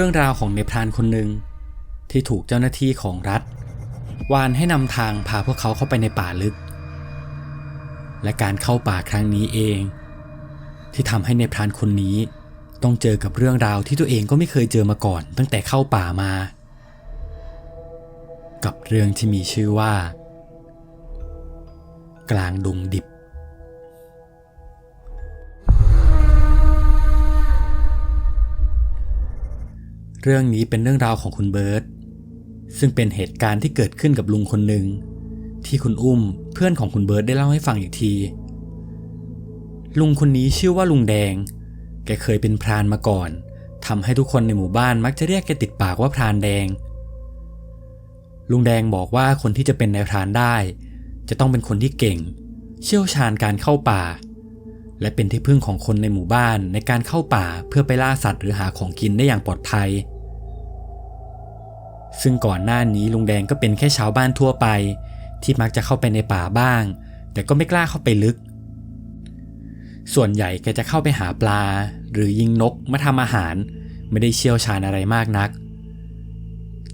รื่องราวของนายพรานคนหนึ่งที่ถูกเจ้าหน้าที่ของรัฐวานให้นำทางพาพวกเขาเข้าไปในป่าลึกและการเข้าป่าครั้งนี้เองที่ทำให้นายพรานคนนี้ต้องเจอกับเรื่องราวที่ตัวเองก็ไม่เคยเจอมาก่อนตั้งแต่เข้าป่ามากับเรื่องที่มีชื่อว่ากลางดงดิบเรื่องนี้เป็นเรื่องราวของคุณเบิร์ตซึ่งเป็นเหตุการณ์ที่เกิดขึ้นกับลุงคนหนึ่งที่คุณอุ้มเพื่อนของคุณเบิร์ตได้เล่าให้ฟังอีกทีลุงคนนี้ชื่อว่าลุงแดงแกเคยเป็นพรานมาก่อนทำให้ทุกคนในหมู่บ้านมักจะเรียกแกติดปากว่าพรานแดงลุงแดงบอกว่าคนที่จะเป็นนายพรานได้จะต้องเป็นคนที่เก่งเชี่ยวชาญการเข้าป่าและเป็นที่พึ่งของคนในหมู่บ้านในการเข้าป่าเพื่อไปล่าสัตว์หรือหาของกินได้อย่างปลอดภัยซึ่งก่อนหน้านี้ลุงแดงก็เป็นแค่ชาวบ้านทั่วไปที่มักจะเข้าไปในป่าบ้างแต่ก็ไม่กล้าเข้าไปลึกส่วนใหญ่แกจะเข้าไปหาปลาหรือยิงนกมาทำอาหารไม่ได้เชี่ยวชาญอะไรมากนัก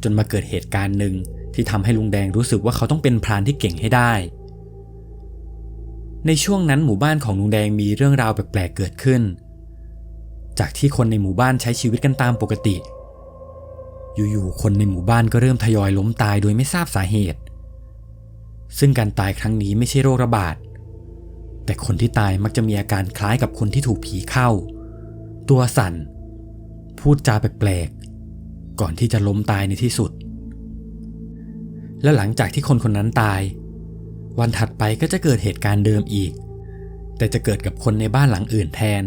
จนมาเกิดเหตุการณ์หนึ่งที่ทำให้ลุงแดงรู้สึกว่าเขาต้องเป็นพรานที่เก่งให้ได้ในช่วงนั้นหมู่บ้านของลุงแดงมีเรื่องราวแปลกๆเกิดขึ้นจากที่คนในหมู่บ้านใช้ชีวิตกันตามปกติอยู่ๆคนในหมู่บ้านก็เริ่มทยอยล้มตายโดยไม่ทราบสาเหตุซึ่งการตายครั้งนี้ไม่ใช่โรคระบาดแต่คนที่ตายมักจะมีอาการคล้ายกับคนที่ถูกผีเข้าตัวสั่นพูดจาแปลกๆก่อนที่จะล้มตายในที่สุดและหลังจากที่คนคนนั้นตายวันถัดไปก็จะเกิดเหตุการณ์เดิมอีกแต่จะเกิดกับคนในบ้านหลังอื่นแทน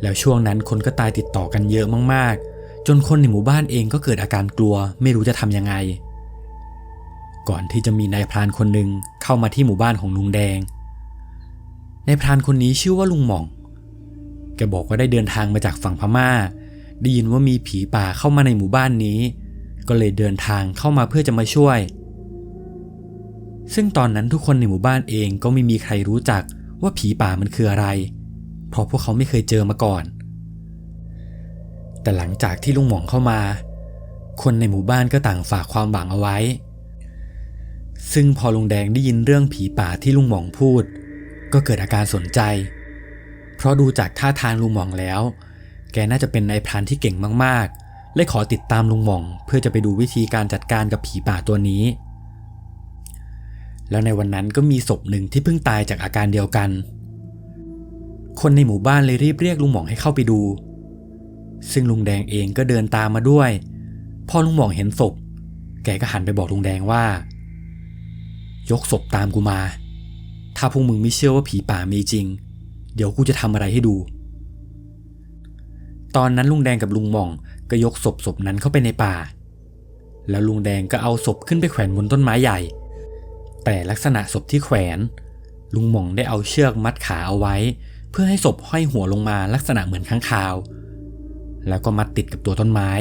แล้วช่วงนั้นคนก็ตายติดต่อกันเยอะมากๆจนคนในหมู่บ้านเองก็เกิดอาการกลัวไม่รู้จะทำยังไงก่อนที่จะมีนายพรานคนหนึ่งเข้ามาที่หมู่บ้านของลุงแดงนายพรานคนนี้ชื่อว่าลุงหม่องแกบอกว่าได้เดินทางมาจากฝั่งพม่าได้ยินว่ามีผีป่าเข้ามาในหมู่บ้านนี้ก็เลยเดินทางเข้ามาเพื่อจะมาช่วยซึ่งตอนนั้นทุกคนในหมู่บ้านเองก็ไม่มีใครรู้จักว่าผีป่ามันคืออะไรเพราะพวกเขาไม่เคยเจอมาก่อนแต่หลังจากที่ลุงหม่องเข้ามาคนในหมู่บ้านก็ต่างฝากความหวังเอาไว้ซึ่งพอลุงแดงได้ยินเรื่องผีป่าที่ลุงหม่องพูดก็เกิดอาการสนใจเพราะดูจากท่าทางลุงหม่องแล้วแกน่าจะเป็นนายพรานที่เก่งมากๆเลยขอติดตามลุงหม่องเพื่อจะไปดูวิธีการจัดการกับผีป่าตัวนี้แล้วในวันนั้นก็มีศพหนึ่งที่เพิ่งตายจากอาการเดียวกันคนในหมู่บ้านเลยรีบเรียกลุงหม่องให้เข้าไปดูซึ่งลุงแดงเองก็เดินตามมาด้วยพอลุงหม่องเห็นศพแกก็หันไปบอกลุงแดงว่ายกศพตามกูมาถ้าพวกมึงไม่เชื่อว่าผีป่ามีจริงเดี๋ยวกูจะทำอะไรให้ดูตอนนั้นลุงแดงกับลุงหม่องก็ยกศพนั้นเข้าไปในป่าแล้วลุงแดงก็เอาศพขึ้นไปแขวนบนต้นไม้ใหญ่แต่ลักษณะศพที่แขวนลุงหม่องได้เอาเชือกมัดขาเอาไว้เพื่อให้ศพห้อยหัวลงมาลักษณะเหมือนค้างคาวแล้วก็มัดติดกับตัวต้นไม้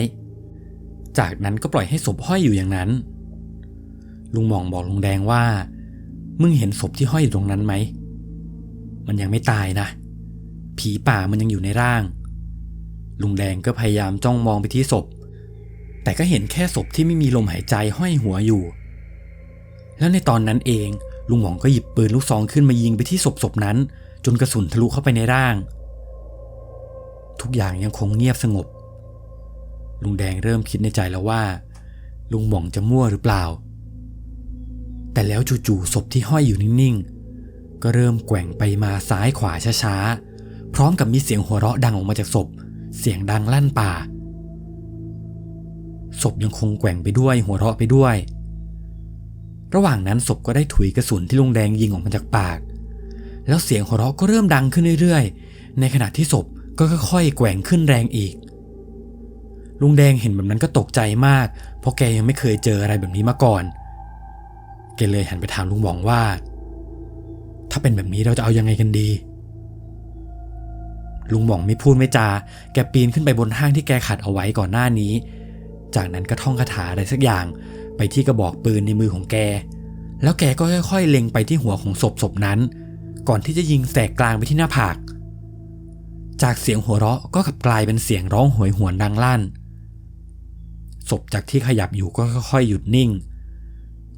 จากนั้นก็ปล่อยให้ศพห้อยอยู่อย่างนั้นลุงหม่องบอกลุงแดงว่ามึงเห็นศพที่ห้อยอยู่ตรงนั้นไหมมันยังไม่ตายนะผีป่ามันยังอยู่ในร่างลุงแดงก็พยายามจ้องมองไปที่ศพแต่ก็เห็นแค่ศพที่ไม่มีลมหายใจห้อยหัวอยู่แล้วในตอนนั้นเองลุงหม่องก็หยิบปืนลูกซองขึ้นมายิงไปที่ศพนั้นจนกระสุนทะลุเข้าไปในร่างทุกอย่างยังคงเงียบสงบลุงแดงเริ่มคิดในใจแล้วว่าลุงหม่องจะมั่วหรือเปล่าแต่แล้วจู่ๆศพที่ห้อยอยู่นิ่งๆก็เริ่มแกว่งไปมาซ้ายขวาช้าๆพร้อมกับมีเสียงหัวเราะดังออกมาจากศพเสียงดังลั่นป่าศพยังคงแกว่งไปด้วยหัวเราะไปด้วยระหว่างนั้นศพก็ได้ถุยกระสุนที่ลุงแดงยิงออกมาจากปากแล้วเสียงหัวเราะก็เริ่มดังขึ้นเรื่อยๆในขณะที่ศพก็ค่อยๆแกว่งขึ้นแรงอีกลุงแดงเห็นแบบนั้นก็ตกใจมากเพราะแกยังไม่เคยเจออะไรแบบนี้มาก่อนแกเลยหันไปถามลุงหม่องว่าถ้าเป็นแบบนี้เราจะเอายังไงกันดีลุงหม่องไม่พูดไม่จาแกปีนขึ้นไปบนห้างที่แกขัดเอาไว้ก่อนหน้านี้จากนั้นก็ท่องคาถาอะไรสักอย่างไปที่กระบอกปืนในมือของแกแล้วแกก็ค่อยๆเล็งไปที่หัวของศพนั้นก่อนที่จะยิงแสกกลางไปที่หน้าผากจากเสียงหัวเราะก็กลับกลายเป็นเสียงร้องโหยหวนดังลั่น ศพจากที่ขยับอยู่ก็ค่อยๆหยุดนิ่ง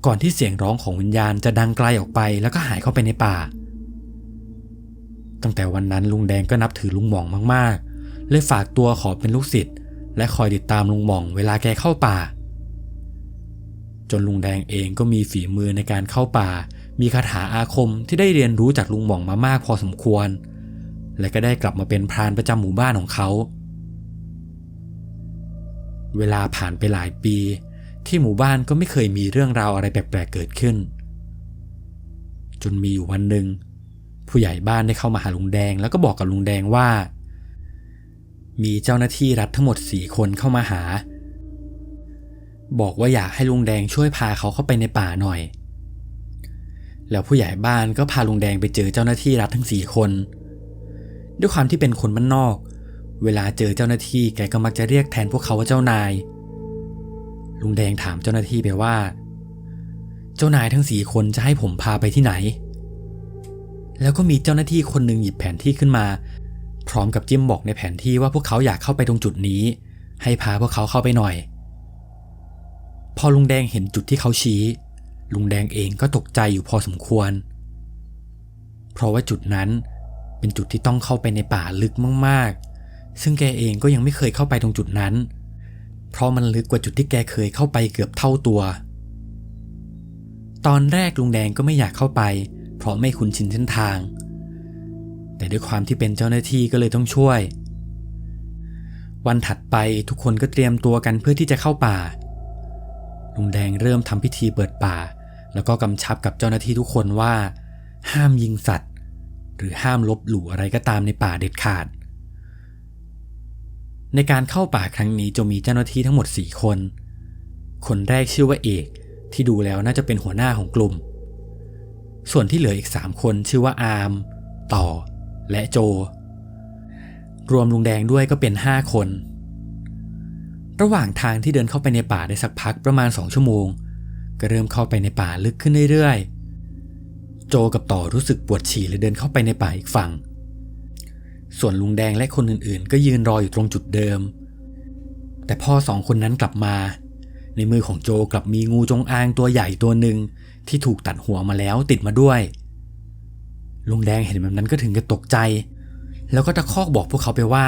ก่อนที่เสียงร้องของวิญญาณจะดังไกลออกไปแล้วก็หายเข้าไปในป่าตั้งแต่วันนั้นลุงแดงก็นับถือลุงหม่องมากๆเลยฝากตัวขอเป็นลูกศิษย์และคอยติดตามลุงหม่องเวลาแกเข้าป่าจนลุงแดงเองก็มีฝีมือในการเข้าป่ามีคาถาอาคมที่ได้เรียนรู้จากลุงหม่องมามากพอสมควรและก็ได้กลับมาเป็นพรานประจำหมู่บ้านของเขาเวลาผ่านไปหลายปีที่หมู่บ้านก็ไม่เคยมีเรื่องราวอะไรแปลกๆเกิดขึ้นจนมีอยู่วันหนึ่งผู้ใหญ่บ้านได้เข้ามาหาลุงแดงแล้วก็บอกกับลุงแดงว่ามีเจ้าหน้าที่รัฐทั้งหมด4 คนเข้ามาหาบอกว่าอยากให้ลุงแดงช่วยพาเขาเข้าไปในป่าหน่อยแล้วผู้ใหญ่บ้านก็พาลุงแดงไปเจอเจ้าหน้าที่รัฐทั้ง4 คนด้วยความที่เป็นคนบ้านนอกเวลาเจอเจ้าหน้าที่แกก็มักจะเรียกแทนพวกเขาว่าเจ้านายลุงแดงถามเจ้าหน้าที่ไปว่าเจ้านายทั้ง4 คนจะให้ผมพาไปที่ไหนแล้วก็มีเจ้าหน้าที่คนหนึ่งหยิบแผนที่ขึ้นมาพร้อมกับจิ้มบอกในแผนที่ว่าพวกเขาอยากเข้าไปตรงจุดนี้ให้พาพวกเขาเข้าไปหน่อยพอลุงแดงเห็นจุดที่เขาชี้ลุงแดงเองก็ตกใจอยู่พอสมควรเพราะว่าจุดนั้นเป็นจุดที่ต้องเข้าไปในป่าลึกมากๆซึ่งแกเองก็ยังไม่เคยเข้าไปตรงจุดนั้นเพราะมันลึกกว่าจุดที่แกเคยเข้าไปเกือบเท่าตัวตอนแรกลุงแดงก็ไม่อยากเข้าไปเพราะไม่คุ้นชินเส้นทางแต่ด้วยความที่เป็นเจ้าหน้าที่ก็เลยต้องช่วยวันถัดไปทุกคนก็เตรียมตัวกันเพื่อที่จะเข้าป่าลุงแดงเริ่มทำพิธีเปิดป่าแล้วก็กำชับกับเจ้าหน้าที่ทุกคนว่าห้ามยิงสัตว์หรือห้ามลบหลู่อะไรก็ตามในป่าเด็ดขาดในการเข้าป่าครั้งนี้จะมีเจ้าหน้าที่ทั้งหมด4 คนคนแรกชื่อว่าเอกที่ดูแล้วน่าจะเป็นหัวหน้าของกลุ่มส่วนที่เหลืออีก3 คนชื่อว่าอาร์มต่อและโจรวมลุงแดงด้วยก็เป็น5 คนระหว่างทางที่เดินเข้าไปในป่าได้สักพักประมาณ2 ชั่วโมงก็เริ่มเข้าไปในป่าลึกขึ้นเรื่อยๆโจกับต่อรู้สึกปวดฉี่เลยเดินเข้าไปในป่าอีกฝั่งส่วนลุงแดงและคนอื่นๆก็ยืนรออยู่ตรงจุดเดิมแต่พอ2 คนนั้นกลับมาในมือของโจกลับมีงูจงอางตัวใหญ่ตัวหนึ่งที่ถูกตัดหัวมาแล้วติดมาด้วยลุงแดงเห็นแบบนั้นก็ถึงกับตกใจแล้วก็ตะคอกบอกพวกเขาไปว่า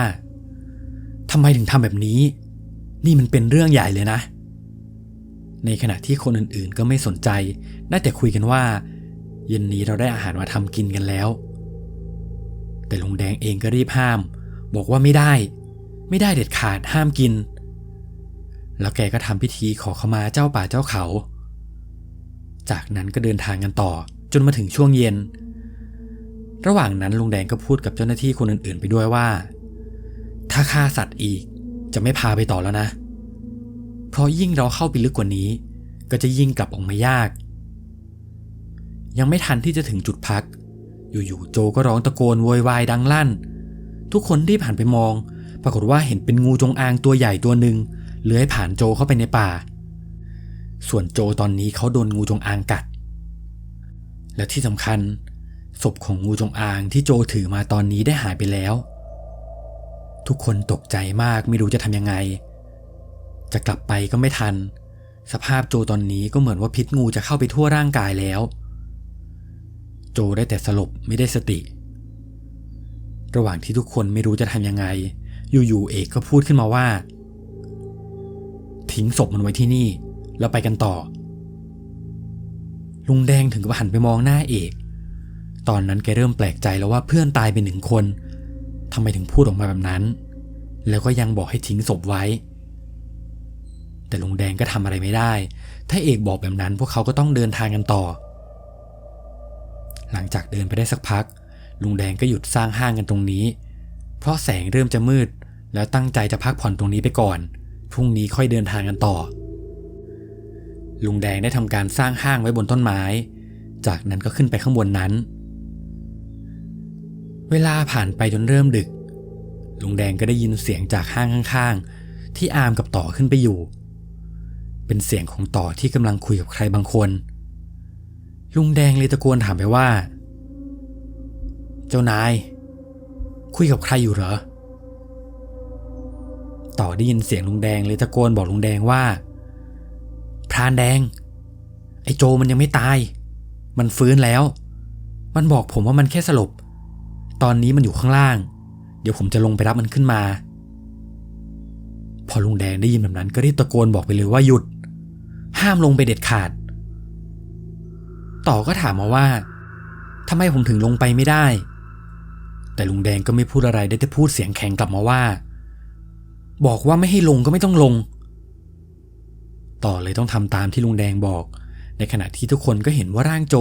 ทำไมถึงทำแบบนี้นี่มันเป็นเรื่องใหญ่เลยนะในขณะที่คนอื่นๆก็ไม่สนใจได้แต่คุยกันว่าเย็นนี้เราได้อาหารมาทำกินกันแล้วแต่ลุงแดงเองก็รีบห้ามบอกว่าไม่ได้เด็ดขาดห้ามกินแล้วแกก็ทำพิธีขอขมาเจ้าป่าเจ้าเขาจากนั้นก็เดินทางกันต่อจนมาถึงช่วงเย็นระหว่างนั้นลุงแดงก็พูดกับเจ้าหน้าที่คนอื่นๆไปด้วยว่าถ้าฆ่าสัตว์อีกจะไม่พาไปต่อแล้วนะเพราะยิ่งเราเข้าไปลึกกว่านี้ก็จะยิ่งกลับออกมายากยังไม่ทันที่จะถึงจุดพักอยู่ๆโจก็ร้องตะโกนโวยวายดังลั่นทุกคนรีบหันไปมองปรากฏว่าเห็นเป็นงูจงอางตัวใหญ่ตัวหนึ่งเลื้อยผ่านโจเข้าไปในป่าส่วนโจตอนนี้เขาโดนงูจงอางกัดและที่สำคัญศพของงูจงอางที่โจถือมาตอนนี้ได้หายไปแล้วทุกคนตกใจมากไม่รู้จะทำยังไงจะกลับไปก็ไม่ทันสภาพโจตอนนี้ก็เหมือนว่าพิษงูจะเข้าไปทั่วร่างกายแล้วโจได้แต่สลบไม่ได้สติระหว่างที่ทุกคนไม่รู้จะทำยังไงอยู่ๆเอกก็พูดขึ้นมาว่าทิ้งศพมันไว้ที่นี่แล้วไปกันต่อลุงแดงถึงกับหันไปมองหน้าเอกตอนนั้นแกเริ่มแปลกใจแล้วว่าเพื่อนตายไป1 คนทำไมถึงพูดออกมาแบบนั้นแล้วก็ยังบอกให้ทิ้งศพไว้แต่ลุงแดงก็ทำอะไรไม่ได้ถ้าเอกบอกแบบนั้นพวกเขาก็ต้องเดินทางกันต่อหลังจากเดินไปได้สักพักลุงแดงก็หยุดสร้างห้างกันตรงนี้เพราะแสงเริ่มจะมืดแล้วตั้งใจจะพักผ่อนตรงนี้ไปก่อนพรุ่งนี้ค่อยเดินทางกันต่อลุงแดงได้ทำการสร้างห้างไว้บนต้นไม้จากนั้นก็ขึ้นไปข้างบนนั้นเวลาผ่านไปจนเริ่มดึกลุงแดงก็ได้ยินเสียงจากห้างข้างๆที่อาร์มกับต่อขึ้นไปอยู่เป็นเสียงของต่อที่กำลังคุยกับใครบางคนลุงแดงเลยตะโกนถามไปว่าเจ้านายคุยกับใครอยู่เหรอ ต่อได้ยินเสียงลุงแดงเลยตะโกนบอกลุงแดงว่าพรานแดงไอ้โจมันยังไม่ตายมันฟื้นแล้วมันบอกผมว่ามันแค่สลบตอนนี้มันอยู่ข้างล่างเดี๋ยวผมจะลงไปรับมันขึ้นมาพอลุงแดงได้ยินแบบนั้นก็รีบตะโกนบอกไปเลยว่าหยุดห้ามลงไปเด็ดขาดต่อก็ถามมาว่าทำไมผมถึงลงไปไม่ได้แต่ลุงแดงก็ไม่พูดอะไรได้แต่พูดเสียงแข็งกลับมาว่าบอกว่าไม่ให้ลงก็ไม่ต้องลงต่อเลยต้องทำตามที่ลุงแดงบอกในขณะที่ทุกคนก็เห็นว่าร่างโจ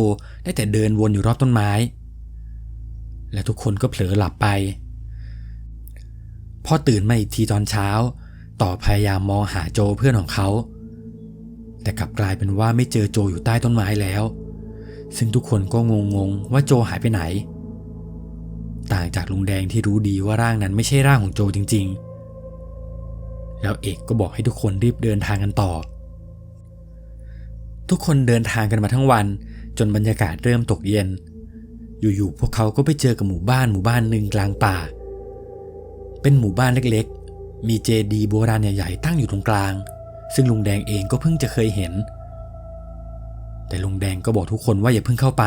ได้แต่เดินวนอยู่รอบต้นไม้และทุกคนก็เผลอหลับไปพอตื่นมาอีกทีตอนเช้าต่อพยายามมองหาโจเพื่อนของเขาแต่กลับกลายเป็นว่าไม่เจอโจอยู่ใต้ต้นไม้แล้วซึ่งทุกคนก็งงว่าโจหายไปไหนต่างจากลุงแดงที่รู้ดีว่าร่างนั้นไม่ใช่ร่างของโจจริงๆแล้วเอกก็บอกให้ทุกคนรีบเดินทางกันต่อทุกคนเดินทางกันมาทั้งวันจนบรรยากาศเริ่มตกเย็นอยู่ๆพวกเขาก็ไปเจอกับหมู่บ้านหนึ่งกลางป่าเป็นหมู่บ้านเล็กๆมีเจดีย์โบราณใหญ่ๆตั้งอยู่ตรงกลางซึ่งลุงแดงเองก็เพิ่งจะเคยเห็นแต่ลุงแดงก็บอกทุกคนว่าอย่าเพิ่งเข้าไป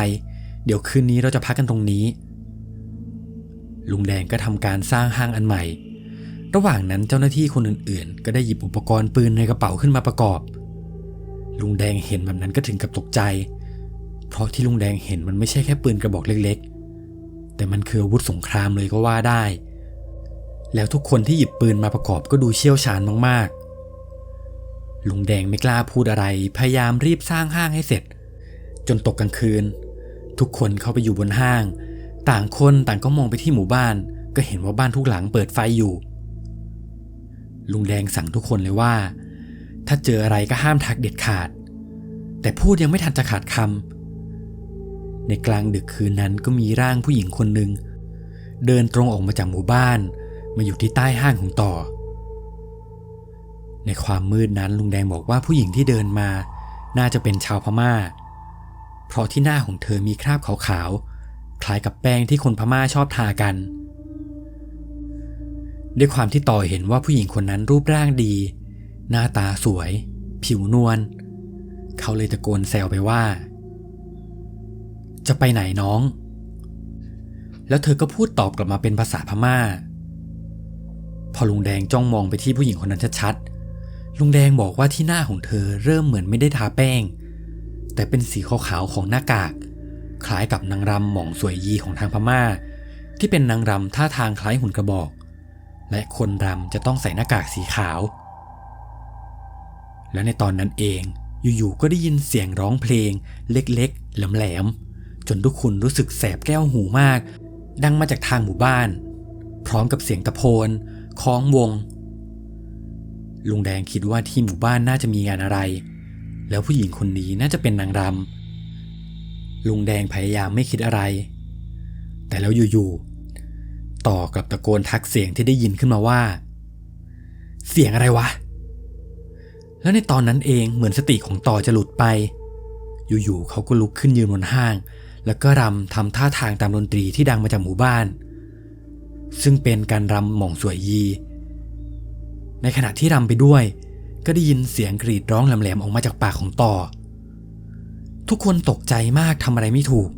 เดี๋ยวคืนนี้เราจะพักกันตรงนี้ลุงแดงก็ทำการสร้างห้างอันใหม่ระหว่างนั้นเจ้าหน้าที่คนอื่นๆก็ได้หยิบอุปกรณ์ปืนในกระเป๋าขึ้นมาประกอบลุงแดงเห็นแบบนั้นก็ถึงกับตกใจเพราะที่ลุงแดงเห็นมันไม่ใช่แค่ปืนกระบอกเล็กๆแต่มันคืออาวุธสงครามเลยก็ว่าได้แล้วทุกคนที่หยิบปืนมาประกอบก็ดูเชี่ยวชาญมากๆลุงแดงไม่กล้าพูดอะไรพยายามรีบสร้างห้างให้เสร็จจนตกกลางคืนทุกคนเข้าไปอยู่บนห้างต่างคนต่างก็มองไปที่หมู่บ้านก็เห็นว่าบ้านทุกหลังเปิดไฟอยู่ลุงแดงสั่งทุกคนเลยว่าถ้าเจออะไรก็ห้ามทักเด็ดขาดแต่พูดยังไม่ทันจะขาดคำในกลางดึกคืนนั้นก็มีร่างผู้หญิงคนหนึ่งเดินตรงออกมาจากหมู่บ้านมาอยู่ที่ใต้ห้างของต่อในความมืดนั้นลุงแดงบอกว่าผู้หญิงที่เดินมาน่าจะเป็นชาวพม่าเพราะที่หน้าของเธอมีคราบขาวๆคล้ายกับแป้งที่คนพม่าชอบทากันด้วยความที่ต่อเห็นว่าผู้หญิงคนนั้นรูปร่างดีหน้าตาสวยผิวนวลเขาเลยตะโกนแซวไปว่าจะไปไหนน้องแล้วเธอก็พูดตอบกลับมาเป็นภาษาพม่าพอลุงแดงจ้องมองไปที่ผู้หญิงคนนั้นชัดๆลุงแดงบอกว่าที่หน้าของเธอเริ่มเหมือนไม่ได้ทาแป้งแต่เป็นสีขาวๆของหน้ากากคล้ายกับนางรำหม่องสวยยีของทางพม่าที่เป็นนางรำท่าทางคล้ายหุ่นกระบอกและคนรำจะต้องใส่หน้ากากสีขาวและในตอนนั้นเองอยู่ๆก็ได้ยินเสียงร้องเพลงเล็กๆแหลมๆจนทุกคนรู้สึกแสบแก้วหูมากดังมาจากทางหมู่บ้านพร้อมกับเสียงตะโพนคล้องวงลุงแดงคิดว่าที่หมู่บ้านน่าจะมีงานอะไรแล้วผู้หญิงคนนี้น่าจะเป็นนางรำลุงแดงพยายามไม่คิดอะไรแต่แล้วอยู่ๆต่อกับตะโกนทักเสียงที่ได้ยินขึ้นมาว่าเสียงอะไรวะแล้วในตอนนั้นเองเหมือนสติของต่อจะหลุดไปอยู่ๆเขาก็ลุกขึ้นยืนบนห้างแล้วก็รำทำท่าทางตามดนตรีที่ดังมาจากหมู่บ้านซึ่งเป็นการรำหม่องสวยยีในขณะที่รำไปด้วยก็ได้ยินเสียงกรีดร้องแหลมๆออกมาจากปากของต่อทุกคนตกใจมากทำอะไรไม่ถูก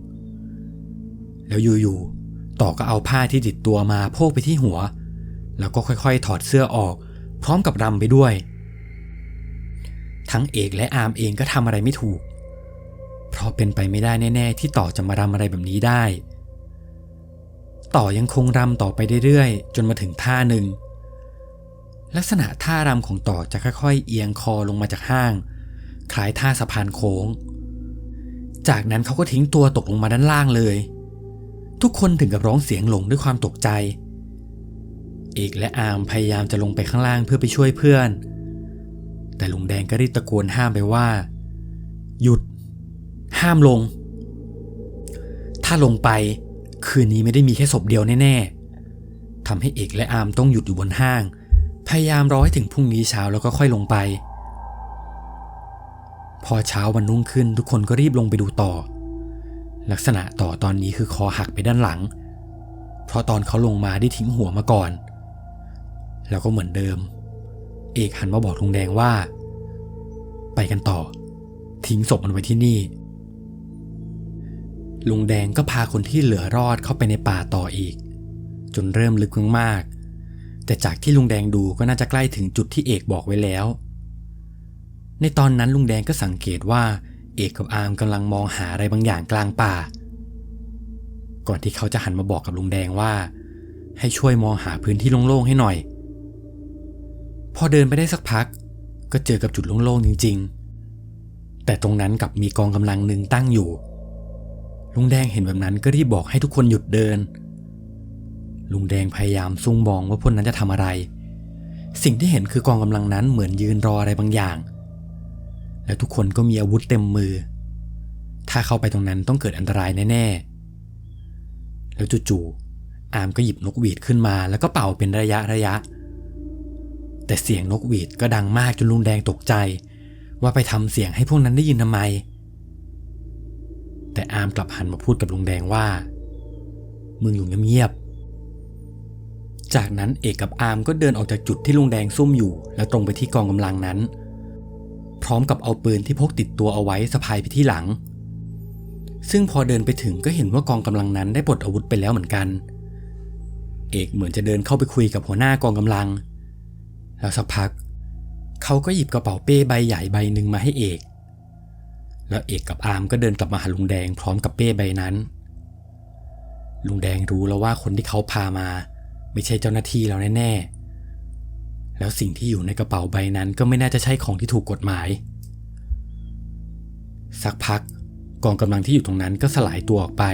แล้วอยู่ๆต่อก็เอาผ้าที่ติดตัวมาโพกไปที่หัวแล้วก็ค่อยๆถอดเสื้อออกพร้อมกับรำไปด้วยทั้งเอกและอามเองก็ทำอะไรไม่ถูกเพราะเป็นไปไม่ได้แน่ๆที่ต่อจะมารำอะไรแบบนี้ได้ต่อยังคงรำต่อไปเรื่อยๆจนมาถึงท่าหนึ่งลักษณะท่ารำของต่อจะค่อยๆเอียงคอลงมาจากห้างคล้ายท่าสะพานโค้งจากนั้นเขาก็ทิ้งตัวตกลงมาด้านล่างเลยทุกคนถึงกับร้องเสียงหลงด้วยความตกใจเอกและอามพยายามจะลงไปข้างล่างเพื่อไปช่วยเพื่อนแต่ลุงแดงก็รีบตะโกนห้ามไปว่าหยุดห้ามลงถ้าลงไปคืนนี้ไม่ได้มีแค่ศพเดียวแน่ๆทำให้เอกและอามต้องหยุดอยู่บนห้างพยายามรอให้ถึงพรุ่งนี้เช้าแล้วก็ค่อยลงไปพอเช้าวันรุ่งขึ้นทุกคนก็รีบลงไปดูต่อลักษณะต่อตอนนี้คือคอหักไปด้านหลังเพราะตอนเขาลงมาได้ทิ้งหัวมาก่อนแล้วก็เหมือนเดิม เอกหันมาบอกลุงแดงว่าไปกันต่อทิ้งศพมันไว้ที่นี่ลุงแดงก็พาคนที่เหลือรอดเข้าไปในป่าต่ออีกจนเริ่มลึกมากๆแต่จากที่ลุงแดงดูก็น่าจะใกล้ถึงจุดที่เอกบอกไว้แล้วในตอนนั้นลุงแดงก็สังเกตว่าเอกกับอามกำลังมองหาอะไรบางอย่างกลางป่าก่อนที่เขาจะหันมาบอกกับลุงแดงว่าให้ช่วยมองหาพื้นที่โล่งๆให้หน่อยพอเดินไปได้สักพักก็เจอกับจุดโล่งๆจริงๆแต่ตรงนั้นกลับมีกองกำลังหนึ่งตั้งอยู่ลุงแดงเห็นแบบนั้นก็รีบบอกให้ทุกคนหยุดเดินลุงแดงพยายามซุ่มมองว่าพวกนั้นจะทำอะไรสิ่งที่เห็นคือกองกำลังนั้นเหมือนยืนรออะไรบางอย่างและทุกคนก็มีอาวุธเต็มมือถ้าเข้าไปตรงนั้นต้องเกิดอันตรายแน่ๆแล้วจู่ๆอามก็หยิบนกหวีดขึ้นมาแล้วก็เป่าเป็นระยะแต่เสียงนกหวีดก็ดังมากจนลุงแดงตกใจว่าไปทำเสียงให้พวกนั้นได้ยินทำไมแต่อามกลับหันมาพูดกับลุงแดงว่ามึงอยู่เงียบๆจากนั้นเอกกับอามก็เดินออกจากจุดที่ลุงแดงซุ่มอยู่แล้วตรงไปที่กองกำลังนั้นพร้อมกับเอาปืนที่พกติดตัวเอาไว้สะพายไปที่หลังซึ่งพอเดินไปถึงก็เห็นว่ากองกำลังนั้นได้ปลดอาวุธไปแล้วเหมือนกันเอกเหมือนจะเดินเข้าไปคุยกับหัวหน้ากองกำลังแล้วสักพักเขาก็หยิบกระเป๋าเป้ใบใหญ่ใบหนึ่งมาให้เอกแล้วเอกกับอามก็เดินกลับมาหาลุงแดงพร้อมกับเป้ใบนั้นลุงแดงรู้แล้วว่าคนที่เขาพามาไม่ใช่เจ้าหน้าที่แล้วแน่ๆแล้วสิ่งที่อยู่ในกระเป๋าใบนั้นก็ไม่น่าจะใช่ของที่ถูกกฎหมายสักพักกองกำลังที่อยู่ตรงนั้นก็สลายตัวออกไป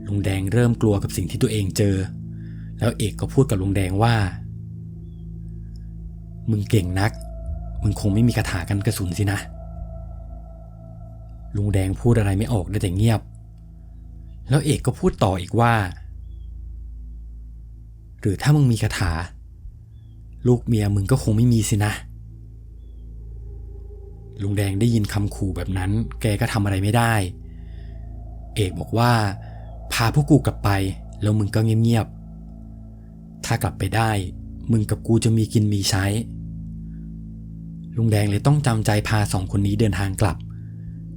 ลุงแดงเริ่มกลัวกับสิ่งที่ตัวเองเจอแล้วเอกก็พูดกับลุงแดงว่ามึงเก่งนักมึงคงไม่มีคาถากันกระสุนสินะลุงแดงพูดอะไรไม่ออกได้แต่เงียบแล้วเอกก็พูดต่ออีกว่าหรือถ้ามึงมีคาถาลูกเมียมึงก็คงไม่มีสินะลุงแดงได้ยินคำขู่แบบนั้นแกก็ทำอะไรไม่ได้เอกบอกว่าพาพวกกูกลับไปแล้วมึงก็เงียบๆถ้ากลับไปได้มึงกับกูจะมีกินมีใช้ลุงแดงเลยต้องจำใจพาสองคนนี้เดินทางกลับ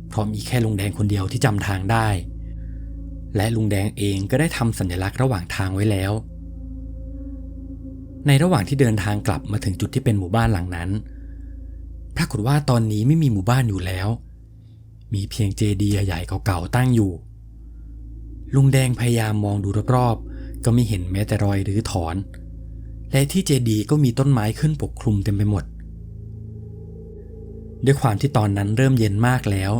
เพราะมีแค่ลุงแดงคนเดียวที่จำทางได้และลุงแดงเองก็ได้ทำสัญลักษณ์ระหว่างทางไว้แล้วในระหว่างที่เดินทางกลับมาถึงจุดที่เป็นหมู่บ้านหลังนั้นปรากฏว่าตอนนี้ไม่มีหมู่บ้านอยู่แล้วมีเพียงเจดีย์ใหญ่เก่าๆตั้งอยู่ลุงแดงพยายามมองดูรอบๆก็ไม่เห็นแม้แต่รอยรื้อถอนและที่เจดีย์ก็มีต้นไม้ขึ้นปกคลุมเต็มไปหมดด้วยความที่ตอนนั้นเริ่มเย็นมากแล้ว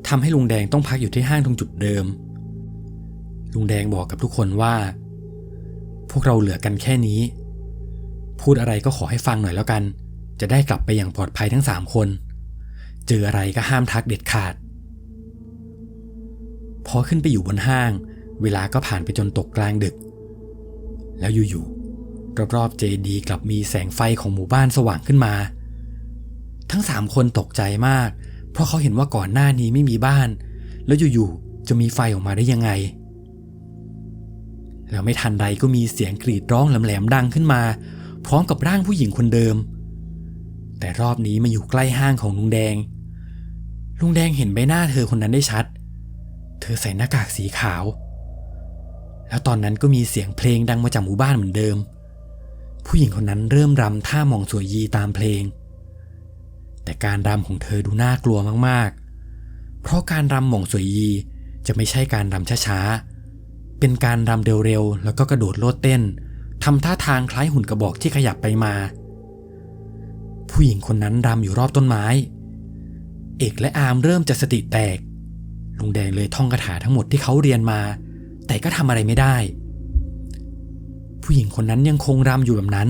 ทำให้ลุงแดงต้องพักอยู่ที่ห้างตรงจุดเดิมลุงแดงบอกกับทุกคนว่าพวกเราเหลือกันแค่นี้พูดอะไรก็ขอให้ฟังหน่อยแล้วกันจะได้กลับไปอย่างปลอดภัยทั้ง3 คนเจออะไรก็ห้ามทักเด็ดขาดพอขึ้นไปอยู่บนห้างเวลาก็ผ่านไปจนตกกลางดึกแล้วอยู่ๆรอบๆเจดีย์กลับมีแสงไฟของหมู่บ้านสว่างขึ้นมาทั้ง3 คนตกใจมากเพราะเขาเห็นว่าก่อนหน้านี้ไม่มีบ้านแล้วอยู่ๆจะมีไฟออกมาได้ยังไงแล้วไม่ทันไรก็มีเสียงกรีดร้องแหลมๆดังขึ้นมาพร้อมกับร่างผู้หญิงคนเดิมแต่รอบนี้มาอยู่ใกล้ห้างของลุงแดงเห็นใบหน้าเธอคนนั้นได้ชัดเธอใส่หน้ากากสีขาวแล้วตอนนั้นก็มีเสียงเพลงดังมาจากหมู่บ้านเหมือนเดิมผู้หญิงคนนั้นเริ่มรำท่าหม่องสวยยีตามเพลงแต่การรำของเธอดูน่ากลัวมากๆเพราะการรำหม่องสวยยีจะไม่ใช่การรำช้าๆเป็นการรำเร็วๆแล้วก็กระโดดโลดเต้นทำท่าทางคล้ายหุ่นกระบอกที่ขยับไปมาผู้หญิงคนนั้นรำอยู่รอบต้นไม้เอกและอามเริ่มจะสติแตกลุงแดงเลยท่องคาถาทั้งหมดที่เขาเรียนมาแต่ก็ทำอะไรไม่ได้ผู้หญิงคนนั้นยังคงรำอยู่แบบนั้น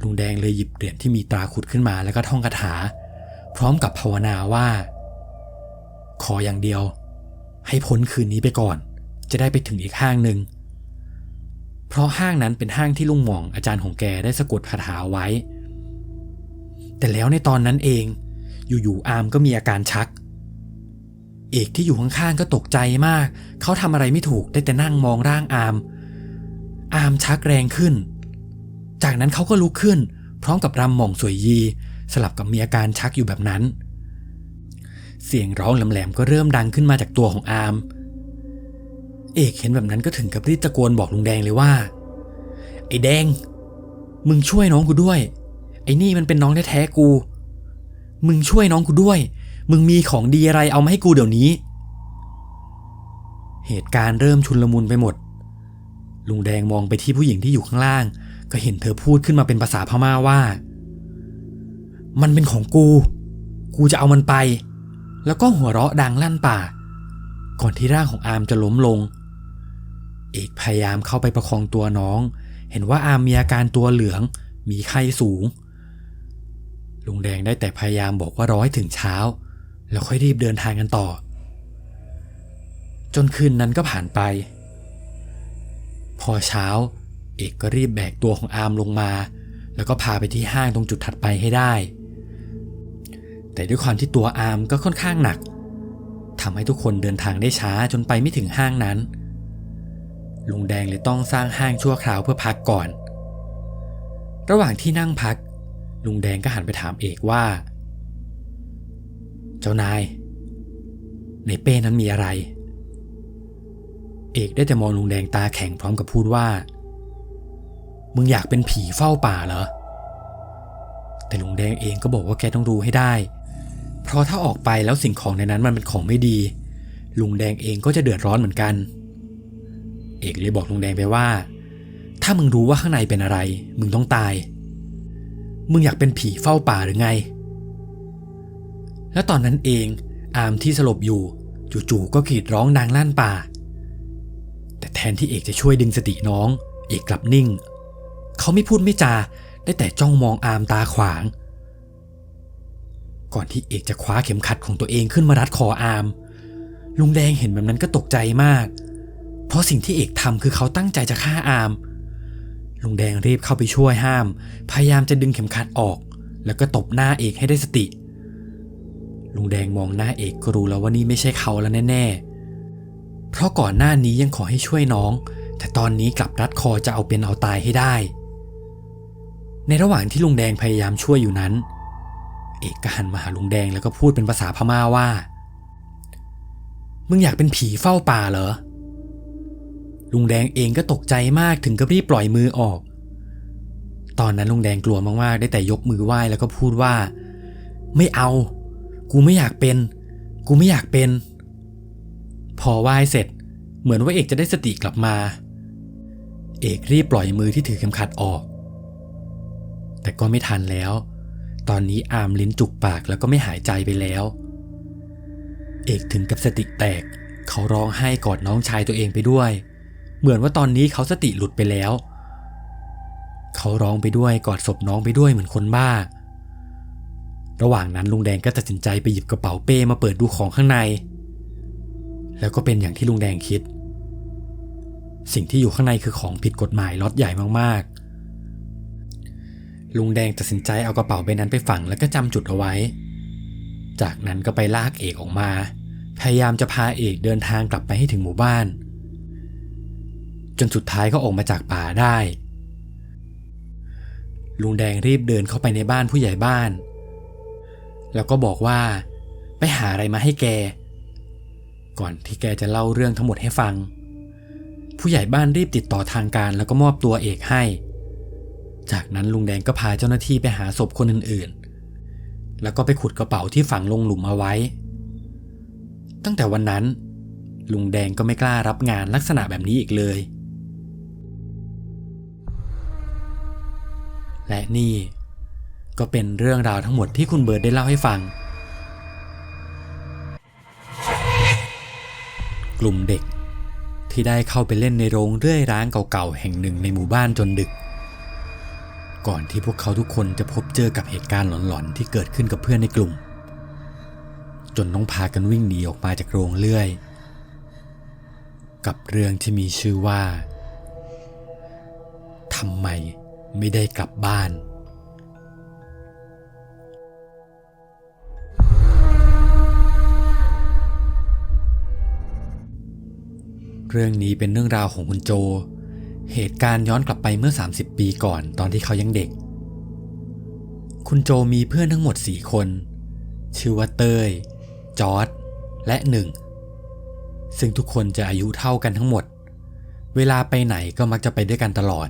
ลุงแดงเลยหยิบเหรียญที่มีตราขุดขึ้นมาแล้วก็ท่องคาถาพร้อมกับภาวนาว่าขออย่างเดียวให้พ้นคืนนี้ไปก่อนจะได้ไปถึงอีกห้างหนึ่งเพราะห้างนั้นเป็นห้างที่ลุงหม่องอาจารย์ของแกได้สะกดคาถาไว้แต่แล้วในตอนนั้นเองอยู่ๆอามก็มีอาการชักเอกที่อยู่ข้างๆก็ตกใจมากเขาทำอะไรไม่ถูกได้แต่นั่งมองร่างอามชักแรงขึ้น จากนั้นเขาก็ลุกขึ้นพร้อมกับรำหม่องสวยยีสลับกับมีอาการชักอยู่แบบนั้นเสียงร้องแหลมๆก็เริ่มดังขึ้นมาจากตัวของอาร์มเอกเห็นแบบนั้นก็ถึงกับรีบตะโกนบอกลุงแดงเลยว่าไอ้แดงมึงช่วยน้องกูด้วยไอ้นี่มันเป็นน้องแท้ๆกูมึงช่วยน้องกูด้วยมึงมีของดีอะไรเอามาให้กูเดี๋ยวนี้เหตุการณ์เริ่มชุลมุนไปหมดลุงแดงมองไปที่ผู้หญิงที่อยู่ข้างล่างก็เห็นเธอพูดขึ้นมาเป็นภาษาพม่าว่ามันเป็นของกูจะเอามันไปแล้วก็หัวเราะดังลั่นป่าก่อนที่ร่างของอาร์มจะล้มลงเอกพยายามเข้าไปประคองตัวน้องเห็นว่าอาร์มมีอาการตัวเหลืองมีไข้สูงลุงแดงได้แต่พยายามบอกว่ารอให้ถึงเช้าแล้วค่อยรีบเดินทางกันต่อจนคืนนั้นก็ผ่านไปพอเช้าเอกก็รีบแบกตัวของอาร์มลงมาแล้วก็พาไปที่ห้างตรงจุดถัดไปให้ได้แต่ด้วยความที่ตัวอาร์มก็ค่อนข้างหนักทำให้ทุกคนเดินทางได้ช้าจนไปไม่ถึงห้างนั้นลุงแดงเลยต้องสร้างห้างชั่วคราวเพื่อพักก่อนระหว่างที่นั่งพักลุงแดงก็หันไปถามเอกว่าเจ้านายในเป้นั้นมีอะไรเอกได้แต่มองลุงแดงตาแข็งพร้อมกับพูดว่ามึงอยากเป็นผีเฝ้าป่าเหรอแต่ลุงแดงเองก็บอกว่าแกต้องรู้ให้ได้เพราะถ้าออกไปแล้วสิ่งของในนั้นมันเป็นของไม่ดีลุงแดงเองก็จะเดือดร้อนเหมือนกันเอกเลยบอกลุงแดงไปว่าถ้ามึงรู้ว่าข้างในเป็นอะไรมึงต้องตายมึงอยากเป็นผีเฝ้าป่าหรือไงและตอนนั้นเองอาร์มที่สลบอยู่จู่ๆก็กรีดร้องดังลั่นป่าแต่แทนที่เอกจะช่วยดึงสติน้องเอกกลับนิ่งเขาไม่พูดไม่จาได้แต่จ้องมองอาร์มตาขวางก่อนที่เอกจะคว้าเข็มขัดของตัวเองขึ้นมารัดคออาร์มลุงแดงเห็นแบบนั้นก็ตกใจมากเพราะสิ่งที่เอกทำคือเขาตั้งใจจะฆ่าอาร์มลุงแดงรีบเข้าไปช่วยห้ามพยายามจะดึงเข็มขัดออกแล้วก็ตบหน้าเอกให้ได้สติลุงแดงมองหน้าเอกก็รู้แล้วว่านี่ไม่ใช่เขาแล้วแน่ๆเพราะก่อนหน้านี้ยังขอให้ช่วยน้องแต่ตอนนี้กลับรัดคอจะเอาเป็นเอาตายให้ได้ในระหว่างที่ลุงแดงพยายามช่วยอยู่นั้นเอกก็หันมาหาลุงแดงแล้วก็พูดเป็นภาษาพม่าว่ามึงอยากเป็นผีเฝ้าป่าเหรอลุงแดงเองก็ตกใจมากถึงกับรีบปล่อยมือออกตอนนั้นลุงแดงกลัวมากๆได้แต่ยกมือไหว้แล้วก็พูดว่าไม่เอากูไม่อยากเป็นพอไหว้เสร็จเหมือนว่าเอกจะได้สติกลับมาเอกรีบปล่อยมือที่ถือเข็มขัดออกแต่ก็ไม่ทันแล้วตอนนี้อาร์มลิ้นจุกปากแล้วก็ไม่หายใจไปแล้วเอกถึงกับสติแตกเขาร้องไห้กอดน้องชายตัวเองไปด้วยเหมือนว่าตอนนี้เขาสติหลุดไปแล้วเขาร้องไปด้วยกอดศพน้องไปด้วยเหมือนคนบ้าระหว่างนั้นลุงแดงก็ตัดสินใจไปหยิบกระเป๋าเป้มาเปิดดูของข้างในแล้วก็เป็นอย่างที่ลุงแดงคิดสิ่งที่อยู่ข้างในคือของผิดกฎหมายล็อตใหญ่มากๆลุงแดงตัดสินใจเอากระเป๋าใบนั้นไปฝังแล้วก็จำจุดเอาไว้จากนั้นก็ไปลากเอกออกมาพยายามจะพาเอกเดินทางกลับไปให้ถึงหมู่บ้านจนสุดท้ายก็ออกมาจากป่าได้ลุงแดงรีบเดินเข้าไปในบ้านผู้ใหญ่บ้านแล้วก็บอกว่าไปหาอะไรมาให้แกก่อนที่แกจะเล่าเรื่องทั้งหมดให้ฟังผู้ใหญ่บ้านรีบติดต่อทางการแล้วก็มอบตัวเอกให้จากนั้นลุงแดงก็พาเจ้าหน้าที่ไปหาศพคนอื่นๆแล้วก็ไปขุดกระเป๋าที่ฝังลงหลุมเอาไว้ตั้งแต่วันนั้นลุงแดงก็ไม่กล้ารับงานลักษณะแบบนี้อีกเลยและนี่ก็เป็นเรื่องราวทั้งหมดที่คุณเบิร์ดได้เล่าให้ฟังกลุ่มเด็กที่ได้เข้าไปเล่นในโรงเรื่อยร้างเก่าๆแห่งหนึ่งในหมู่บ้านจนดึกก่อนที่พวกเขาทุกคนจะพบเจอกับเหตุการณ์หลอนๆที่เกิดขึ้นกับเพื่อนในกลุ่มจนต้องพากันวิ่งหนีออกมาจากโรงเลื่อยกับเรื่องที่มีชื่อว่าทำไมไม่ได้กลับบ้านเรื่องนี้เป็นเรื่องราวของคุณโจ เหตุการณ์ย้อนกลับไปเมื่อ30 ปีก่อนตอนที่เขายังเด็กคุณโจมีเพื่อนทั้งหมด4 คนชื่อว่าเต้ยจอร์จและหนึ่งซึ่งทุกคนจะอายุเท่ากันทั้งหมดเวลาไปไหนก็มักจะไปด้วยกันตลอด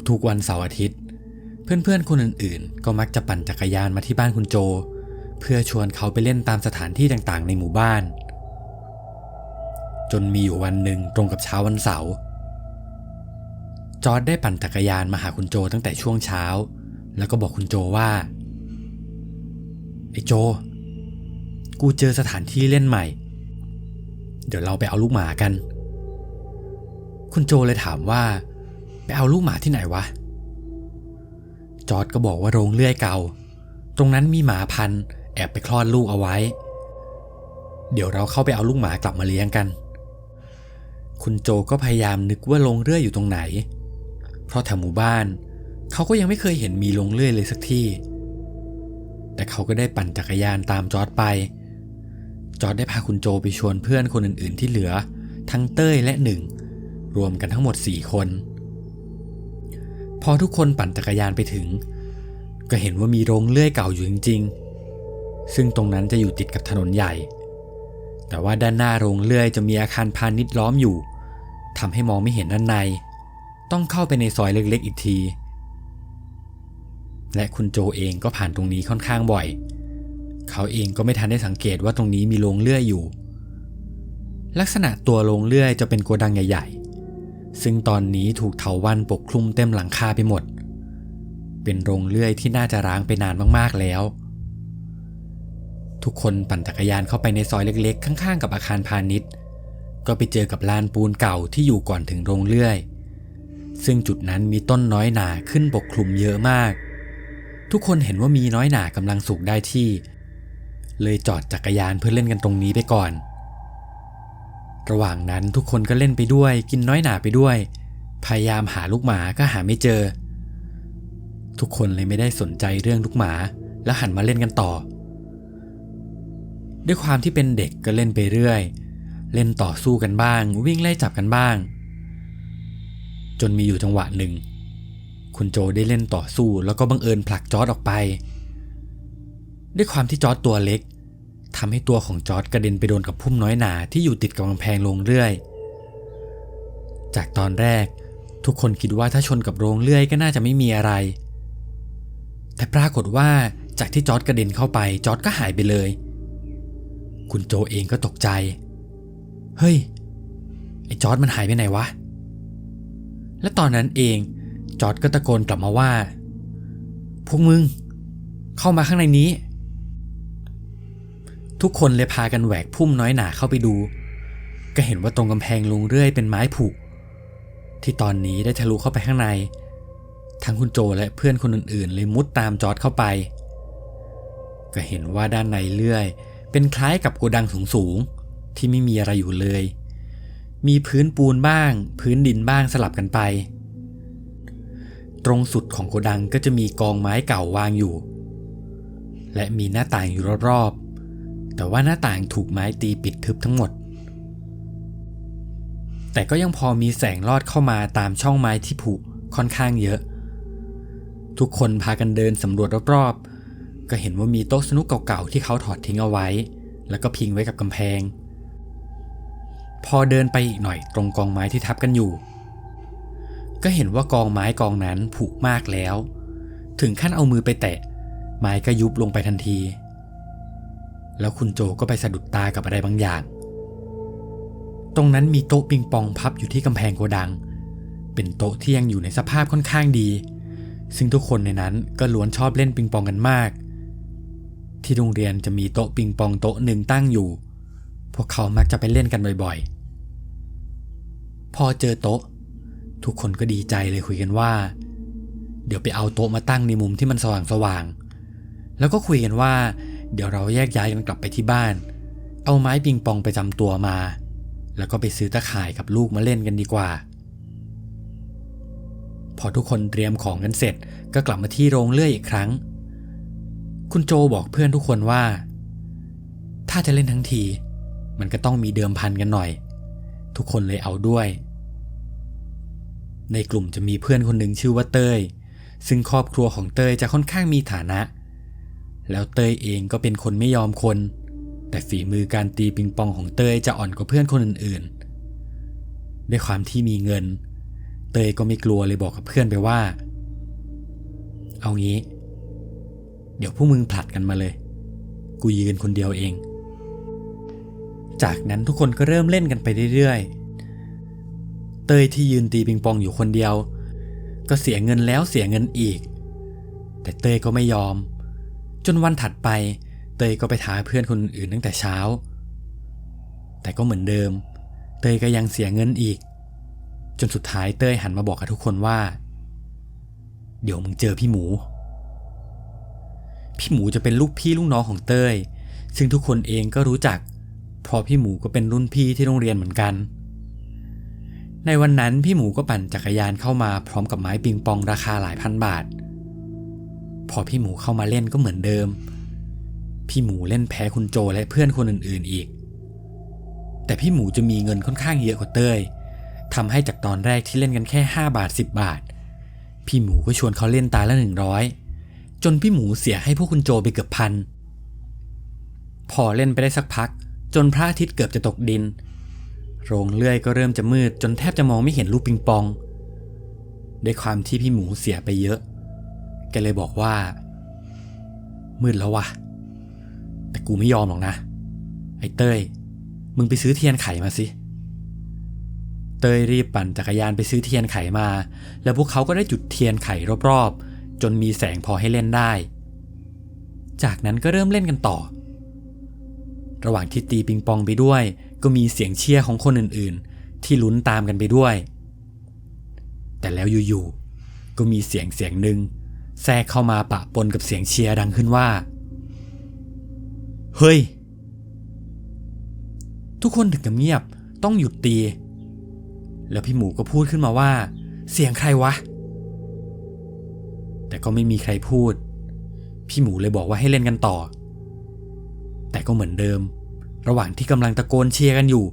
ทุกๆวันเสาร์อาทิตย์เพื่อนๆคนอื่นๆก็มักจะปั่นจักรยานมาที่บ้านคุณโจเพื่อชวนเขาไปเล่นตามสถานที่ต่างๆในหมู่บ้านจนมีอยู่วันหนึ่งตรงกับเช้าวันเสาร์จอร์จได้ปั่นจักรยานมาหาคุณโจตั้งแต่ช่วงเช้าแล้วก็บอกคุณโจว่าไอ้โจกูเจอสถานที่เล่นใหม่เดี๋ยวเราไปเอาลูกหมากันคุณโจเลยถามว่าไปเอาลูกหมาที่ไหนวะจอร์จก็บอกว่าโรงเลื่อยเก่าตรงนั้นมีหมาพันธุ์แอบไปคลอดลูกเอาไว้เดี๋ยวเราเข้าไปเอาลูกหมากลับมาเลี้ยงกันคุณโจก็พยายามนึกว่าโรงเลื่อยอยู่ตรงไหนเพราะแถวหมู่บ้านเขาก็ยังไม่เคยเห็นมีโรงเลื่อยเลยสักที่แต่เขาก็ได้ปั่นจักรยานตามจอร์จไปจอร์จได้พาคุณโจไปชวนเพื่อนคนอื่นๆที่เหลือทั้งเต้ยและหนึ่งรวมกันทั้งหมด4 คนพอทุกคนปั่นจักรยานไปถึงก็เห็นว่ามีโรงเลื่อยเก่าอยู่จริงๆซึ่งตรงนั้นจะอยู่ติดกับถนนใหญ่แต่ว่าด้านหน้าโรงเลื่อยจะมีอาคารพาณิชย์ล้อมอยู่ทำให้มองไม่เห็นด้านในต้องเข้าไปในซอยเล็กๆอีกทีและคุณโจเองก็ผ่านตรงนี้ค่อนข้างบ่อยเขาเองก็ไม่ทันได้สังเกตว่าตรงนี้มีโรงเลื่อยอยู่ลักษณะตัวโรงเลื่อยจะเป็นโกดังใหญ่ๆซึ่งตอนนี้ถูกเถาวัลย์ปกคลุมเต็มหลังคาไปหมดเป็นโรงเลื่อยที่น่าจะร้างไปนานมากๆแล้วทุกคนปั่นจักรยานเข้าไปในซอยเล็กๆข้างๆกับอาคารพาณิชย์ก็ไปเจอกับลานปูนเก่าที่อยู่ก่อนถึงโรงเลื่อยซึ่งจุดนั้นมีต้นน้อยหน่าขึ้นปกคลุมเยอะมากทุกคนเห็นว่ามีน้อยหน่ากำลังสุกได้ที่เลยจอดจักรยานเพื่อเล่นกันตรงนี้ไปก่อนระหว่างนั้นทุกคนก็เล่นไปด้วยกินน้อยหน่าไปด้วยพยายามหาลูกหมาก็หาไม่เจอทุกคนเลยไม่ได้สนใจเรื่องลูกหมาแล้วหันมาเล่นกันต่อด้วยความที่เป็นเด็กก็เล่นไปเรื่อยเล่นต่อสู้กันบ้างวิ่งไล่จับกันบ้างจนมีอยู่จังหวะหนึ่งคุณโจได้เล่นต่อสู้แล้วก็บังเอิญผลักจอร์จออกไปด้วยความที่จอร์จตัวเล็กทำให้ตัวของจอร์จกระเด็นไปโดนกับพุ่มน้อยหน่าที่อยู่ติดกับกำแพงโรงเลื่อยจากตอนแรกทุกคนคิดว่าถ้าชนกับโรงเลื่อยก็น่าจะไม่มีอะไรแต่ปรากฏว่าจากที่จอร์จกระเด็นเข้าไปจอร์จก็หายไปเลยคุณโจเองก็ตกใจเฮ้ยไอ้จอร์จมันหายไปไหนวะและตอนนั้นเองจอร์จก็ตะโกนกลับมาว่าพวกมึงเข้ามาข้างในนี้ทุกคนเลยพากันแหวกพุ่มน้อยหน่าเข้าไปดูก็เห็นว่าตรงกำแพงโรงเลื่อยเป็นไม้ผุที่ตอนนี้ได้ทะลุเข้าไปข้างในทั้งคุณโจและเพื่อนคนอื่นๆเลยมุดตามจอร์จเข้าไปก็เห็นว่าด้านในเลื่อยเป็นคล้ายกับโกดังสูงๆที่ไม่มีอะไรอยู่เลยมีพื้นปูนบ้างพื้นดินบ้างสลับกันไปตรงสุดของโกดังก็จะมีกองไม้เก่าวางอยู่และมีหน้าต่างอยู่รอบๆแต่ว่าหน้าต่างถูกไม้ตีปิดทึบทั้งหมดแต่ก็ยังพอมีแสงลอดเข้ามาตามช่องไม้ที่ผุค่อนข้างเยอะทุกคนพากันเดินสำรวจรอบๆก็เห็นว่ามีโต๊ะสนุกเก่าๆที่เขาถอดทิ้งเอาไว้แล้วก็พิงไว้กับกำแพงพอเดินไปอีกหน่อยตรงกองไม้ที่ทับกันอยู่ก็เห็นว่ากองไม้กองนั้นผุมากแล้วถึงขั้นเอามือไปแตะไม้ก็ยุบลงไปทันทีแล้วคุณโจก็ไปสะดุดตากับอะไรบางอย่างตรงนั้นมีโต๊ะปิงปองพับอยู่ที่กำแพงโกดังเป็นโต๊ะที่ยังอยู่ในสภาพค่อนข้างดีซึ่งทุกคนในนั้นก็ล้วนชอบเล่นปิงปองกันมากที่โรงเรียนจะมีโต๊ะปิงปองโต๊ะหนึ่งตั้งอยู่พวกเขามักจะไปเล่นกันบ่อยๆพอเจอโต๊ะทุกคนก็ดีใจเลยคุยกันว่าเดี๋ยวไปเอาโต๊ะมาตั้งในมุมที่มันสว่างๆแล้วก็คุยกันว่าเดี๋ยวเราแยกย้ายกันกลับไปที่บ้านเอาไม้ปิงปองไปจำตัวมาแล้วก็ไปซื้อตะข่ายกับลูกมาเล่นกันดีกว่าพอทุกคนเตรียมของกันเสร็จก็กลับมาที่โรงเลื่อยอีกครั้งคุณโจบอกเพื่อนทุกคนว่าถ้าจะเล่นทั้งทีมันก็ต้องมีเดิมพันกันหน่อยทุกคนเลยเอาด้วย ในกลุ่มจะมีเพื่อนคนหนึ่งชื่อว่าเต้ยซึ่งครอบครัวของเต้ยจะค่อนข้างมีฐานะแล้วเต้ยเองก็เป็นคนไม่ยอมคนแต่ฝีมือการตีปิงปองของเต้ยจะอ่อนกว่าเพื่อนคนอื่นๆด้วยความที่มีเงินเต้ยก็ไม่กลัวเลยบอกกับเพื่อนไปว่าเอางี้เดี๋ยวพวกมึงผลัดกันมาเลยกูยืนคนเดียวเองจากนั้นทุกคนก็เริ่มเล่นกันไปเรื่อยๆเต้ยที่ยืนตีปิงปองอยู่คนเดียวก็เสียเงินแล้วเสียเงินอีกแต่เต้ยก็ไม่ยอมจนวันถัดไปเต้ยก็ไปท้าเพื่อนคนอื่นตั้งแต่เช้าแต่ก็เหมือนเดิมเต้ยก็ยังเสียเงินอีกจนสุดท้ายเต้ยหันมาบอกกับทุกคนว่าเดี๋ยวมึงเจอพี่หมูจะเป็นลูกพี่ลูกน้องของเต้ยซึ่งทุกคนเองก็รู้จักเพราะพี่หมูก็เป็นรุ่นพี่ที่โรงเรียนเหมือนกันในวันนั้นพี่หมูก็ปั่นจักรยานเข้ามาพร้อมกับไม้ปิงปองราคาหลายพันบาทพอพี่หมูเข้ามาเล่นก็เหมือนเดิมพี่หมูเล่นแพ้คุณโจและเพื่อนคนอื่นๆอีกแต่พี่หมูจะมีเงินค่อนข้างเยอะกว่าเต้ยทำให้จากตอนแรกที่เล่นกันแค่5 บาท10 บาทพี่หมูก็ชวนเขาเล่นตาละ100จนพี่หมูเสียให้พวกคุณโจไปเกือบพันพอเล่นไปได้สักพักจนพระอาทิตย์เกือบจะตกดินโรงเลื่อยก็เริ่มจะมืดจนแทบจะมองไม่เห็นลูกปิงปองด้วยความที่พี่หมูเสียไปเยอะแกเลยบอกว่ามืดแล้ววะแต่กูไม่ยอมหรอกนะไอ้เต้ยมึงไปซื้อเทียนไขมาสิเต้ยรีบปั่นจักรยานไปซื้อเทียนไขมาแล้วพวกเขาก็ได้จุดเทียนไขรอบๆจนมีแสงพอให้เล่นได้จากนั้นก็เริ่มเล่นกันต่อระหว่างที่ตีปิงปองไปด้วยก็มีเสียงเชียร์ของคนอื่นๆที่ลุ้นตามกันไปด้วยแต่แล้วอยู่ๆก็มีเสียงหนึ่งแทรกเข้ามาปะปนกับเสียงเชียร์ดังขึ้นว่าเฮ้ยทุกคนถึงกับเงียบต้องหยุดตีแล้วพี่หมูก็พูดขึ้นมาว่าเสียงใครวะแต่ก็ไม่มีใครพูดพี่หมูเลยบอกว่าให้เล่นกันต่อแต่ก็เหมือนเดิมระหว่างที่กำลังตะโกนเชียร์กันอยู่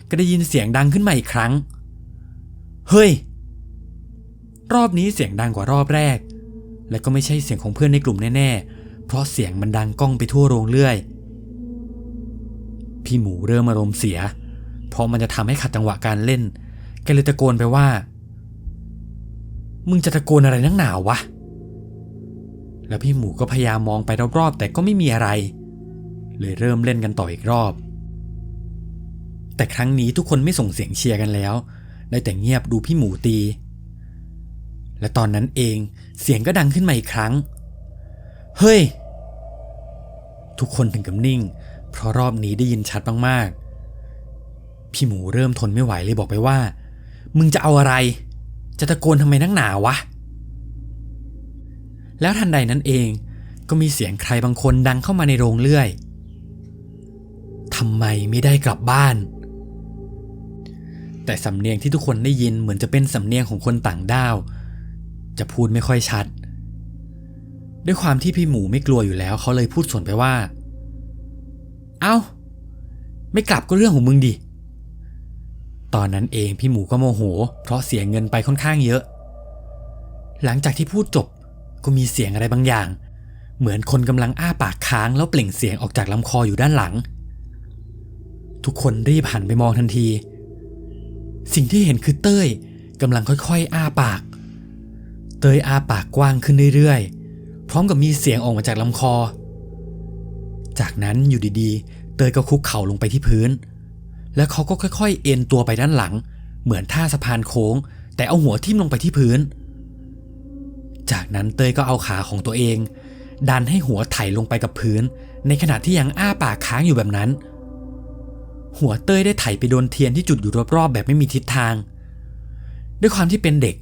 ก็ได้ยินเสียงดังขึ้นมาอีกครั้งเฮ้ยรอบนี้เสียงดังกว่ารอบแรกและก็ไม่ใช่เสียงของเพื่อนในกลุ่มแน่ๆเพราะเสียงมันดังก้องไปทั่วโรงเลื่อยพี่หมูเริ่มอารมณ์เสียเพราะมันจะทำให้ขัดจังหวะการเล่นแกเลยตะโกนไปว่ามึงจะตะโกนอะไรนักหนาวะแล้วพี่หมูก็พยายามมองไปรอบๆแต่ก็ไม่มีอะไรเลยเริ่มเล่นกันต่ออีกรอบแต่ครั้งนี้ทุกคนไม่ส่งเสียงเชียร์กันแล้วได้แต่เงียบดูพี่หมูตีและตอนนั้นเองเสียงก็ดังขึ้นมาอีกครั้งเฮ้ยทุกคนถึงกับนิ่งเพราะรอบนี้ได้ยินชัดมากๆพี่หมูเริ่มทนไม่ไหวเลยบอกไปว่ามึงจะเอาอะไรจะตะโกนทำไมนักหนาวะแล้วทันใดนั้นเองก็มีเสียงใครบางคนดังเข้ามาในโรงเลื่อยทำไมไม่ได้กลับบ้านแต่สำเนียงที่ทุกคนได้ยินเหมือนจะเป็นสำเนียงของคนต่างด้าวจะพูดไม่ค่อยชัดด้วยความที่พี่หมูไม่กลัวอยู่แล้วเขาเลยพูดสวนไปว่าเอ้าไม่กลับก็เรื่องของมึงดิตอนนั้นเองพี่หมูก็โมโหเพราะเสียเงินไปค่อนข้างเยอะหลังจากที่พูดจบก็มีเสียงอะไรบางอย่างเหมือนคนกำลังอ้าปากค้างแล้วเปล่งเสียงออกจากลำคออยู่ด้านหลังทุกคนรีบหันไปมองทันทีสิ่งที่เห็นคือเต้ยกำลังค่อยๆอ้าปากเต้ยอ้าปากกว้างขึ้นเรื่อยๆพร้อมกับมีเสียงออกมาจากลำคอจากนั้นอยู่ดีๆเต้ยก็คุกเข่าลงไปที่พื้นแล้วเขาก็ค่อยๆเอ็นตัวไปด้านหลังเหมือนท่าสะพานโค้งแต่เอาหัวทิ่มลงไปที่พื้นจากนั้นเต้ยก็เอาขาของตัวเองดันให้หัวไถลงไปกับพื้นในขณะที่ยังอ้าปากค้างอยู่แบบนั้นหัวเต้ยได้ไถไปโดนเทียนที่จุดอยู่รอบๆแบบไม่มีทิศทางด้วยความที่เป็นเด็ก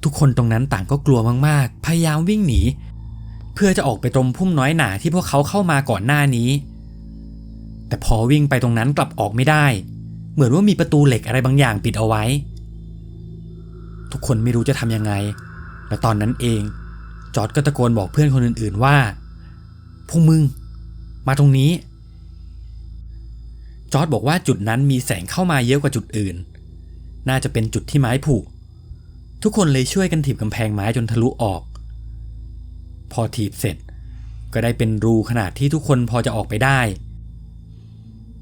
ทุกคนตรงนั้นต่างก็กลัวมากๆพยายามวิ่งหนีเพื่อจะออกไปตรงพุ่มน้อยหนาที่พวกเขาเข้ามาก่อนหน้านี้แต่พอวิ่งไปตรงนั้นกลับออกไม่ได้เหมือนว่ามีประตูเหล็กอะไรบางอย่างปิดเอาไว้ทุกคนไม่รู้จะทำยังไงและตอนนั้นเองจอร์จก็ตะโกนบอกเพื่อนคนอื่นๆว่าพวกมึงมาตรงนี้จอร์จบอกว่าจุดนั้นมีแสงเข้ามาเยอะกว่าจุดอื่นน่าจะเป็นจุดที่ไม้ผุ ทุกคนเลยช่วยกันถีบกำแพงไม้จนทะลุออกพอถีบเสร็จก็ได้เป็นรูขนาดที่ทุกคนพอจะออกไปได้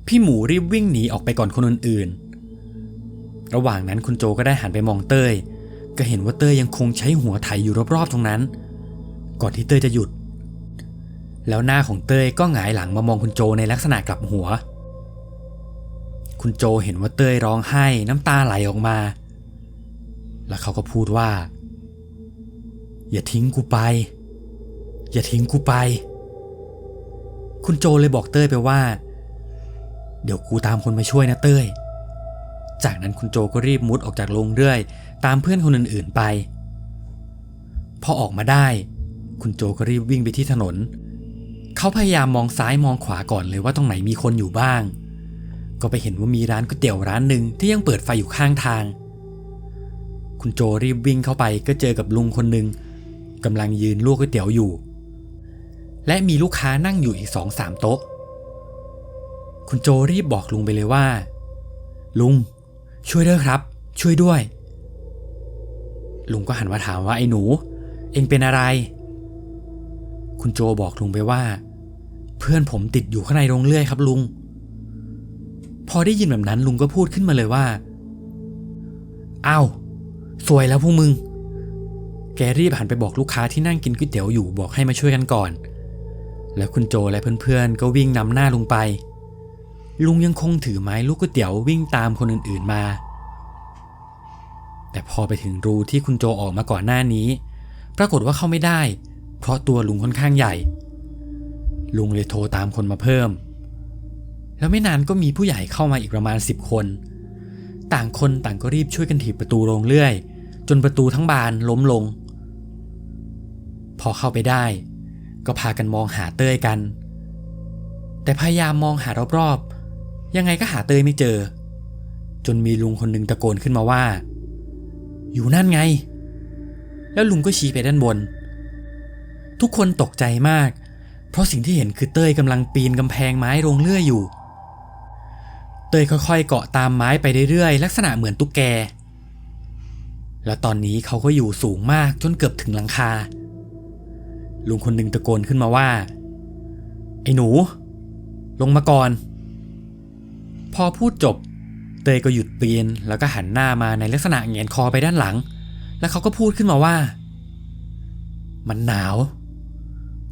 พี่หมูรีบวิ่งหนีออกไปก่อนคนอื่นๆระหว่างนั้นคุณโจก็ได้หันไปมองเต้ยก็เห็นว่าเต้ยยังคงใช้หัวไถอยู่รอบๆตรงนั้นก่อนที่เต้ยจะหยุดแล้วหน้าของเต้ยก็หงายหลังมามองคุณโจในลักษณะกลับหัวคุณโจเห็นว่าเต้ยร้องไห้น้ำตาไหลออกมาแล้วเขาก็พูดว่าอย่าทิ้งกูไปอย่าทิ้งกูไปคุณโจเลยบอกเต้ยไปว่าเดี๋ยวกูตามคนมาช่วยนะเต้ยจากนั้นคุณโจก็รีบมุดออกจากโรงเรื่อยตามเพื่อนคนอื่นๆไปพอออกมาได้คุณโจก็รีบวิ่งไปที่ถนนเขาพยายามมองซ้ายมองขวาก่อนเลยว่าตรงไหนมีคนอยู่บ้างก็ไปเห็นว่ามีร้านก๋วยเตี๋ยวร้านหนึ่งที่ยังเปิดไฟอยู่ข้างทางคุณโจรีบวิ่งเข้าไปก็เจอกับลุงคนหนึ่งกำลังยืนลวกก๋วยเตี๋ยวอยู่และมีลูกค้านั่งอยู่อีก 2-3 โต๊ะคุณโจรีบบอกลุงไปเลยว่าลุงช่วยด้วยครับช่วยด้วยลุงก็หันมาถามว่าไอ้หนูเอ็งเป็นอะไรคุณโจบอกลุงไปว่าเพื่อนผมติดอยู่ข้างในโรงเลื่อยครับลุงพอได้ยินแบบนั้นลุงก็พูดขึ้นมาเลยว่าอ้าวสวยแล้วพวกมึงแกรีบหันไปบอกลูกค้าที่นั่งกินก๋วยเตี๋ยวอยู่บอกให้มาช่วยกันก่อนแล้วคุณโจและเพื่อนๆก็วิ่งนำหน้าลุงไปลุงยังคงถือไม้ลูกก๋วยเตี๋ยววิ่งตามคนอื่นๆมาแต่พอไปถึงรูที่คุณโจออกมาก่อนหน้านี้ปรากฏว่าเข้าไม่ได้เพราะตัวลุงค่อนข้างใหญ่ลุงเลยโทรตามคนมาเพิ่มแล้วไม่นานก็มีผู้ใหญ่เข้ามาอีกประมาณ10 คนต่างคนต่างก็รีบช่วยกันถีบประตูโรงเลื่อยจนประตูทั้งบานล้มลงพอเข้าไปได้ก็พากันมองหาเต้ยกันแต่พยายามมองหารอบๆยังไงก็หาเต้ยไม่เจอจนมีลุงคนหนึ่งตะโกนขึ้นมาว่าอยู่นั่นไงแล้วลุงก็ชี้ไปด้านบนทุกคนตกใจมากเพราะสิ่งที่เห็นคือเต้ยกำลังปีนกำแพงไม้โรงเลื่อยอยู่เต้ยค่อยๆเกาะตามไม้ไปเรื่อยๆลักษณะเหมือนตุ๊กแกแล้วตอนนี้เขาก็อยู่สูงมากจนเกือบถึงหลังคาลุงคนหนึ่งตะโกนขึ้นมาว่าไอ้หนูลงมาก่อนพอพูดจบเต้ยก็หยุดปีนแล้วก็หันหน้ามาในลักษณะแหงนคอไปด้านหลังแล้วเขาก็พูดขึ้นมาว่ามันหนาว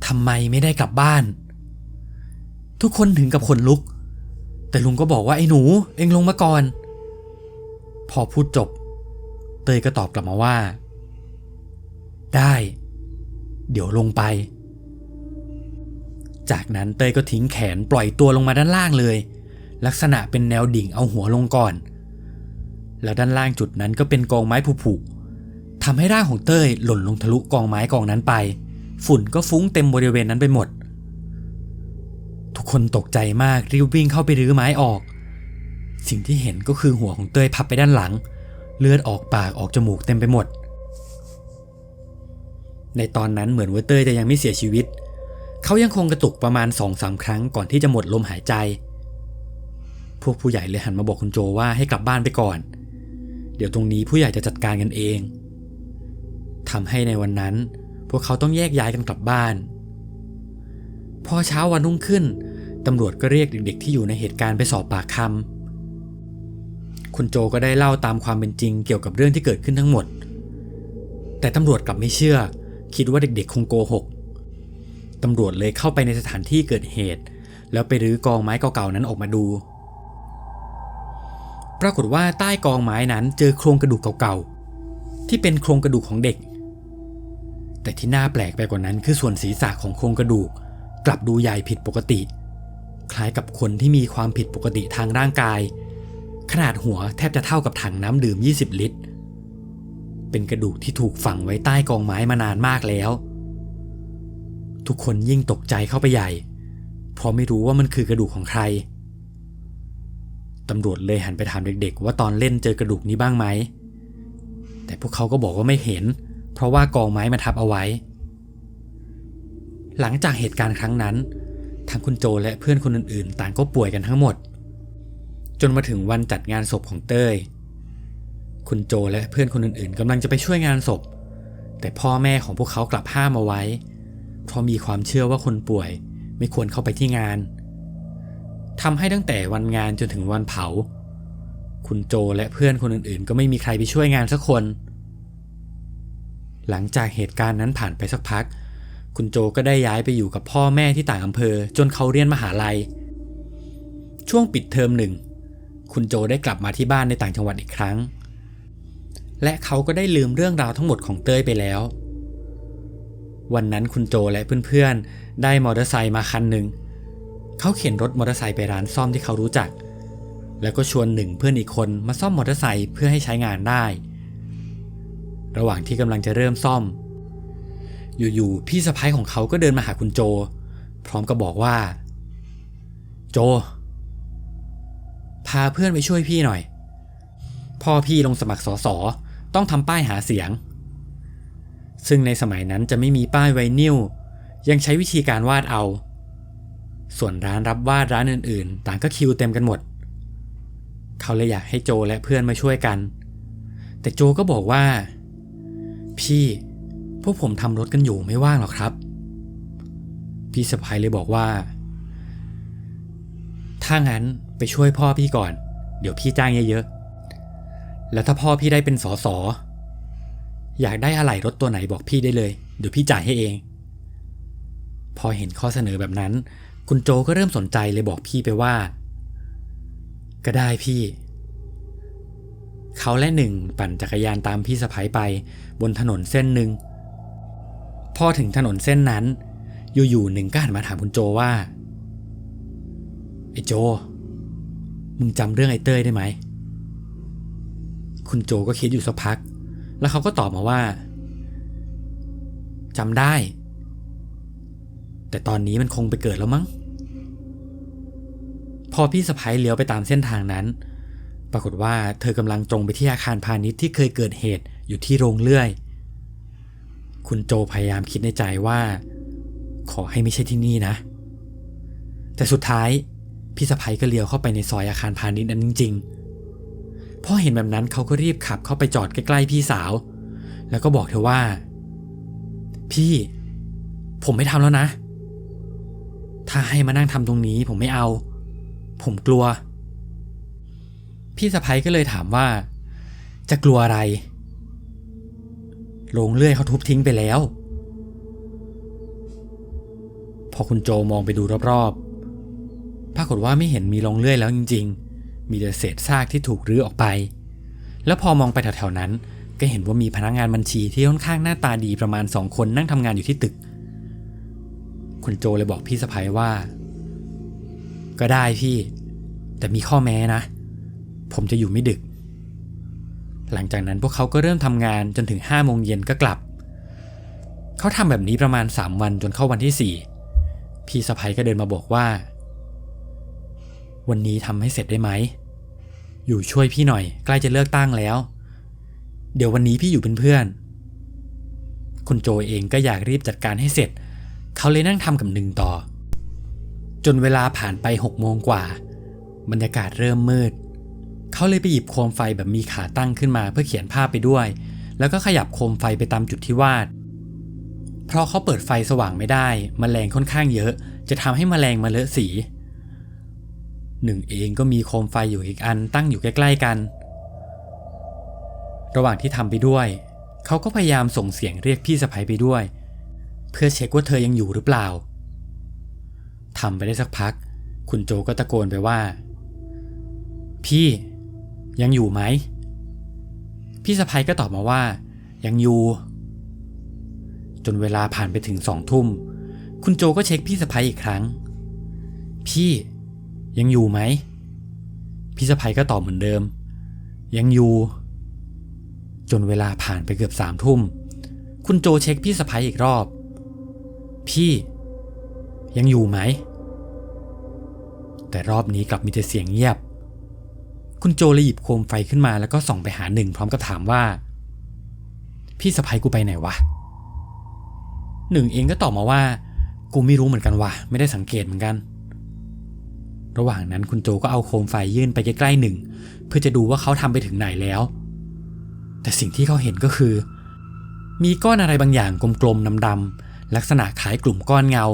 ทำไมไม่ได้กลับบ้านทุกคนถึงกับขนลุกแต่ลุงก็บอกว่าไอ้หนูเอ็งลงมาก่อนพอพูดจบเต้ยก็ตอบกลับมาว่าได้เดี๋ยวลงไปจากนั้นเต้ยก็ทิ้งแขนปล่อยตัวลงมาด้านล่างเลยลักษณะเป็นแนวดิ่งเอาหัวลงก่อนแล้วด้านล่างจุดนั้นก็เป็นกองไม้ผุๆทำให้ร่างของเต้ยหล่นลงทะลุกองไม้กองนั้นไปฝุ่นก็ฟุ้งเต็มบริเวณนั้นไปหมดทุกคนตกใจมากรีบวิ่งเข้าไปรื้อไม้ออกสิ่งที่เห็นก็คือหัวของเต้ยพับไปด้านหลังเลือดออกปากออกจมูกเต็มไปหมดในตอนนั้นเหมือนว่าเต้ยจะยังไม่เสียชีวิตเขายังคงกระตุกประมาณ 2-3 ครั้งก่อนที่จะหมดลมหายใจพวกผู้ใหญ่เลยหันมาบอกคุณโจว่าให้กลับบ้านไปก่อนเดี๋ยวตรงนี้ผู้ใหญ่จะจัดการกันเองทำให้ในวันนั้นพวกเขาต้องแยกย้ายกันกลับบ้านพอเช้าวันรุ่งขึ้นตำรวจก็เรียกเด็กๆที่อยู่ในเหตุการณ์ไปสอบปากคำคุณโจก็ได้เล่าตามความเป็นจริงเกี่ยวกับเรื่องที่เกิดขึ้นทั้งหมดแต่ตำรวจกลับไม่เชื่อคิดว่าเด็กๆคงโกหกตำรวจเลยเข้าไปในสถานที่เกิดเหตุแล้วไปรื้อกองไม้เก่าๆนั้นออกมาดูปรากฏว่าใต้กองไม้นั้นเจอโครงกระดูกเก่าๆที่เป็นโครงกระดูกของเด็กแต่ที่น่าแปลกไปกว่านั้นคือส่วนศีรษะของโครงกระดูกกลับดูใหญ่ผิดปกติคล้ายกับคนที่มีความผิดปกติทางร่างกายขนาดหัวแทบจะเท่ากับถังน้ำดื่ม20 ลิตรเป็นกระดูกที่ถูกฝังไว้ใต้กองไม้มานานมากแล้วทุกคนยิ่งตกใจเข้าไปใหญ่เพราะไม่รู้ว่ามันคือกระดูกของใครตำรวจเลยหันไปถามเด็กๆว่าตอนเล่นเจอกระดูกนี้บ้างไหมแต่พวกเขาก็บอกว่าไม่เห็นเพราะว่ากองไม้มันทับเอาไว้หลังจากเหตุการณ์ครั้งนั้นทั้งคุณโจและเพื่อนคนอื่นๆต่างก็ป่วยกันทั้งหมดจนมาถึงวันจัดงานศพของเต้ย คุณโจและเพื่อนคนอื่นๆกำลังจะไปช่วยงานศพแต่พ่อแม่ของพวกเขากลับห้ามเอาไว้เพราะมีความเชื่อว่าคนป่วยไม่ควรเข้าไปที่งานทำให้ตั้งแต่วันงานจนถึงวันเผาคุณโจและเพื่อนคนอื่นๆก็ไม่มีใครไปช่วยงานสักคนหลังจากเหตุการณ์นั้นผ่านไปสักพักคุณโจก็ได้ย้ายไปอยู่กับพ่อแม่ที่ต่างอำเภอจนเขาเรียนมหาลัยช่วงปิดเทอมหนึ่งคุณโจได้กลับมาที่บ้านในต่างจังหวัดอีกครั้งและเขาก็ได้ลืมเรื่องราวทั้งหมดของเต้ยไปแล้ววันนั้นคุณโจและเพื่อนๆได้มอเตอร์ไซค์มาคันหนึ่งเขาเข็นรถมอเตอร์ไซค์ไปร้านซ่อมที่เขารู้จักแล้วก็ชวนหนึ่งเพื่อนอีกคนมาซ่อมมอเตอร์ไซค์เพื่อให้ใช้งานได้ระหว่างที่กำลังจะเริ่มซ่อมอยู่ๆพี่สะใภ้ของเขาก็เดินมาหาคุณโจพร้อมกับบอกว่าโจพาเพื่อนไปช่วยพี่หน่อยพ่อพี่ลงสมัครสสต้องทำป้ายหาเสียงซึ่งในสมัยนั้นจะไม่มีป้ายไวนิลยังใช้วิธีการวาดเอาส่วนร้านรับวาดร้านอื่นๆต่างก็คิวเต็มกันหมดเขาเลยอยากให้โจและเพื่อนมาช่วยกันแต่โจก็บอกว่าพี่พวกผมทำรถกันอยู่ไม่ว่างหรอกครับพี่สะใภ้เลยบอกว่าถ้างั้นไปช่วยพ่อพี่ก่อนเดี๋ยวพี่จ้างเยอะๆแล้วถ้าพ่อพี่ได้เป็นสสอยากได้อะไหล่รถตัวไหนบอกพี่ได้เลยเดี๋ยวพี่จ่ายให้เองพอเห็นข้อเสนอแบบนั้นคุณโจก็เริ่มสนใจเลยบอกพี่ไปว่าก็ได้พี่เขาและหนึ่งปั่นจักรยานตามพี่สะใภ้ไปบนถนนเส้นหนึ่งพอถึงถนนเส้นนั้นอยู่ๆหนึ่งก็หันมาถามคุณโจว่าไอ้โจมึงจำเรื่องไอ้เต้ยได้ไหมคุณโจก็คิดอยู่สักพักแล้วเขาก็ตอบมาว่าจำได้แต่ตอนนี้มันคงไปเกิดแล้วมั้งพอพี่สะใภ้เลี้ยวไปตามเส้นทางนั้นปรากฏว่าเธอกำลังตรงไปที่อาคารพาณิชย์ที่เคยเกิดเหตุอยู่ที่โรงเลื่อยคุณโจพยายามคิดในใจว่าขอให้ไม่ใช่ที่นี่นะแต่สุดท้ายพี่สะใภ้ก็เลี้ยวเข้าไปในซอยอาคารพาณิชย์นั้นจริงๆพอเห็นแบบนั้นเขาก็รีบขับเข้าไปจอดใกล้ๆพี่สาวแล้วก็บอกเธอว่าพี่ผมไม่ทำแล้วนะถ้าให้มานั่งทำตรงนี้ผมไม่เอาผมกลัวพี่สะใภ้ก็เลยถามว่าจะกลัวอะไรโรงเลื่อยเขาทุบทิ้งไปแล้วพอคุณโจมองไปดูรอบๆปรากฏว่าไม่เห็นมีโรงเลื่อยแล้วจริงๆมีแต่เศษซากที่ถูกรื้อออกไปแล้วพอมองไปแถวๆนั้นก็เห็นว่ามีพนักงานบัญชีที่ค่อนข้างหน้าตาดีประมาณ2 คนนั่งทำงานอยู่ที่ตึกคุณโจเลยบอกพี่สะใภ้ว่าก็ได้พี่แต่มีข้อแม้นะผมจะอยู่ไม่ดึกหลังจากนั้นพวกเขาก็เริ่มทำงานจนถึง5 โมงเย็นก็กลับเขาทำแบบนี้ประมาณ3 วันจนเข้าวันที่4พี่สะใภ้ก็เดินมาบอกว่าวันนี้ทำให้เสร็จได้ไหมอยู่ช่วยพี่หน่อยใกล้จะเลิกตั้งแล้วเดี๋ยววันนี้พี่อยู่เป็นเพื่อนคุณโจเองก็อยากรีบจัดการให้เสร็จเขาเลยนั่งทำกับหนึ่งต่อจนเวลาผ่านไป6 โมงกว่าบรรยากาศเริ่มมืดเขาเลยไปหยิบโคมไฟแบบมีขาตั้งขึ้นมาเพื่อเขียนภาพไปด้วยแล้วก็ขยับโคมไฟไปตามจุดที่วาดเพราะเขาเปิดไฟสว่างไม่ได้แมลงค่อนข้างเยอะจะทำให้แมลงมาเลอะสีหนึ่งเองก็มีโคมไฟอยู่อีกอันตั้งอยู่ใกล้ๆกันระหว่างที่ทำไปด้วยเขาก็พยายามส่งเสียงเรียกพี่สะใภ้ไปด้วยเพื่อเช็คว่าเธอยังอยู่หรือเปล่าทำไปได้สักพักคุณโจก็ตะโกนไปว่าพี่ยังอยู่ไหมพี่สะใภ้ก็ตอบมาว่ายังอยู่จนเวลาผ่านไปถึง2 ทุ่มคุณโจก็เช็คพี่สะใภ้อีกครั้งพี่ยังอยู่ไหมพี่สะใภ้ก็ตอบเหมือนเดิมยังอยู่จนเวลาผ่านไปเกือบ3 ทุ่มคุณโจเช็คพี่สะใภ้อีกรอบพี่ยังอยู่ไหมแต่รอบนี้กลับมีแต่เสียงเงียบคุณโจเลยหยิบโคมไฟขึ้นมาแล้วก็ส่องไปหาหนึ่งพร้อมกับถามว่าพี่สะใภ้กูไปไหนวะหนึ่งเองก็ตอบมาว่ากูไม่รู้เหมือนกันวะไม่ได้สังเกตเหมือนกันระหว่างนั้นคุณโจก็เอาโคมไฟยื่นไปใกล้ๆหนึ่งเพื่อจะดูว่าเขาทำไปถึงไหนแล้ว แต่สิ่งที่เขาเห็นก็คือมีก้อนอะไรบางอย่างกลมๆดำๆลักษณะคล้ายกลุ่มก้อนเงา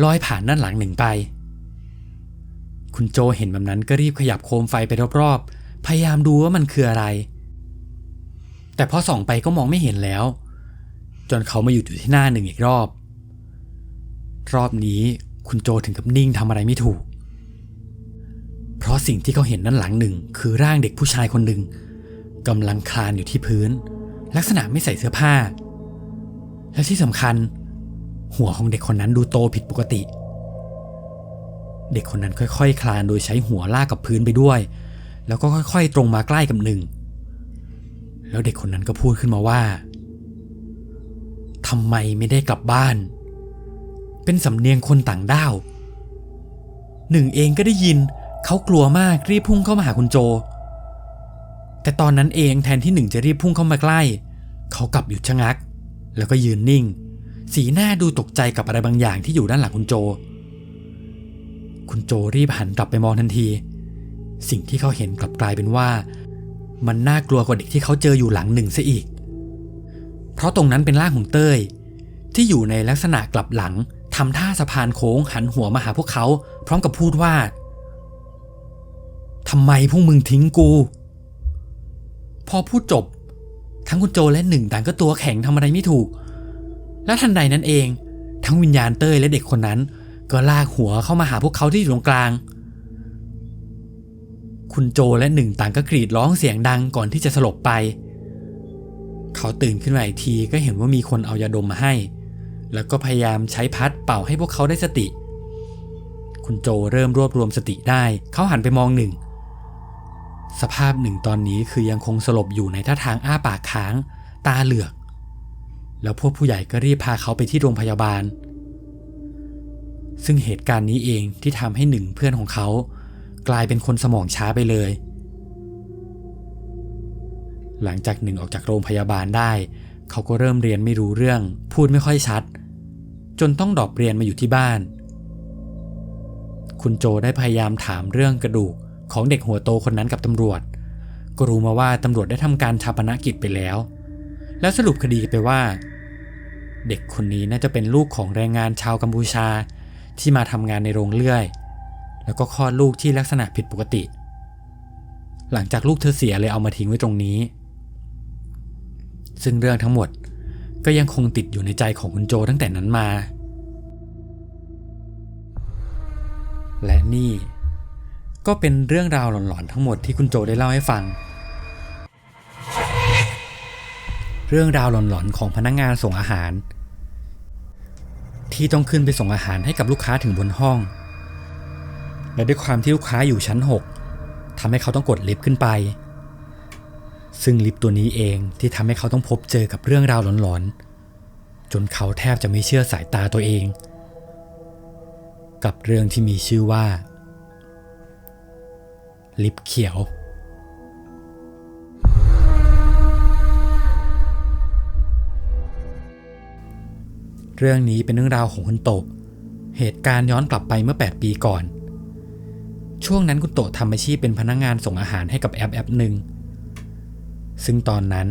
ลอยผ่านด้านหลังหนึ่งไปคุณโจเห็นแบบนั้นก็รีบขยับโคมไฟไปรอบๆพยายามดูว่ามันคืออะไรแต่พอส่องไปก็มองไม่เห็นแล้วจนเขามาหยุดอยู่ที่หน้าหนึ่งอีกรอบนี้คุณโจถึงกับนิ่งทำอะไรไม่ถูกเพราะสิ่งที่เขาเห็นด้านหลังหนึ่งคือร่างเด็กผู้ชายคนหนึ่งกำลังคลานอยู่ที่พื้นลักษณะไม่ใส่เสื้อผ้าและที่สำคัญหัวของเด็กคนนั้นดูโตผิดปกติเด็กคนนั้นค่อยๆคลานโดยใช้หัวลากกับพื้นไปด้วยแล้วก็ค่อยๆตรงมาใกล้กับหนึ่งแล้วเด็กคนนั้นก็พูดขึ้นมาว่าทำไมไม่ได้กลับบ้านเป็นสำเนียงคนต่างด้าวหนึ่งเองก็ได้ยินเขากลัวมากรีบพุ่งเข้ามาหาคุณโจแต่ตอนนั้นเองแทนที่หนึ่งจะรีบพุ่งเข้ามาใกล้เขากลับหยุดชะงักแล้วก็ยืนนิ่งสีหน้าดูตกใจกับอะไรบางอย่างที่อยู่ด้านหลังคุณโจรีบหันกลับไปมองทันทีสิ่งที่เขาเห็นกลับกลายเป็นว่ามันน่ากลัวกว่าเด็กที่เขาเจออยู่หลังหนึ่งซะอีกเพราะตรงนั้นเป็นร่างของเต้ยที่อยู่ในลักษณะกลับหลังทำท่าสะพานโค้งหันหัวมาหาพวกเขาพร้อมกับพูดว่าทำไมพวกมึงทิ้งกูพอพูดจบทั้งคุณโจและหนึ่งต่างก็ตัวแข็งทำอะไรไม่ถูกและทันใดนั้นเองทั้งวิญญาณเต้ยและเด็กคนนั้นก็ลากหัวเข้ามาหาพวกเขาที่อยู่ตรงกลางคุณโจและหนึ่งต่างก็กรีดร้องเสียงดังก่อนที่จะสลบไปเขาตื่นขึ้นมาอีกทีก็เห็นว่ามีคนเอายาดมมาให้แล้วก็พยายามใช้พัดเป่าให้พวกเขาได้สติคุณโจเริ่มรวบรวมสติได้เขาหันไปมองหนึ่งสภาพหนึ่งตอนนี้คือยังคงสลบอยู่ในท่าทางอ้าปากค้างตาเหลือกแล้วพวกผู้ใหญ่ก็รีบพาเขาไปที่โรงพยาบาลซึ่งเหตุการณ์นี้เองที่ทำให้หนึ่งเพื่อนของเขากลายเป็นคนสมองช้าไปเลยหลังจากหนึ่งออกจากโรงพยาบาลได้เขาก็เริ่มเรียนไม่รู้เรื่องพูดไม่ค่อยชัดจนต้องดรอปเรียนมาอยู่ที่บ้านคุณโจได้พยายามถามเรื่องกระดูกของเด็กหัวโตคนนั้นกับตำรวจก็รู้มาว่าตำรวจได้ทำการฌาปนกิจไปแล้วสรุปคดีไปว่าเด็กคนนี้น่าจะเป็นลูกของแรงงานชาวกัมพูชาที่มาทำงานในโรงเลื่อยแล้วก็คลอดลูกที่ลักษณะผิดปกติหลังจากลูกเธอเสียเลยเอามาทิ้งไว้ตรงนี้ซึ่งเรื่องทั้งหมดก็ยังคงติดอยู่ในใจของคุณโจตั้งแต่นั้นมาและนี่ก็เป็นเรื่องราวหลอนๆทั้งหมดที่คุณโจได้เล่าให้ฟังเรื่องราวหลอนๆของพนักงานส่งอาหารที่ต้องขึ้นไปส่งอาหารให้กับลูกค้าถึงบนห้องและด้วยความที่ลูกค้าอยู่ชั้น6ทำให้เขาต้องกดลิฟต์ขึ้นไปซึ่งลิฟต์ตัวนี้เองที่ทำให้เขาต้องพบเจอกับเรื่องราวหลอนๆจนเขาแทบจะไม่เชื่อสายตาตัวเองกับเรื่องที่มีชื่อว่าลิฟต์เขียวเรื่องนี้เป็นเรื่องราวของคุณโตะเหตุการณ์ย้อนกลับไปเมื่อ8 ปีก่อนช่วงนั้นคุณโตะทำอาชีพเป็นพนักงานส่งอาหารให้กับแอปหนึ่งซึ่งตอนนั้น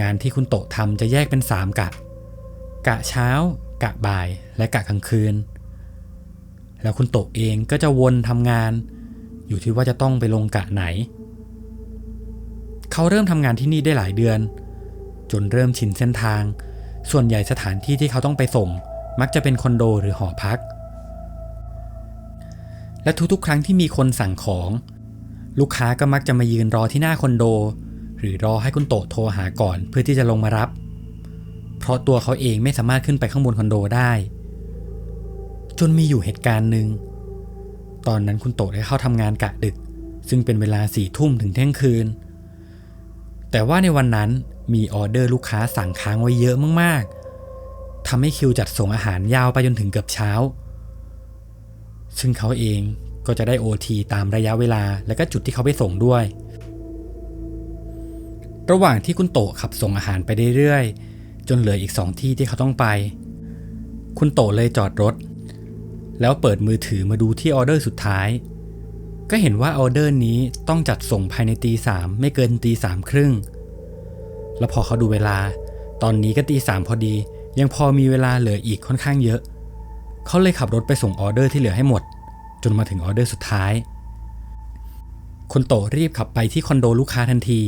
งานที่คุณโตะทำจะแยกเป็น3 กะเช้ากะบ่ายและกะกลางคืนแล้วคุณโตะเองก็จะวนทำงานอยู่ที่ว่าจะต้องไปลงกะไหนเขาเริ่มทำงานที่นี่ได้หลายเดือนจนเริ่มชินเส้นทางส่วนใหญ่สถานที่ที่เขาต้องไปส่งมักจะเป็นคอนโดหรือหอพักและทุกๆครั้งที่มีคนสั่งของลูกค้าก็มักจะมายืนรอที่หน้าคอนโดหรือรอให้คุณโตะโทรหาก่อนเพื่อที่จะลงมารับเพราะตัวเขาเองไม่สามารถขึ้นไปข้างบนคอนโดได้จนมีอยู่เหตุการณ์หนึ่งตอนนั้นคุณโตะได้เข้าทำงานกะดึกซึ่งเป็นเวลา4 ทุ่มถึงเที่ยงคืนแต่ว่าในวันนั้นมีออเดอร์ลูกค้าสั่งค้างไว้เยอะมากๆทำให้คิวจัดส่งอาหารยาวไปจนถึงเกือบเช้าซึ่งเขาเองก็จะได้ OT ตามระยะเวลาและก็จุดที่เขาไปส่งด้วยระหว่างที่คุณโตะขับส่งอาหารไปเรื่อยๆจนเหลืออีก2 ที่ที่เขาต้องไปคุณโตะเลยจอดรถแล้วเปิดมือถือมาดูที่ออเดอร์สุดท้ายก็เห็นว่าออเดอร์นี้ต้องจัดส่งภายในตี 3ไม่เกินตี 3 ครึ่ง แล้วพอเขาดูเวลาตอนนี้ก็ตี 3พอดียังพอมีเวลาเหลืออีกค่อนข้างเยอะเขาเลยขับรถไปส่งออเดอร์ที่เหลือให้หมดจนมาถึงออเดอร์สุดท้ายคุณโตรีบขับไปที่คอนโดลูกค้าทันที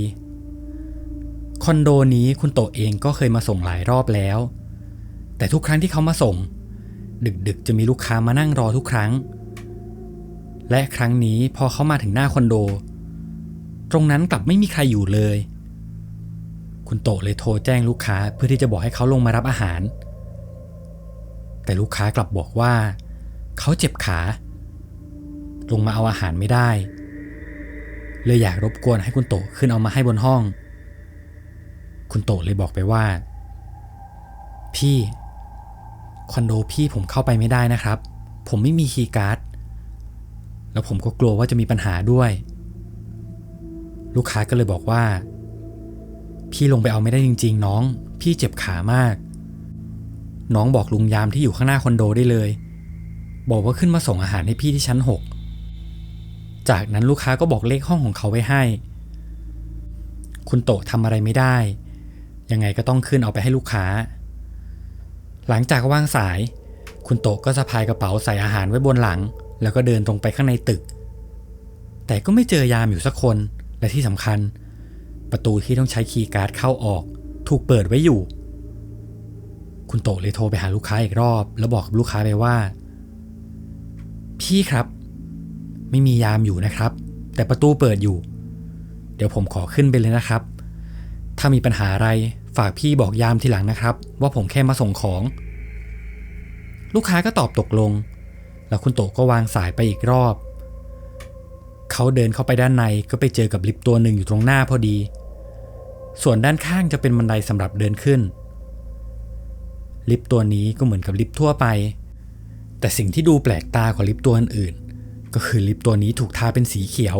คอนโดนี้คุณโตเองก็เคยมาส่งหลายรอบแล้วแต่ทุกครั้งที่เขามาส่งดึกๆจะมีลูกค้ามานั่งรอทุกครั้งและครั้งนี้พอเขามาถึงหน้าคอนโดตรงนั้นกลับไม่มีใครอยู่เลยคุณโตเลยโทรแจ้งลูกค้าเพื่อที่จะบอกให้เขาลงมารับอาหารแต่ลูกค้ากลับบอกว่าเขาเจ็บขาลงมาเอาอาหารไม่ได้เลยอยากรบกวนให้คุณโตขึ้นเอามาให้บนห้องคุณโตเลยบอกไปว่าพี่คอนโดพี่ผมเข้าไปไม่ได้นะครับผมไม่มีคีย์การ์ดแล้วผมก็กลัวว่าจะมีปัญหาด้วยลูกค้าก็เลยบอกว่าพี่ลงไปเอาไม่ได้จริงๆน้องพี่เจ็บขามากน้องบอกลุงยามที่อยู่ข้างหน้าคอนโดได้เลยบอกว่าขึ้นมาส่งอาหารให้พี่ที่ชั้น 6จากนั้นลูกค้าก็บอกเลขห้องของเขาไว้ให้คุณโตทำอะไรไม่ได้ยังไงก็ต้องขึ้นเอาไปให้ลูกค้าหลังจากวางสายคุณโตก็สะพายกระเป๋าใส่อาหารไว้บนหลังแล้วก็เดินตรงไปข้างในตึกแต่ก็ไม่เจอยามอยู่สักคนและที่สำคัญประตูที่ต้องใช้คีย์การ์ดเข้าออกถูกเปิดไว้อยู่คุณโตเลยโทรไปหาลูกค้าอีกรอบแล้วบอกกับลูกค้าไปว่าพี่ครับไม่มียามอยู่นะครับแต่ประตูเปิดอยู่เดี๋ยวผมขอขึ้นไปเลยนะครับถ้ามีปัญหาอะไรฝากพี่บอกยามทีหลังนะครับว่าผมแค่มาส่งของลูกค้าก็ตอบตกลงแล้วคุณโตก็วางสายไปอีกรอบเขาเดินเข้าไปด้านในก็ไปเจอกับลิฟต์ตัวหนึ่งอยู่ตรงหน้าพอดีส่วนด้านข้างจะเป็นบันไดสำหรับเดินขึ้นลิฟต์ตัวนี้ก็เหมือนกับลิฟต์ทั่วไปแต่สิ่งที่ดูแปลกตากว่าลิฟต์ตัวอื่นๆก็คือลิฟต์ตัวนี้ถูกทาเป็นสีเขียว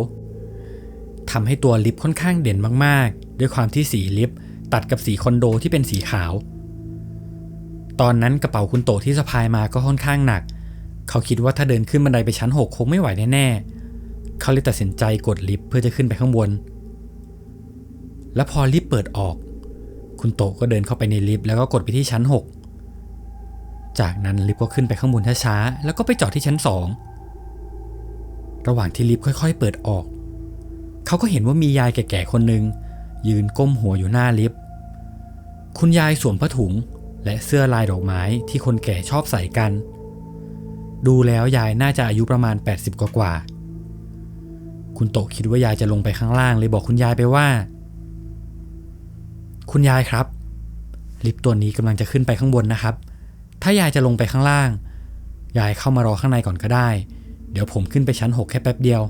ทำให้ตัวลิฟต์ค่อนข้างเด่นมากๆด้วยความที่สีลิฟต์ตัดกับสีคอนโดที่เป็นสีขาวตอนนั้นกระเป๋าคุณโตที่สะพายมาก็ค่อนข้างหนักเขาคิดว่าถ้าเดินขึ้นบันไดไปชั้น 6คงไม่ไหวแน่ๆเขาเลยตัดสินใจกดลิฟต์เพื่อจะขึ้นไปข้างบนและพอลิฟต์เปิดออกคุณโตก็เดินเข้าไปในลิฟต์แล้วก็กดไปที่ชั้น 6จากนั้นลิฟต์ก็ขึ้นไปข้างบนช้าๆแล้วก็ไปจอดที่ชั้น 2ระหว่างที่ลิฟต์ค่อยๆเปิดออกเขาก็เห็นว่ามียายแก่ๆคนหนึ่งยืนก้มหัวอยู่หน้าลิฟต์คุณยายสวมผ้าถุงและเสื้อลายดอกไม้ที่คนแก่ชอบใส่กันดูแล้วยายน่าจะอายุประมาณ80กว่าคุณโตคิดว่ายายจะลงไปข้างล่างเลยบอกคุณยายไปว่าคุณยายครับลิฟต์ตัวนี้กำลังจะขึ้นไปข้างบนนะครับถ้ายายจะลงไปข้างล่างยายเข้ามารอข้างในก่อนก็ได้เดี๋ยวผมขึ้นไปชั้น 6แค่แป๊บเดียว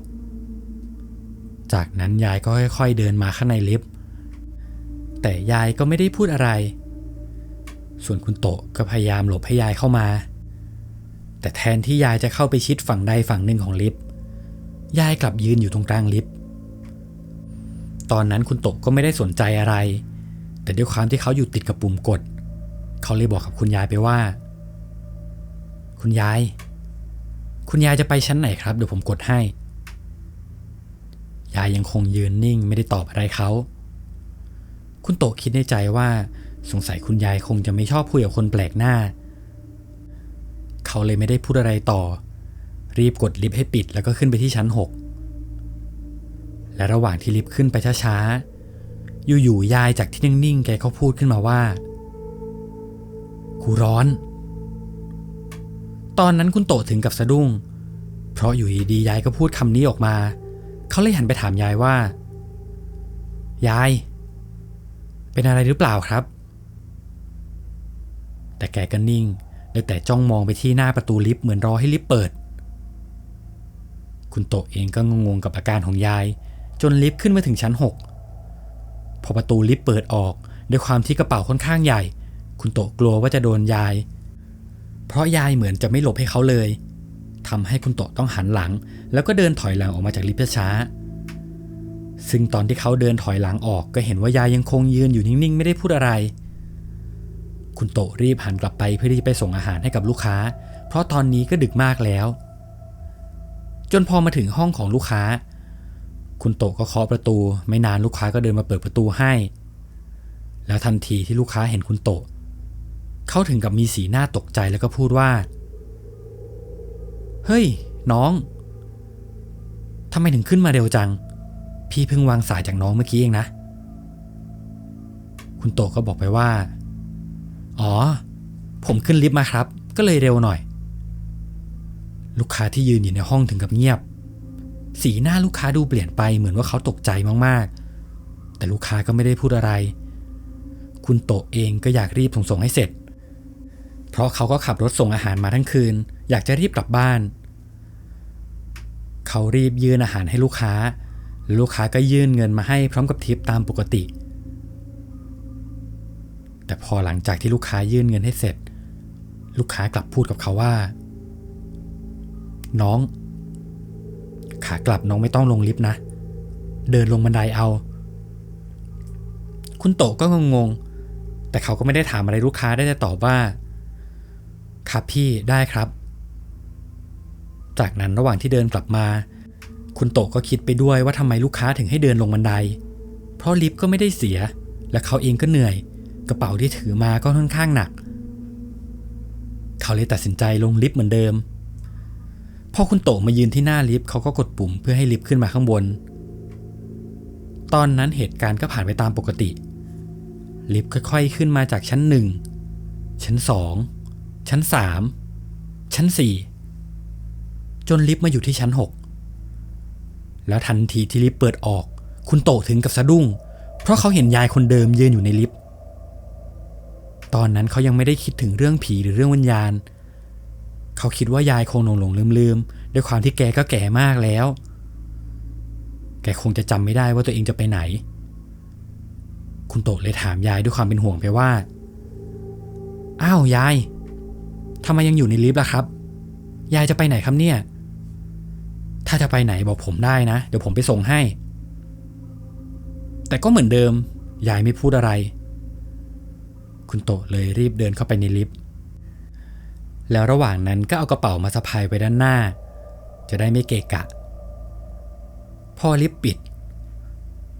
จากนั้นยายก็ค่อยๆเดินมาข้างในลิฟต์แต่ยายก็ไม่ได้พูดอะไรส่วนคุณโตก็พยายามหลบให้ยายเข้ามาแต่แทนที่ยายจะเข้าไปชิดฝั่งใดฝั่งหนึ่งของลิฟต์ยายกลับยืนอยู่ตรงกลางลิฟต์ตอนนั้นคุณโตก็ไม่ได้สนใจอะไรแต่ด้วยความที่เขาอยู่ติดกับปุ่มกดเขาเลยบอกกับคุณยายไปว่าคุณยายจะไปชั้นไหนครับเดี๋ยวผมกดให้ยายยังคงยืนนิ่งไม่ได้ตอบอะไรเขาคุณโตคิดในใจว่าสงสัยคุณยายคงจะไม่ชอบคุยกับคนแปลกหน้าเขาเลยไม่ได้พูดอะไรต่อรีบกดลิฟต์ให้ปิดแล้วก็ขึ้นไปที่ชั้น 6และระหว่างที่ลิฟต์ขึ้นไปช้าๆอยู่ๆยายจากที่นิ่งๆแกก็พูดขึ้นมาว่ากูร้อนตอนนั้นคุณโตถึงกับสะดุ้งเพราะอยู่ดีๆยายก็พูดคำนี้ออกมาเขาเลยหันไปถามยายว่ายายเป็นอะไรหรือเปล่าครับแต่แกก็นิ่งได้แต่จ้องมองไปที่หน้าประตูลิฟต์เหมือนรอให้ลิฟต์เปิดคุณโตเองก็งงๆกับอาการของยายจนลิฟต์ขึ้นมาถึงชั้น 6พอประตูลิฟต์เปิดออกด้วยความที่กระเป๋าค่อนข้างใหญ่คุณโตกลัวว่าจะโดนยายเพราะยายเหมือนจะไม่หลบให้เขาเลยทำให้คุณโตต้องหันหลังแล้วก็เดินถอยหลังออกมาจากลิฟต์ช้าๆซึ่งตอนที่เขาเดินถอยหลังออกก็เห็นว่ายายยังคงยืนอยู่นิ่งๆไม่ได้พูดอะไรคุณโตรีบหันกลับไปเพื่อที่จะไปส่งอาหารให้กับลูกค้าเพราะตอนนี้ก็ดึกมากแล้วจนพอมาถึงห้องของลูกค้าคุณโตก็เคาะประตูไม่นานลูกค้าก็เดินมาเปิดประตูให้ แล้วทันทีที่ลูกค้าเห็นคุณโตะเขาถึงกับมีสีหน้าตกใจแล้วก็พูดว่าเฮ้ยน้องทำไมถึงขึ้นมาเร็วจังพี่เพิ่งวางสายจากน้องเมื่อกี้เองนะคุณโตะก็บอกไปว่าอ๋อผมขึ้นลิฟต์มาครับก็เลยเร็วหน่อยลูกค้าที่ยืนอยู่ในห้องถึงกับเงียบสีหน้าลูกค้าดูเปลี่ยนไปเหมือนว่าเขาตกใจมากๆแต่ลูกค้าก็ไม่ได้พูดอะไรคุณโตะเองก็อยากรีบส่งให้เสร็จเพราะเขาก็ขับรถส่งอาหารมาทั้งคืนอยากจะรีบกลับบ้านเขารีบยื่นอาหารให้ลูกค้าลูกค้าก็ยื่นเงินมาให้พร้อมกับทิปตามปกติแต่พอหลังจากที่ลูกค้ายื่นเงินให้เสร็จลูกค้ากลับพูดกับเขาว่าน้องขากลับน้องไม่ต้องลงลิฟต์นะเดินลงบันไดเอาคุณโตก็งงๆแต่เขาก็ไม่ได้ถามอะไรลูกค้าได้แต่ตอบว่าครับพี่ได้ครับจากนั้นระหว่างที่เดินกลับมาคุณโตก็คิดไปด้วยว่าทำไมลูกค้าถึงให้เดินลงบันไดเพราะลิฟต์ก็ไม่ได้เสียและเขาเองก็เหนื่อยกระเป๋าที่ถือมาก็ค่อนข้างหนักเขาเลยตัดสินใจลงลิฟต์เหมือนเดิมพอคุณโตมายืนที่หน้าลิฟต์เขาก็กดปุ่มเพื่อให้ลิฟต์ขึ้นมาข้างบนตอนนั้นเหตุการณ์ก็ผ่านไปตามปกติลิฟต์ค่อยๆขึ้นมาจากชั้น1ชั้น2ชั้น3ชั้น4จนลิฟต์มาอยู่ที่ชั้น6แล้วทันทีที่ลิฟต์เปิดออกคุณโตถึงกับสะดุ้งเพราะเขาเห็นยายคนเดิมยืนอยู่ในลิฟต์ตอนนั้นเขายังไม่ได้คิดถึงเรื่องผีหรือเรื่องวิญญาณเขาคิดว่ายายคงหลงลืมด้วยความที่แกก็แก่มากแล้วแกคงจะจำไม่ได้ว่าตัวเองจะไปไหนคุณโตเลยถามยายด้วยความเป็นห่วงไปว่าอ้าวยายทำไมยังอยู่ในลิฟต์ล่ะครับยายจะไปไหนครับเนี่ยถ้าจะไปไหนบอกผมได้นะเดี๋ยวผมไปส่งให้แต่ก็เหมือนเดิมยายไม่พูดอะไรคุณโตเลยรีบเดินเข้าไปในลิฟต์แล้วระหว่างนั้นก็เอากระเป๋ามาสะพายไว้ด้านหน้าจะได้ไม่เกะกะพอลิฟต์ปิด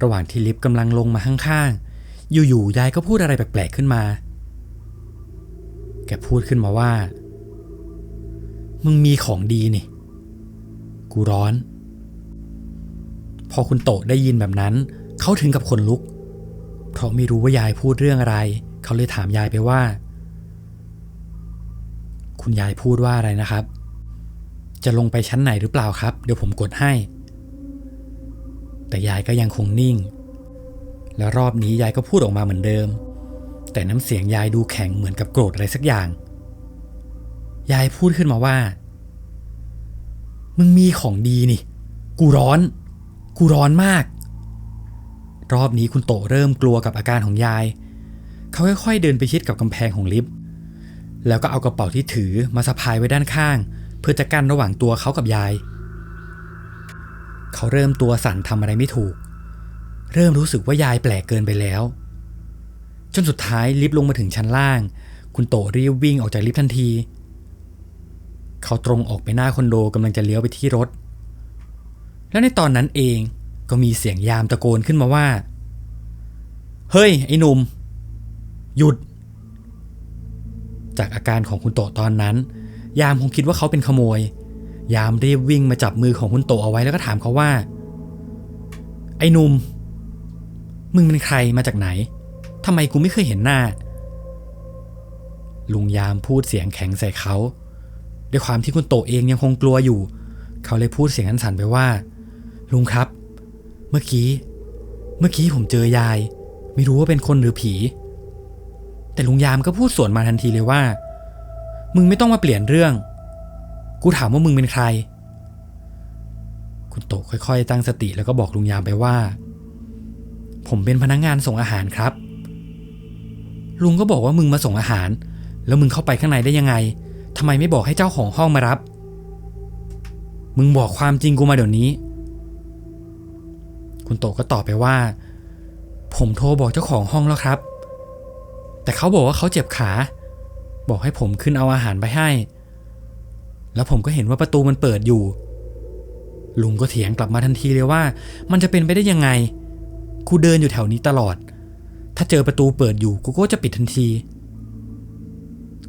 ระหว่างที่ลิฟต์กำลังลงมาข้างๆอยู่ๆยายก็พูดอะไรแปลกๆขึ้นมาแกพูดขึ้นมาว่ามึงมีของดีนี่กูร้อนพอคุณโตได้ยินแบบนั้นเขาถึงกับขนลุกเพราะไม่รู้ว่ายายพูดเรื่องอะไรเขาเลยถามยายไปว่าคุณยายพูดว่าอะไรนะครับจะลงไปชั้นไหนหรือเปล่าครับเดี๋ยวผมกดให้แต่ยายก็ยังคงนิ่งและรอบนี้ยายก็พูดออกมาเหมือนเดิมแต่น้ำเสียงยายดูแข็งเหมือนกับโกรธอะไรสักอย่างยายพูดขึ้นมาว่ามึงมีของดีนี่กูร้อนมากรอบนี้คุณโตเริ่มกลัวกับอาการของยายเขาค่อยๆเดินไปชิดกับกำแพงของลิฟต์แล้วก็เอากระเป๋าที่ถือมาสะพายไว้ด้านข้างเพื่อจะกั้นระหว่างตัวเขากับยายเขาเริ่มตัวสั่นทำอะไรไม่ถูกเริ่มรู้สึกว่ายายแปลกเกินไปแล้วจนสุดท้ายลิฟต์ลงมาถึงชั้นล่างคุณโตรีบวิ่งออกจากลิฟต์ทันทีเขาตรงออกไปหน้าคอนโดกำลังจะเลี้ยวไปที่รถแล้วในตอนนั้นเองก็มีเสียงยามตะโกนขึ้นมาว่าเฮ้ยไอ้หนุ่มหยุดจากอาการของคุณโตตอนนั้นยามคงคิดว่าเขาเป็นขโมยยามรีบวิ่งมาจับมือของคุณโตเอาไว้แล้วก็ถามเขาว่าไอ้หนุ่มมึงเป็นใครมาจากไหนทำไมกูไม่เคยเห็นหน้าลุงยามพูดเสียงแข็งใส่เขาด้วยความที่คุณโตเองยังคงกลัวอยู่เขาเลยพูดเสียงสั่นๆไปว่าลุงครับเมื่อกี้ผมเจอยายไม่รู้ว่าเป็นคนหรือผีแต่ลุงยามก็พูดสวนมาทันทีเลยว่ามึงไม่ต้องมาเปลี่ยนเรื่องกูถามว่ามึงเป็นใครคุณโตค่อยๆตั้งสติแล้วก็บอกลุงยามไปว่าผมเป็นพนักงานส่งอาหารครับลุงก็บอกว่ามึงมาส่งอาหารแล้วมึงเข้าไปข้างในได้ยังไงทำไมไม่บอกให้เจ้าของห้องมารับมึงบอกความจริงกูมาเดี๋ยวนี้คุณโตก็ตอบไปว่าผมโทรบอกเจ้าของห้องแล้วครับแต่เขาบอกว่าเขาเจ็บขาบอกให้ผมขึ้นเอาอาหารไปให้แล้วผมก็เห็นว่าประตูมันเปิดอยู่ลุงก็เถียงกลับมาทันทีเลยว่ามันจะเป็นไปได้ยังไงกูเดินอยู่แถวนี้ตลอด ถ้าเจอประตูเปิดอยู่กูก็จะปิดทันที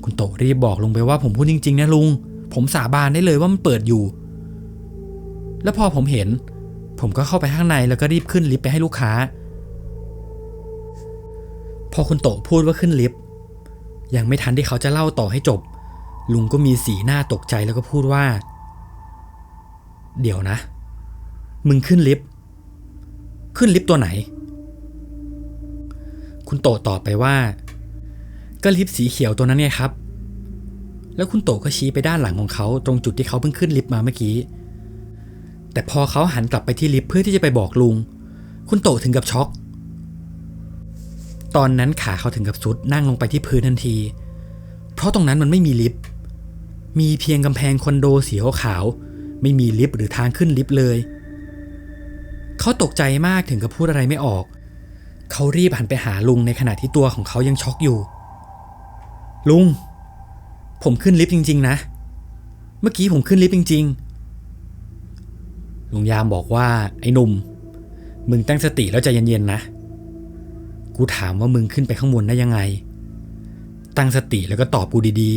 คุณโตรีบบอกลุงไปว่าผมพูดจริงๆนะลุงผมสาบานได้เลยว่ามันเปิดอยู่แล้วพอผมเห็นผมก็เข้าไปข้างในแล้วก็รีบขึ้นลิฟต์ไปให้ลูกค้าพอคุณโตพูดว่าขึ้นลิฟต์ยังไม่ทันที่เขาจะเล่าต่อให้จบลุงก็มีสีหน้าตกใจแล้วก็พูดว่าเดี๋ยวนะมึงขึ้นลิฟต์ตัวไหนคุณโตตอบไปว่าก็ลิฟต์สีเขียวตัวนั้นไงครับแล้วคุณโตก็ชี้ไปด้านหลังของเขาตรงจุดที่เขาเพิ่งขึ้นลิฟต์มาเมื่อกี้แต่พอเขาหันกลับไปที่ลิฟต์เพื่อที่จะไปบอกลุงคุณโตถึงกับช็อกตอนนั้นขาเขาถึงกับซุดนั่งลงไปที่พื้นทันทีเพราะตรงนั้นมันไม่มีลิฟต์มีเพียงกำแพงคอนโดสีขาวไม่มีลิฟต์หรือทางขึ้นลิฟต์เลยเขาตกใจมากถึงกับพูดอะไรไม่ออกเขารีบหันไปหาลุงในขณะที่ตัวของเขายังช็อกอยู่ลุงผมขึ้นลิฟต์จริงๆนะเมื่อกี้ผมขึ้นลิฟต์จริงๆลุงยามบอกว่าไอ้หนุ่มมึงตั้งสติแล้วใจเย็นๆนะกูถามว่ามึงขึ้นไปข้างบนได้ยังไงตั้งสติแล้วก็ตอบกูดี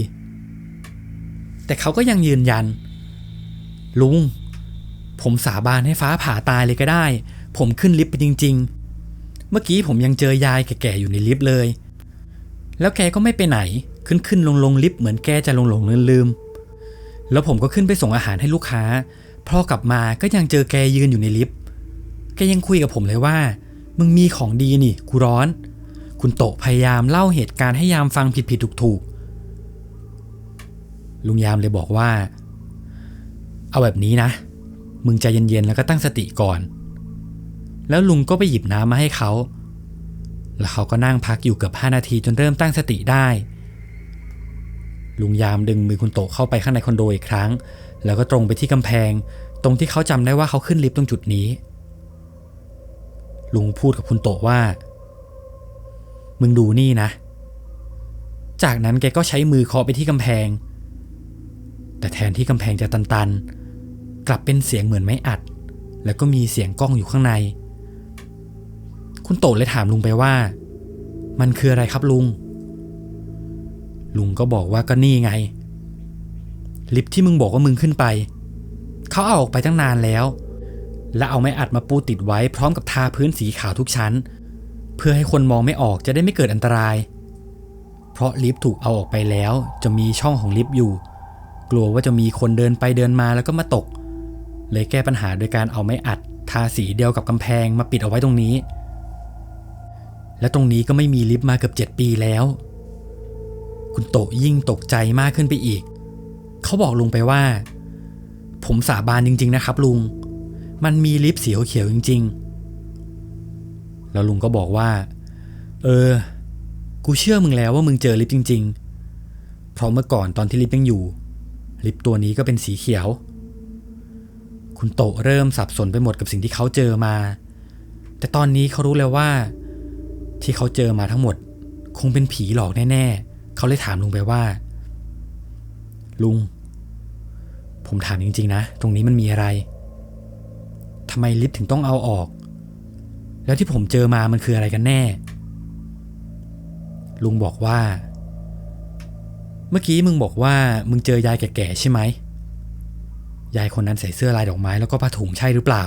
ๆแต่เขาก็ยังยืนยันลุงผมสาบานให้ฟ้าผ่าตายเลยก็ได้ผมขึ้นลิฟต์ไปจริงๆเมื่อกี้ผมยังเจอยายแก่ๆอยู่ในลิฟต์เลยแล้วแกก็ไม่ไปไหนขึ้นลงลิฟต์เหมือนแกจะหลงลืมแล้วผมก็ขึ้นไปส่งอาหารให้ลูกค้าพอกลับมาก็ยังเจอแกยืนอยู่ในลิฟต์แกยังคุยกับผมเลยว่ามึงมีของดีนี่กูร้อนคุณโตพยายามเล่าเหตุการณ์ให้ยามฟังผิดถูกลุงยามเลยบอกว่าเอาแบบนี้นะมึงใจเย็นๆแล้วก็ตั้งสติก่อนแล้วลุงก็ไปหยิบน้ำมาให้เขาแล้วเขาก็นั่งพักอยู่เกือบ5 นาทีจนเริ่มตั้งสติได้ลุงยามดึงมือคุณโตเข้าไปข้างในคอนโดอีกครั้งแล้วก็ตรงไปที่กำแพงตรงที่เขาจำได้ว่าเขาขึ้นลิฟต์ตรงจุดนี้ลุงพูดกับคุณโตว่ามึงดูนี่นะจากนั้นแกก็ใช้มือเคาะไปที่กำแพงแต่แทนที่กำแพงจะตันๆกลับเป็นเสียงเหมือนไม้อัดแล้วก็มีเสียงก้องอยู่ข้างในคุณโตเลยถามลุงไปว่ามันคืออะไรครับลุงก็บอกว่าก็นี่ไงลิฟต์ที่มึงบอกว่ามึงขึ้นไปเขาเอาออกไปตั้งนานแล้วและเอาไม้อัดมาปูติดไว้พร้อมกับทาพื้นสีขาวทุกชั้นเพื่อให้คนมองไม่ออกจะได้ไม่เกิดอันตรายเพราะลิฟต์ถูกเอาออกไปแล้วจะมีช่องของลิฟต์อยู่กลัวว่าจะมีคนเดินไปเดินมาแล้วก็มาตกเลยแก้ปัญหาโดยการเอาไม้อัดทาสีเดียวกับกำแพงมาปิดเอาไว้ตรงนี้และตรงนี้ก็ไม่มีลิฟต์มาเกือบ7 ปีแล้วคุณโตยิ่งตกใจมากขึ้นไปอีกเขาบอกลุงไปว่าผมสาบานจริงๆนะครับลุงมันมีลิฟต์สีเขียวจริงๆแล้วลุงก็บอกว่ากูเชื่อมึงแล้วว่ามึงเจอลิฟต์จริงๆเพราะเมื่อก่อนตอนที่ลิฟต์ยังอยู่ลิฟต์ตัวนี้ก็เป็นสีเขียวคุณโตเริ่มสับสนไปหมดกับสิ่งที่เขาเจอมาแต่ตอนนี้เขารู้แล้วว่าที่เขาเจอมาทั้งหมดคงเป็นผีหลอกแน่ๆเขาเลยถามลุงไปว่าลุงผมถามจริงๆนะตรงนี้มันมีอะไรทำไมลิฟต์ถึงต้องเอาออกแล้วที่ผมเจอมามันคืออะไรกันแน่ลุงบอกว่าเมื่อกี้มึงบอกว่ามึงเจอยายแก่ๆใช่ไหมยายคนนั้นใส่เสื้อลายดอกไม้แล้วก็ผ้าถุงใช่หรือเปล่า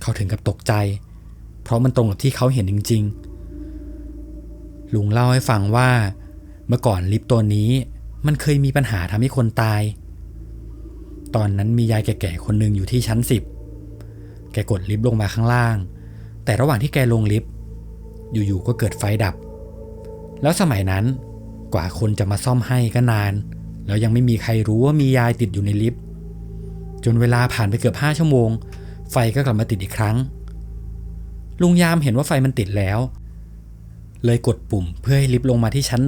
เขาถึงกับตกใจเพราะมันตรงกับที่เขาเห็นจริงๆลุงเล่าให้ฟังว่าเมื่อก่อนลิฟต์ตัวนี้มันเคยมีปัญหาทำให้คนตายตอนนั้นมียายแก่ๆคนหนึ่งอยู่ที่ชั้น10แกกดลิฟต์ลงมาข้างล่างแต่ระหว่างที่แกลงลิฟต์อยู่ๆก็เกิดไฟดับแล้วสมัยนั้นกว่าคนจะมาซ่อมให้ก็นานแล้วยังไม่มีใครรู้ว่ามียายติดอยู่ในลิฟต์จนเวลาผ่านไปเกือบ5 ชั่วโมงไฟก็กลับมาติดอีกครั้งลุงยามเห็นว่าไฟมันติดแล้วเลยกดปุ่มเพื่อให้ลิฟต์ลงมาที่ชั้น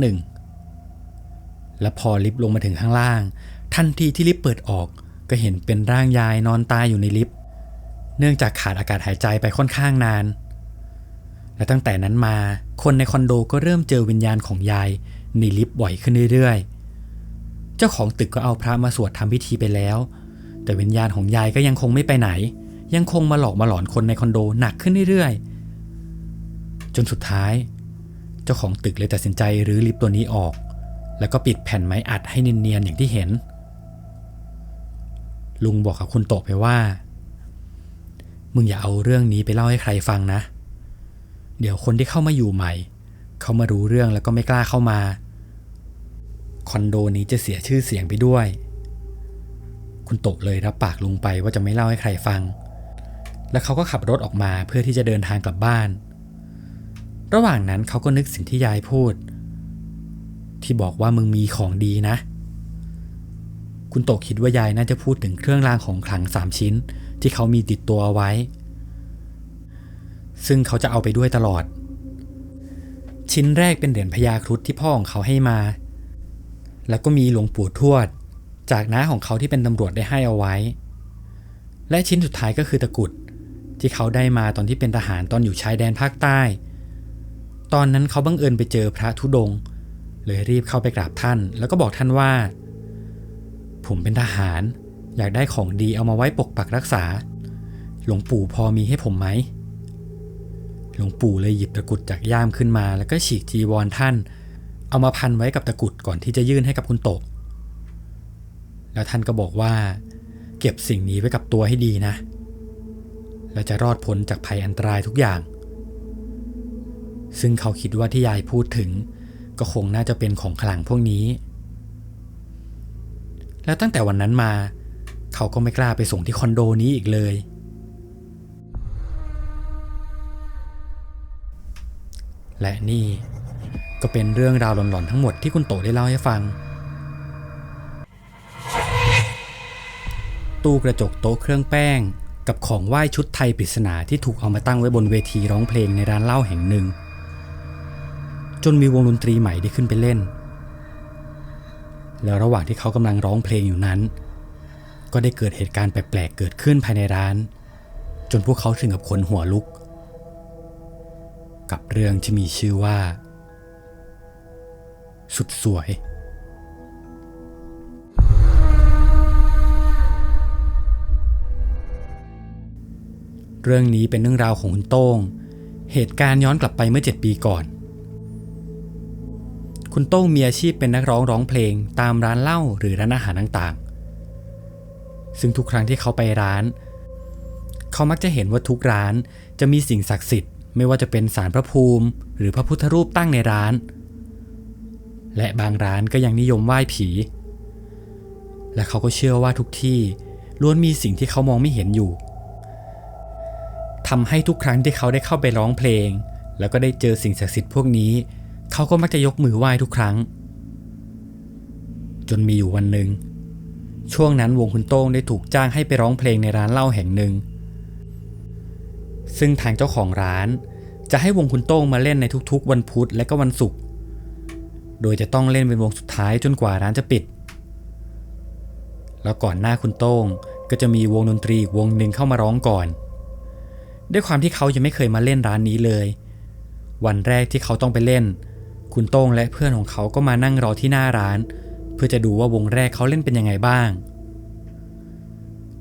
1และพอลิฟต์ลงมาถึงข้างล่างทันทีที่ลิฟต์เปิดออกก็เห็นเป็นร่างยายนอนตายอยู่ในลิฟต์เนื่องจากขาดอากาศหายใจไปค่อนข้างนานและตั้งแต่นั้นมาคนในคอนโดก็เริ่มเจอวิญญาณของยายในลิฟต์บ่อยขึ้นเรื่อยๆเจ้าของตึกก็เอาพระมาสวดทำพิธีไปแล้วแต่วิญญาณของยายก็ยังคงไม่ไปไหนยังคงมาหลอกมาหลอนคนในคอนโดหนักขึ้นเรื่อยๆ จนสุดท้ายเจ้าของตึกเลยตัดสินใจรื้อลิฟต์ตัวนี้ออกแล้วก็ปิดแผ่นไม้อัดให้เนียนๆอย่างที่เห็นลุงบอกกับคุณโตะไปว่ามึงอย่าเอาเรื่องนี้ไปเล่าให้ใครฟังนะเดี๋ยวคนที่เข้ามาอยู่ใหม่เขามารู้เรื่องแล้วก็ไม่กล้าเข้ามาคอนโดนี้จะเสียชื่อเสียงไปด้วยคุณโตะเลยรับปากลุงไปว่าจะไม่เล่าให้ใครฟังแล้วเขาก็ขับรถออกมาเพื่อที่จะเดินทางกลับบ้านระหว่างนั้นเขาก็นึกสิ่งที่ยายพูดที่บอกว่ามึงมีของดีนะคุณโตะคิดว่ายายน่าจะพูดถึงเครื่องรางของขลัง3 ชิ้นที่เขามีติดตัวเอาไว้ซึ่งเขาจะเอาไปด้วยตลอดชิ้นแรกเป็นเหรียญพญาครุฑที่พ่อของเขาให้มาแล้วก็มีหลวงปู่ทวดจากน้าของเขาที่เป็นตำรวจได้ให้เอาไว้และชิ้นสุดท้ายก็คือตะกรุดที่เขาได้มาตอนที่เป็นทหารตอนอยู่ชายแดนภาคใต้ตอนนั้นเขาบังเอิญไปเจอพระธุดงค์เลยรีบเข้าไปกราบท่านแล้วก็บอกท่านว่าผมเป็นทหารอยากได้ของดีเอามาไว้ปกปักรักษาหลวงปู่พอมีให้ผมไหมหลวงปู่เลยหยิบตะกรุดจากย่ามขึ้นมาแล้วก็ฉีกจีวรท่านเอามาพันไว้กับตะกรุดก่อนที่จะยื่นให้กับคุณโตะแล้วท่านก็บอกว่าเก็บสิ่งนี้ไว้กับตัวให้ดีนะแล้วจะรอดพ้นจากภัยอันตรายทุกอย่างซึ่งเขาคิดว่าที่ยายพูดถึงก็คงน่าจะเป็นของขลังพวกนี้แล้วตั้งแต่วันนั้นมาเขาก็ไม่กล้าไปส่งที่คอนโดนี้อีกเลยและนี่ก็เป็นเรื่องราวหลอนๆทั้งหมดที่คุณโตได้เล่าให้ฟังตู้กระจกโต๊ะเครื่องแป้งกับของไหว้ชุดไทยปริศนาที่ถูกเอามาตั้งไว้บนเวทีร้องเพลงในร้านเหล้าแห่งหนึ่งจนมีวงดนตรีใหม่ได้ขึ้นไปเล่นแล้วระหว่างที่เขากำลังร้องเพลงอยู่นั้นก็ได้เกิดเหตุการณ์แปลกๆเกิดขึ้นภายในร้านจนพวกเขาถึงกับขนหัวลุกกับเรื่องที่มีชื่อว่าสุดสวยเรื่องนี้เป็นเรื่องราวของคุณโต้งเหตุการณ์ย้อนกลับไปเมื่อ7 ปีก่อนคุณโต้งมีอาชีพเป็นนักร้องเพลงตามร้านเหล้าหรือร้านอาหารต่างๆซึ่งทุกครั้งที่เขาไปร้านเขามักจะเห็นว่าทุกร้านจะมีสิ่งศักดิ์สิทธิ์ไม่ว่าจะเป็นศาลพระภูมิหรือพระพุทธรูปตั้งในร้านและบางร้านก็ยังนิยมไหว้ผีและเขาก็เชื่อว่าทุกที่ล้วนมีสิ่งที่เขามองไม่เห็นอยู่ทำให้ทุกครั้งที่เขาได้เข้าไปร้องเพลงแล้วก็ได้เจอสิ่งศักดิ์สิทธิ์พวกนี้เขาก็มักจะยกมือไหว้ทุกครั้งจนมีอยู่วันหนึ่งช่วงนั้นวงคุณโต้งได้ถูกจ้างให้ไปร้องเพลงในร้านเหล้าแห่งหนึ่งซึ่งทางเจ้าของร้านจะให้วงคุณโต้งมาเล่นในทุกๆวันพุธและก็วันศุกร์โดยจะต้องเล่นเป็นวงสุดท้ายจนกว่าร้านจะปิดแล้วก่อนหน้าคุณโต้งก็จะมีวงดนตรีวงหนึ่งเข้ามาร้องก่อนด้วยความที่เขายังไม่เคยมาเล่นร้านนี้เลยวันแรกที่เขาต้องไปเล่นคุณโต้งและเพื่อนของเขาก็มานั่งรอที่หน้าร้านเพื่อจะดูว่าวงแรกเขาเล่นเป็นยังไงบ้าง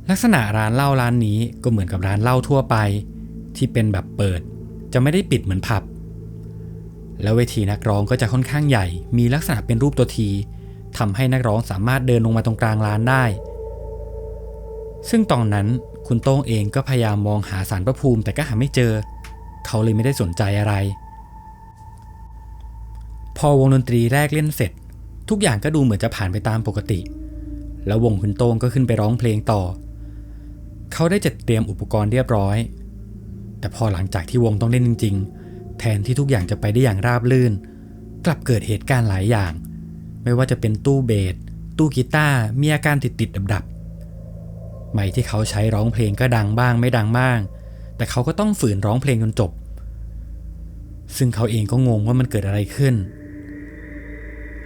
ลักษณะร้านเหล้าร้านนี้ก็เหมือนกับร้านเหล้าทั่วไปที่เป็นแบบเปิดจะไม่ได้ปิดเหมือนผับแล้วเวทีนักร้องก็จะค่อนข้างใหญ่มีลักษณะเป็นรูปตัวทีทำให้นักร้องสามารถเดินลงมาตรงกลางร้านได้ซึ่งตอนนั้นคุณโต้งเองก็พยายามมองหาศาลพระภูมิแต่ก็หาไม่เจอเขาเลยไม่ได้สนใจอะไรพอวงดนตรีแรกเล่นเสร็จทุกอย่างก็ดูเหมือนจะผ่านไปตามปกติแล้ววงคุณโต้งก็ขึ้นไปร้องเพลงต่อเขาได้จัดเตรียมอุปกรณ์เรียบร้อยแต่พอหลังจากที่วงต้องเล่นจริงๆแทนที่ทุกอย่างจะไปได้อย่างราบรื่นกลับเกิดเหตุการณ์หลายอย่างไม่ว่าจะเป็นตู้เบสตู้กีตาร์มีอาการติดๆดับๆไมค์ที่เขาใช้ร้องเพลงก็ดังบ้างไม่ดังบ้างแต่เขาก็ต้องฝืนร้องเพลงจนจบซึ่งเขาเองก็งงว่ามันเกิดอะไรขึ้น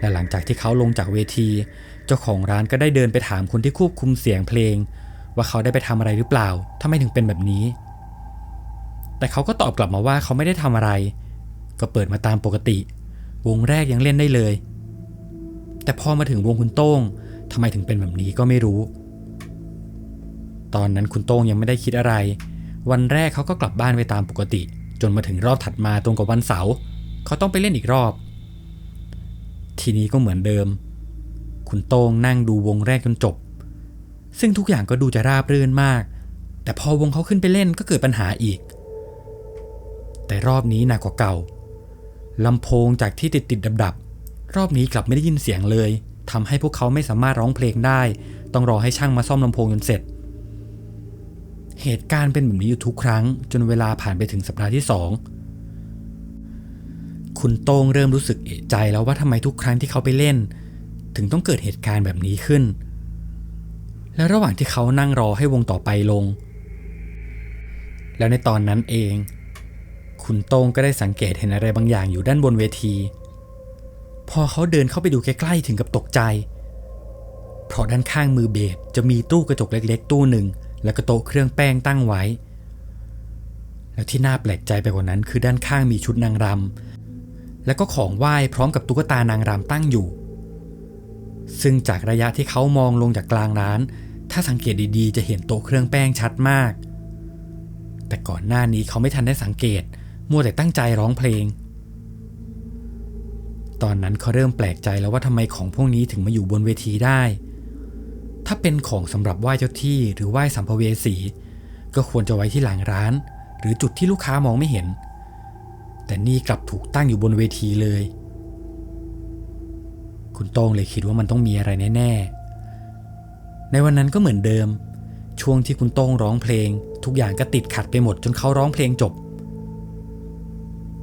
และหลังจากที่เขาลงจากเวทีเจ้าของร้านก็ได้เดินไปถามคนที่ควบคุมเสียงเพลงว่าเขาได้ไปทำอะไรหรือเปล่าทำไมถึงเป็นแบบนี้แต่เขาก็ตอบกลับมาว่าเขาไม่ได้ทำอะไรก็เปิดมาตามปกติวงแรกยังเล่นได้เลยแต่พอมาถึงวงคุณโต้งทำไมถึงเป็นแบบนี้ก็ไม่รู้ตอนนั้นคุณโต้งยังไม่ได้คิดอะไรวันแรกเขาก็กลับบ้านไปตามปกติ จนมาถึงรอบถัดมาตรงกับวันเสาร์เขาต้องไปเล่นอีกรอบทีนี้ก็เหมือนเดิมคุณโต้งนั่งดูวงแรกจนจบซึ่งทุกอย่างก็ดูจะราบรื่นมากแต่พอวงเขาขึ้นไปเล่นก็เกิดปัญหาอีกแต่รอบนี้หนักกว่าเก่าลำโพงจากที่ติดดับรอบนี้กลับไม่ได้ยินเสียงเลยทำให้พวกเขาไม่สามารถร้องเพลงได้ต้องรอให้ช่างมาซ่อมลำโพงจนเสร็จเหตุการณ์เป็นแบบนี้อยู่ทุกครั้งจนเวลาผ่านไปถึงสัปดาห์ที่2คุณโต้งเริ่มรู้สึกเอะใจแล้วว่าทำไมทุกครั้งที่เขาไปเล่นถึงต้องเกิดเหตุการณ์แบบนี้ขึ้นและระหว่างที่เขานั่งรอให้วงต่อไปลงแล้วในตอนนั้นเองคุณโต้งก็ได้สังเกตเห็นอะไรบางอย่างอยู่ด้านบนเวทีพอเขาเดินเข้าไปดูใกล้ๆถึงกับตกใจเพราะด้านข้างมือเบสจะมีตู้กระจกเล็กๆตู้หนึ่งแล้วก็โต๊ะเครื่องแป้งตั้งไว้แล้วที่น่าแปลกใจไปกว่านั้นคือด้านข้างมีชุดนางรำแล้วก็ของไหว้พร้อมกับตุ๊กตานางรำตั้งอยู่ซึ่งจากระยะที่เขามองลงจากกลางร้านถ้าสังเกตดีๆจะเห็นโต๊ะเครื่องแป้งชัดมากแต่ก่อนหน้านี้เขาไม่ทันได้สังเกตมัวแต่ตั้งใจร้องเพลงตอนนั้นเขาเริ่มแปลกใจแล้วว่าทำไมของพวกนี้ถึงมาอยู่บนเวทีได้ถ้าเป็นของสำหรับไหว้เจ้าที่หรือไหว้สัมภเวสีก็ควรจะไว้ที่หลังร้านหรือจุดที่ลูกค้ามองไม่เห็นแต่นี่กลับถูกตั้งอยู่บนเวทีเลยคุณโต้งเลยคิดว่ามันต้องมีอะไรแน่ๆในวันนั้นก็เหมือนเดิมช่วงที่คุณโต้งร้องเพลงทุกอย่างก็ติดขัดไปหมดจนเขาร้องเพลงจบ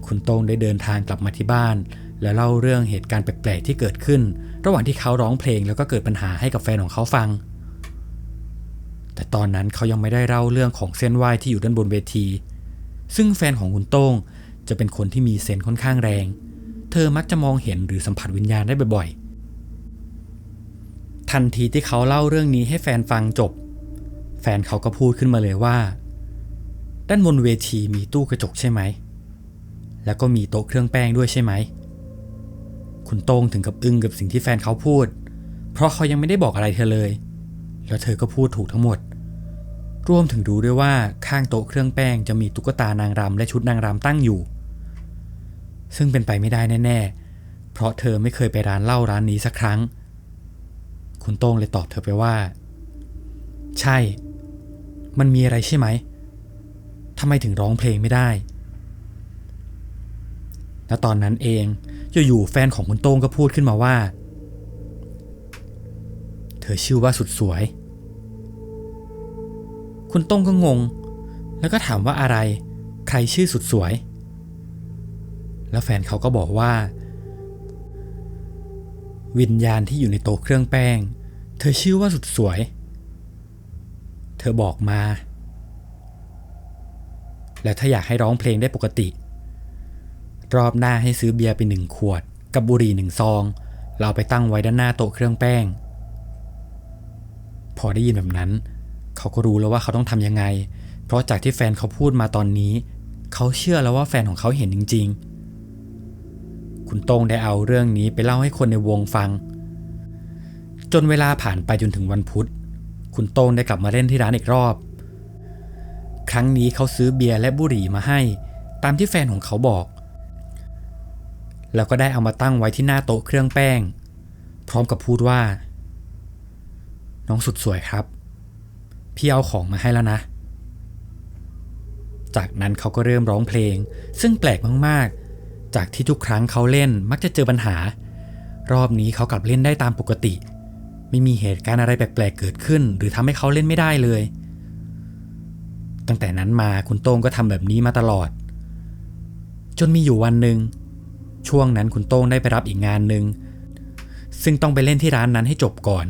คุณโต้งได้เดินทางกลับมาที่บ้านและเล่าเรื่องเหตุการณ์แปลกๆที่เกิดขึ้นระหว่างที่เขาร้องเพลงแล้วก็เกิดปัญหาให้กับแฟนของเขาฟังแต่ตอนนั้นเขายังไม่ได้เล่าเรื่องของเส้นไหว้ที่อยู่ด้านบนเวทีซึ่งแฟนของคุณโต้งจะเป็นคนที่มีเซนส์ค่อนข้างแรงเธอมักจะมองเห็นหรือสัมผัสวิญญาณได้บ่อยๆทันทีที่เขาเล่าเรื่องนี้ให้แฟนฟังจบแฟนเขาก็พูดขึ้นมาเลยว่าด้านบนเวทีมีตู้กระจกใช่ไหมแล้วก็มีโต๊ะเครื่องแป้งด้วยใช่ไหมคุณโต้งถึงกับอึ้งกับสิ่งที่แฟนเขาพูดเพราะเขายังไม่ได้บอกอะไรเธอเลยแล้วเธอก็พูดถูกทั้งหมดรวมถึงรู้ด้วยว่าข้างโต๊ะเครื่องแป้งจะมีตุ๊กตานางรำและชุดนางรำตั้งอยู่ซึ่งเป็นไปไม่ได้แน่ๆเพราะเธอไม่เคยไปร้านเหล้าร้านนี้สักครั้งคุณโต้งเลยตอบเธอไปว่าใช่มันมีอะไรใช่ไหมทำไมถึงร้องเพลงไม่ได้และตอนนั้นเองอยู่ๆแฟนของคุณโต้งก็พูดขึ้นมาว่าเธอชื่อว่าสุดสวยคุณโต้งก็งงแล้วก็ถามว่าอะไรใครชื่อสุดสวยแล้วแฟนเขาก็บอกว่าวิญญาณที่อยู่ในโต๊ะเครื่องแป้งเธอชื่อว่าสุดสวยเธอบอกมาแล้วถ้าอยากให้ร้องเพลงได้ปกติรอบหน้าให้ซื้อเบียร์ไป1 ขวดกับบุหรี่1 ซองเราไปตั้งไว้ด้านหน้าโต๊ะเครื่องแป้งพอได้ยินแบบนั้นเขาก็รู้แล้วว่าเขาต้องทำยังไงเพราะจากที่แฟนเขาพูดมาตอนนี้เขาเชื่อแล้วว่าแฟนของเขาเห็นจริงๆคุณโต้งได้เอาเรื่องนี้ไปเล่าให้คนในวงฟังจนเวลาผ่านไปจนถึงวันพุธคุณโต้งได้กลับมาเล่นที่ร้านอีกรอบครั้งนี้เขาซื้อเบียร์และบุหรี่มาให้ตามที่แฟนของเขาบอกแล้วก็ได้เอามาตั้งไว้ที่หน้าโต๊ะเครื่องแป้งพร้อมกับพูดว่าน้องสุดสวยครับพี่เอาของมาให้แล้วนะจากนั้นเขาก็เริ่มร้องเพลงซึ่งแปลกมากๆจากที่ทุกครั้งเขาเล่นมักจะเจอปัญหารอบนี้เขากลับเล่นได้ตามปกติไม่มีเหตุการณ์อะไรแปลกๆเกิดขึ้นหรือทำให้เขาเล่นไม่ได้เลยตั้งแต่นั้นมาคุณโต้งก็ทำแบบนี้มาตลอดจนมีอยู่วันหนึ่งช่วงนั้นคุณโต้งได้ไปรับอีกงานหนึ่งซึ่งต้องไปเล่นที่ร้านนั้นให้จบก่อน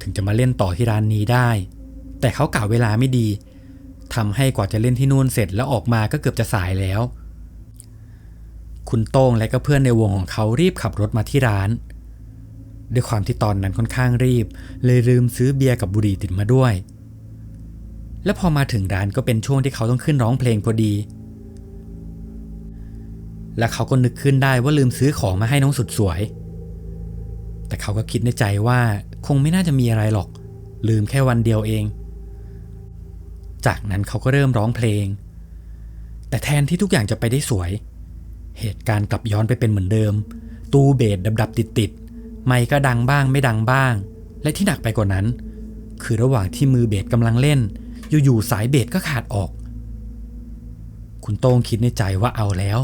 ถึงจะมาเล่นต่อที่ร้านนี้ได้แต่เขากะเวลาไม่ดีทำให้กว่าจะเล่นที่นู่นเสร็จแล้วออกมาก็เกือบจะสายแล้วคุณโต้งและก็เพื่อนในวงของเขารีบขับรถมาที่ร้านด้วยความที่ตอนนั้นค่อนข้างรีบเลยลืมซื้อเบียร์กับบุหรี่ติดมาด้วยและพอมาถึงร้านก็เป็นช่วงที่เขาต้องขึ้นร้องเพลงพอดีและเขาก็นึกขึ้นได้ว่าลืมซื้อของมาให้น้องสุดสวยแต่เขาก็คิดในใจว่าคงไม่น่าจะมีอะไรหรอกลืมแค่วันเดียวเองจากนั้นเขาก็เริ่มร้องเพลง แต่แทนที่ทุกอย่างจะไปได้สวยเหตุการณ์กลับย้อนไปเป็นเหมือนเดิมตู้เบสดับติดไมค์ก็ดังบ้างไม่ดังบ้างและที่หนักไปกว่านั้นคือระหว่างที่มือเบสกำลังเล่นอยู่ๆสายเบสก็ขาดออกคุณโต้งคิดในใจว่าเอาแล้ว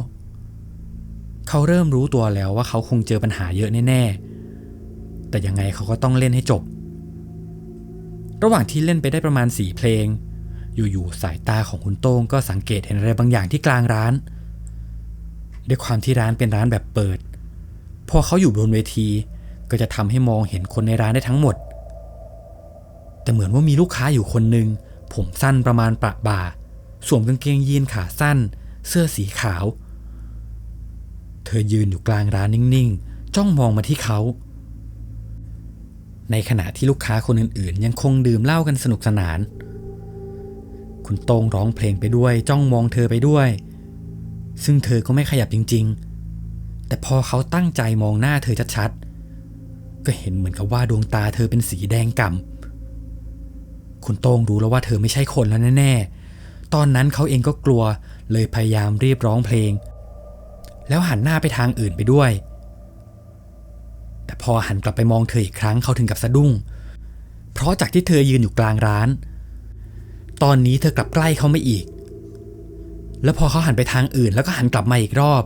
เขาเริ่มรู้ตัวแล้วว่าเขาคงเจอปัญหาเยอะแน่ๆแต่ยังไงเขาก็ต้องเล่นให้จบระหว่างที่เล่นไปได้ประมาณ4 เพลงอยู่ๆสายตาของคุณโต้งก็สังเกตเห็นอะไรบางอย่างที่กลางร้านด้วยความที่ร้านเป็นร้านแบบเปิดพอเขาอยู่บนเวทีก็จะทำให้มองเห็นคนในร้านได้ทั้งหมดแต่เหมือนว่ามีลูกค้าอยู่คนหนึ่งผมสั้นประมาณประบ่าสวมกางเกงยีนขาสั้นเสื้อสีขาวเธอยืนอยู่กลางร้านนิ่งๆจ้องมองมาที่เขาในขณะที่ลูกค้าคนอื่นๆยังคงดื่มเหล้ากันสนุกสนานคุณโต้งร้องเพลงไปด้วยจ้องมองเธอไปด้วยซึ่งเธอก็ไม่ขยับจริงๆแต่พอเขาตั้งใจมองหน้าเธอชัดๆก็เห็นเหมือนกับว่าดวงตาเธอเป็นสีแดงก่ำคุณโต้งรู้แล้วว่าเธอไม่ใช่คนแล้วแน่ๆตอนนั้นเขาเองก็กลัวเลยพยายามรีบร้องเพลงแล้วหันหน้าไปทางอื่นไปด้วยแต่พอหันกลับไปมองเธออีกครั้งเขาถึงกับสะดุ้งเพราะจากที่เธอยืนอยู่กลางร้านตอนนี้เธอกลับใกล้เขาไม่อีกแล้วพอเขาหันไปทางอื่นแล้วก็หันกลับมาอีกรอบ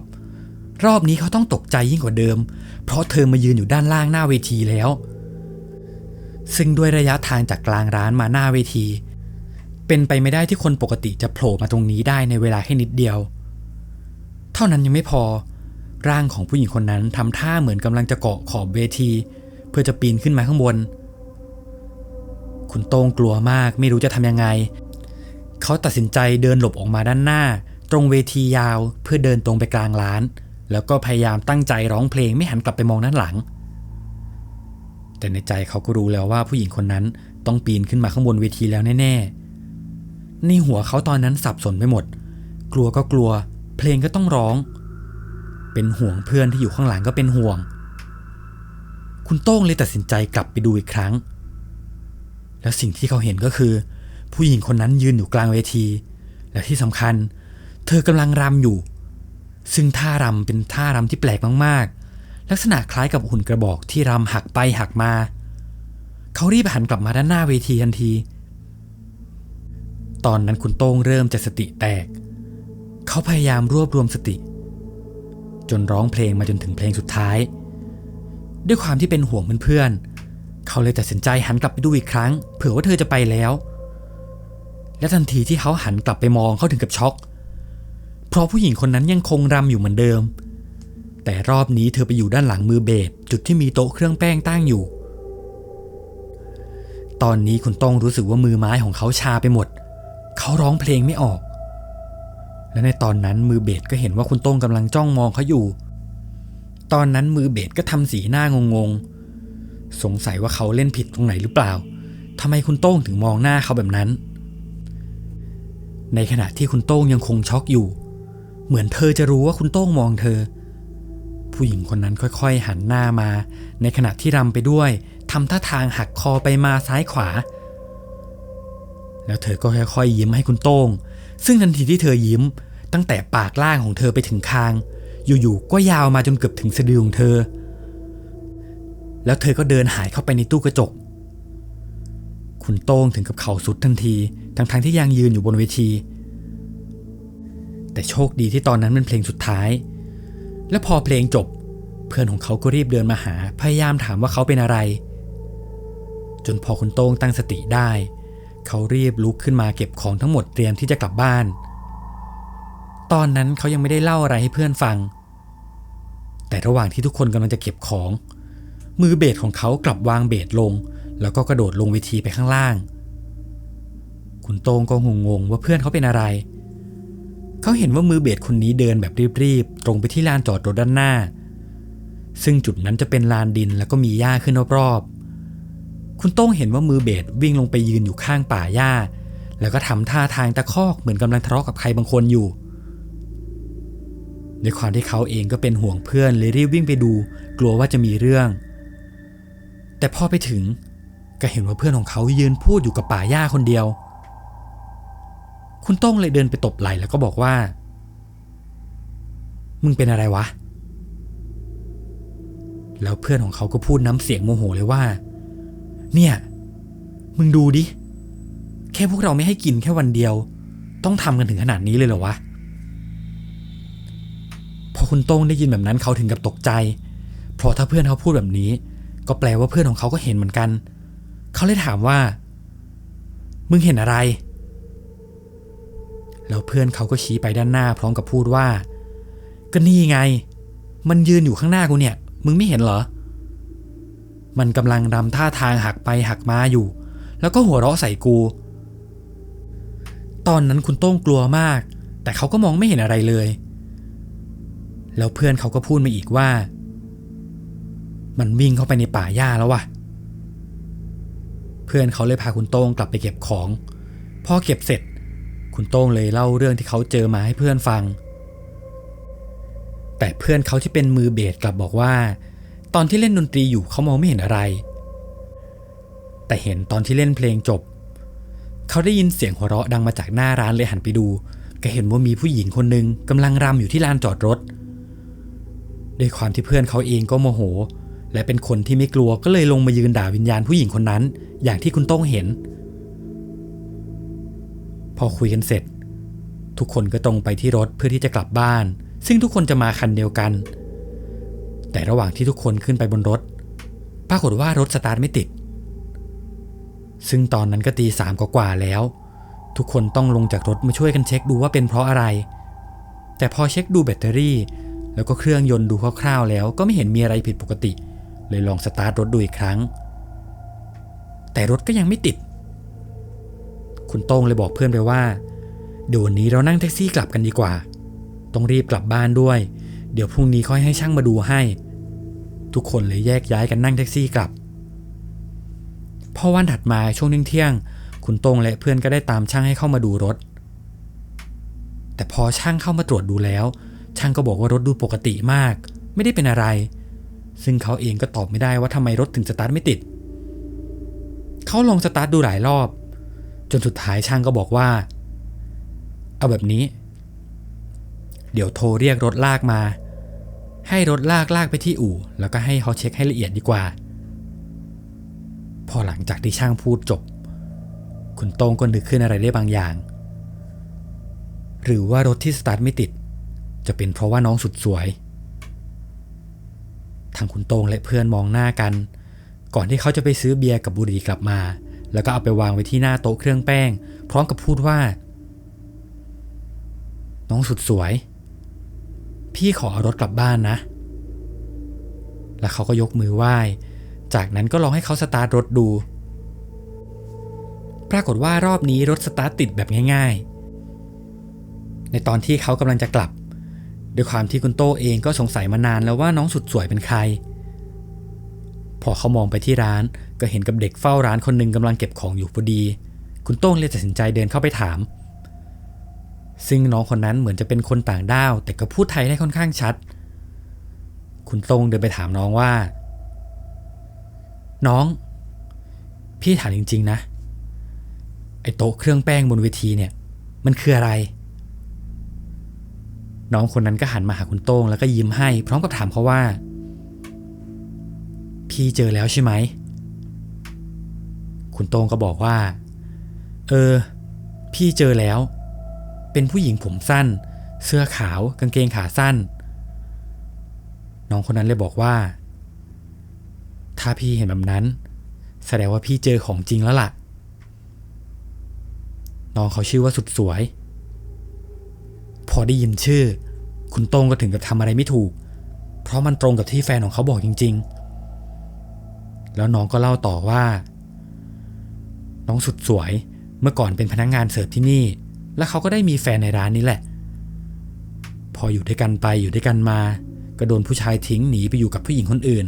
นี้เขาต้องตกใจยิ่งกว่าเดิมเพราะเธอมายืนอยู่ด้านล่างหน้าเวทีแล้วซึ่งด้วยระยะทางจากกลางร้านมาหน้าเวทีเป็นไปไม่ได้ที่คนปกติจะโผล่มาตรงนี้ได้ในเวลาแค่นิดเดียวเท่านั้นยังไม่พอร่างของผู้หญิงคนนั้นทำท่าเหมือนกำลังจะเกาะขอบเวทีเพื่อจะปีนขึ้นมาข้างบนคุณโต้งกลัวมากไม่รู้จะทำยังไงเขาตัดสินใจเดินหลบออกมาด้านหน้าตรงเวทียาวเพื่อเดินตรงไปกลางร้านแล้วก็พยายามตั้งใจร้องเพลงไม่หันกลับไปมองด้านหลังแต่ในใจเขาก็รู้แล้วว่าผู้หญิงคนนั้นต้องปีนขึ้นมาข้างบนเวทีแล้วแน่ๆในหัวเขาตอนนั้นสับสนไปหมดกลัวก็กลัวเพลงก็ต้องร้องเป็นห่วงเพื่อนที่อยู่ข้างหลังก็เป็นห่วงคุณโต้งเลยตัดสินใจกลับไปดูอีกครั้งแล้วสิ่งที่เขาเห็นก็คือผู้หญิงคนนั้นยืนอยู่กลางเวทีและที่สำคัญเธอกำลังรำอยู่ซึ่งท่ารำเป็นท่ารำที่แปลกมากๆลักษณะคล้ายกับหุ่นกระบอกที่รำหักไปหักมาเขารีบหันกลับมาด้านหน้าเวทีทันทีตอนนั้นคุณโต้งเริ่มจะสติแตกเขาพยายามรวบรวมสติจนร้องเพลงมาจนถึงเพลงสุดท้ายด้วยความที่เป็นห่วงเพื่อนๆเขาเลยตัดสินใจหันกลับไปดูอีกครั้งเผื่อว่าเธอจะไปแล้วและทันทีที่เขาหันกลับไปมองเขาถึงกับช็อกเพราะผู้หญิงคนนั้นยังคงรำอยู่เหมือนเดิมแต่รอบนี้เธอไปอยู่ด้านหลังมือเบสจุดที่มีโต๊ะเครื่องแป้งตั้งอยู่ตอนนี้คุณโต้งรู้สึกว่ามือไม้ของเขาชาไปหมดเขาร้องเพลงไม่ออกและในตอนนั้นมือเบสก็เห็นว่าคุณโต้งกำลังจ้องมองเขาอยู่ตอนนั้นมือเบสก็ทำสีหน้างงๆสงสัยว่าเขาเล่นผิดตรงไหนหรือเปล่าทำไมคุณโต้งถึงมองหน้าเขาแบบนั้นในขณะที่คุณโต้งยังคงช็อกอยู่เหมือนเธอจะรู้ว่าคุณโต้งมองเธอผู้หญิงคนนั้นค่อยๆหันหน้ามาในขณะที่รำไปด้วยทำท่าทางหักคอไปมาซ้ายขวาแล้วเธอก็ค่อยๆยิ้มให้คุณโต้งซึ่งทันทีที่เธอยิ้มตั้งแต่ปากล่างของเธอไปถึงคางอยู่ๆก็ยาวมาจนเกือบถึงสะดือของเธอแล้วเธอก็เดินหายเข้าไปในตู้กระจกคุณโต้งถึงกับเข่าสุดทันทีทั้งที่ยังยืนอยู่บนเวทีแต่โชคดีที่ตอนนั้นเป็นเพลงสุดท้ายและพอเพลงจบเพื่อนของเขาก็รีบเดินมาหาพยายามถามว่าเขาเป็นอะไรจนพอคุณโต้งตั้งสติได้เขารีบลุกขึ้นมาเก็บของทั้งหมดเตรียมที่จะกลับบ้านตอนนั้นเขายังไม่ได้เล่าอะไรให้เพื่อนฟังแต่ระหว่างที่ทุกคนกำลังจะเก็บของมือเบสของเขากลับวางเบสลงแล้วก็กระโดดลงเวทีไปข้างล่างคุณโต้งก็งงว่าเพื่อนเขาเป็นอะไรเขาเห็นว่ามือเบสคนนี้เดินแบบรีบๆตรงไปที่ลานจอดรถด้านหน้าซึ่งจุดนั้นจะเป็นลานดินแล้วก็มีหญ้าขึ้นรอบๆคุณโต้งเห็นว่ามือเบสวิ่งลงไปยืนอยู่ข้างป่าหญ้าแล้วก็ทำท่าทางตะคอกเหมือนกำลังทะเลาะกับใครบางคนอยู่ด้วยความที่เขาเองก็เป็นห่วงเพื่อนเลยรีบวิ่งไปดูกลัวว่าจะมีเรื่องแต่พอไปถึงก็เห็นว่าเพื่อนของเขายืนพูดอยู่กับป่าหญ้าคนเดียวคุณโต้งเลยเดินไปตบไหล่แล้วก็บอกว่า มึงเป็นอะไรวะแล้วเพื่อนของเขาก็พูดน้ำเสียงโมโหเลยว่าเนี่ยมึงดูดิแค่พวกเราไม่ให้กินแค่วันเดียวต้องทำกันถึงขนาดนี้เลยเหรอวะพอคุณโต้งได้ยินแบบนั้นเขาถึงกับตกใจเพราะถ้าเพื่อนเขาพูดแบบนี้ก็แปลว่าเพื่อนของเขาก็เห็นเหมือนกันเขาเลยถามว่ามึงเห็นอะไรแล้วเพื่อนเขาก็ชี้ไปด้านหน้าพร้อมกับพูดว่าก็นี่ไงมันยืนอยู่ข้างหน้ากูเนี่ยมึงไม่เห็นเหรอมันกำลังรำท่าทางหักไปหักมาอยู่แล้วก็หัวเราะใส่กูตอนนั้นคุณโต้งกลัวมากแต่เขาก็มองไม่เห็นอะไรเลยแล้วเพื่อนเขาก็พูดมาอีกว่ามันวิ่งเข้าไปในป่าหญ้าแล้วว่ะเพื่อนเขาเลยพาคุณโต้งกลับไปเก็บของพอเก็บเสร็จคุณโต้งเลยเล่าเรื่องที่เขาเจอมาให้เพื่อนฟังแต่เพื่อนเขาที่เป็นมือเบสกลับบอกว่าตอนที่เล่นดนตรีอยู่เขามองไม่เห็นอะไรแต่เห็นตอนที่เล่นเพลงจบเขาได้ยินเสียงหัวเราะดังมาจากหน้าร้านเลยหันไปดูก็เห็นว่ามีผู้หญิงคนหนึ่งกำลังรำอยู่ที่ลานจอดรถด้วยความที่เพื่อนเขาเองก็โมโหและเป็นคนที่ไม่กลัวก็เลยลงมายืนด่าวิญญาณผู้หญิงคนนั้นอย่างที่คุณโต้งเห็นพอคุยกันเสร็จทุกคนก็ตรงไปที่รถเพื่อที่จะกลับบ้านซึ่งทุกคนจะมาคันเดียวกันแต่ระหว่างที่ทุกคนขึ้นไปบนรถปรากฏว่ารถสตาร์ทไม่ติดซึ่งตอนนั้นก็ตี 3กว่าแล้วทุกคนต้องลงจากรถมาช่วยกันเช็คดูว่าเป็นเพราะอะไรแต่พอเช็คดูแบตเตอรี่แล้วก็เครื่องยนต์ดูคร่าวๆแล้วก็ไม่เห็นมีอะไรผิดปกติเลยลองสตาร์ทรถดูอีกครั้งแต่รถก็ยังไม่ติดคุณโต้งเลยบอกเพื่อนไปว่าเดี๋ยววันนี้เรานั่งแท็กซี่กลับกันดีกว่าต้องรีบกลับบ้านด้วยเดี๋ยวพรุ่งนี้ค่อยให้ช่างมาดูให้ทุกคนเลยแยกย้ายกันนั่งแท็กซี่กลับพอวันถัดมาช่วงเที่ยงคุณโต้งและเพื่อนก็ได้ตามช่างให้เข้ามาดูรถแต่พอช่างเข้ามาตรวจดูแล้วช่างก็บอกว่ารถดูปกติมากไม่ได้เป็นอะไรซึ่งเขาเองก็ตอบไม่ได้ว่าทำไมรถถึงสตาร์ทไม่ติดเขาลองสตาร์ทดูหลายรอบจนสุดท้ายช่างก็บอกว่าเอาแบบนี้เดี๋ยวโทรเรียกรถลากมาให้รถลากไปที่อู่แล้วก็ให้เขาเช็คให้ละเอียดดีกว่าพอหลังจากที่ช่างพูดจบคุณโต้งก็นึกขึ้นอะไรได้บางอย่างหรือว่ารถที่สตาร์ทไม่ติดจะเป็นเพราะว่าน้องสุดสวยทางคุณโต้งและเพื่อนมองหน้ากันก่อนที่เขาจะไปซื้อเบียร์กับบุหรี่กลับมาแล้วก็เอาไปวางไว้ที่หน้าโต๊ะเครื่องแป้งพร้อมกับพูดว่าน้องสุดสวยพี่ขอเอารถกลับบ้านนะแล้วเขาก็ยกมือไหว้จากนั้นก็ลองให้เขาสตาร์ทรถดูปรากฏว่ารอบนี้รถสตาร์ทติดแบบง่ายๆในตอนที่เขากำลังจะกลับด้วยความที่คุณโต้เองก็สงสัยมานานแล้วว่าน้องสุดสวยเป็นใครพอเขามองไปที่ร้านก็เห็นกับเด็กเฝ้าร้านคนหนึ่งกำลังเก็บของอยู่พอดีคุณโต้งเลยตัดสินใจเดินเข้าไปถามซึ่งน้องคนนั้นเหมือนจะเป็นคนต่างด้าวแต่ก็พูดไทยได้ค่อนข้างชัดคุณโต้งเดินไปถามน้องว่าน้องพี่ถามจริงๆนะไอ้โต๊ะเครื่องแป้งบนเวทีเนี่ยมันคืออะไรน้องคนนั้นก็หันมาหาคุณโต้งแล้วก็ยิ้มให้พร้อมกับถามเขาว่าพี่เจอแล้วใช่ไหมคุณโต้งก็บอกว่าพี่เจอแล้วเป็นผู้หญิงผมสั้นเสื้อขาวกางเกงขาสั้นน้องคนนั้นเลยบอกว่าถ้าพี่เห็นแบบนั้นแสดงว่าพี่เจอของจริงแล้วล่ะน้องเขาชื่อว่าสุดสวยพอได้ยินชื่อคุณโต้งก็ถึงกับทำอะไรไม่ถูกเพราะมันตรงกับที่แฟนของเขาบอกจริงๆแล้วน้องก็เล่าต่อว่าน้องสุดสวยเมื่อก่อนเป็นพนักงานเสิร์ฟที่นี่แล้วเขาก็ได้มีแฟนในร้านนี้แหละพออยู่ด้วยกันไปอยู่ด้วยกันมาก็โดนผู้ชายทิ้งหนีไปอยู่กับผู้หญิงคนอื่น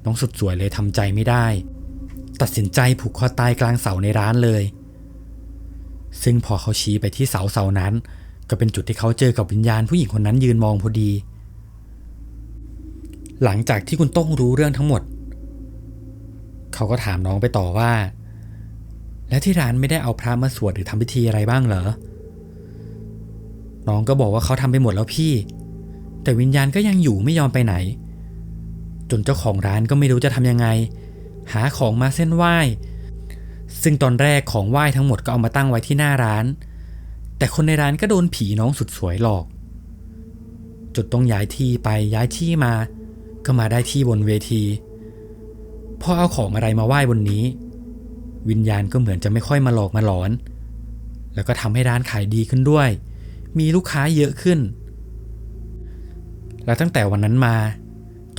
น้องสุดสวยเลยทำใจไม่ได้ตัดสินใจผูกคอตายกลางเสาในร้านเลยซึ่งพอเขาชี้ไปที่เสานั้นก็เป็นจุดที่เขาเจอกับวิญญาณผู้หญิงคนนั้นยืนมองพอดีหลังจากที่คุณโต้งรู้เรื่องทั้งหมดเขาก็ถามน้องไปต่อว่าแล้วที่ร้านไม่ได้เอาพระมาสวดหรือทำพิธีอะไรบ้างเหรอ น้องก็บอกว่าเขาทำไปหมดแล้วพี่แต่วิญญาณก็ยังอยู่ไม่ยอมไปไหนจนเจ้าของร้านก็ไม่รู้จะทำยังไงหาของมาเส้นไหว้ซึ่งตอนแรกของไหว้ทั้งหมดก็เอามาตั้งไว้ที่หน้าร้านแต่คนในร้านก็โดนผีน้องสุดสวยหลอกจนต้องย้ายที่ไปย้ายที่มาก็มาได้ที่บนเวทีพอเอาของอะไรมาไหว้บนนี้วิญญาณก็เหมือนจะไม่ค่อยมาหลอกมาหลอนแล้วก็ทำให้ร้านขายดีขึ้นด้วยมีลูกค้าเยอะขึ้นแล้วตั้งแต่วันนั้นมา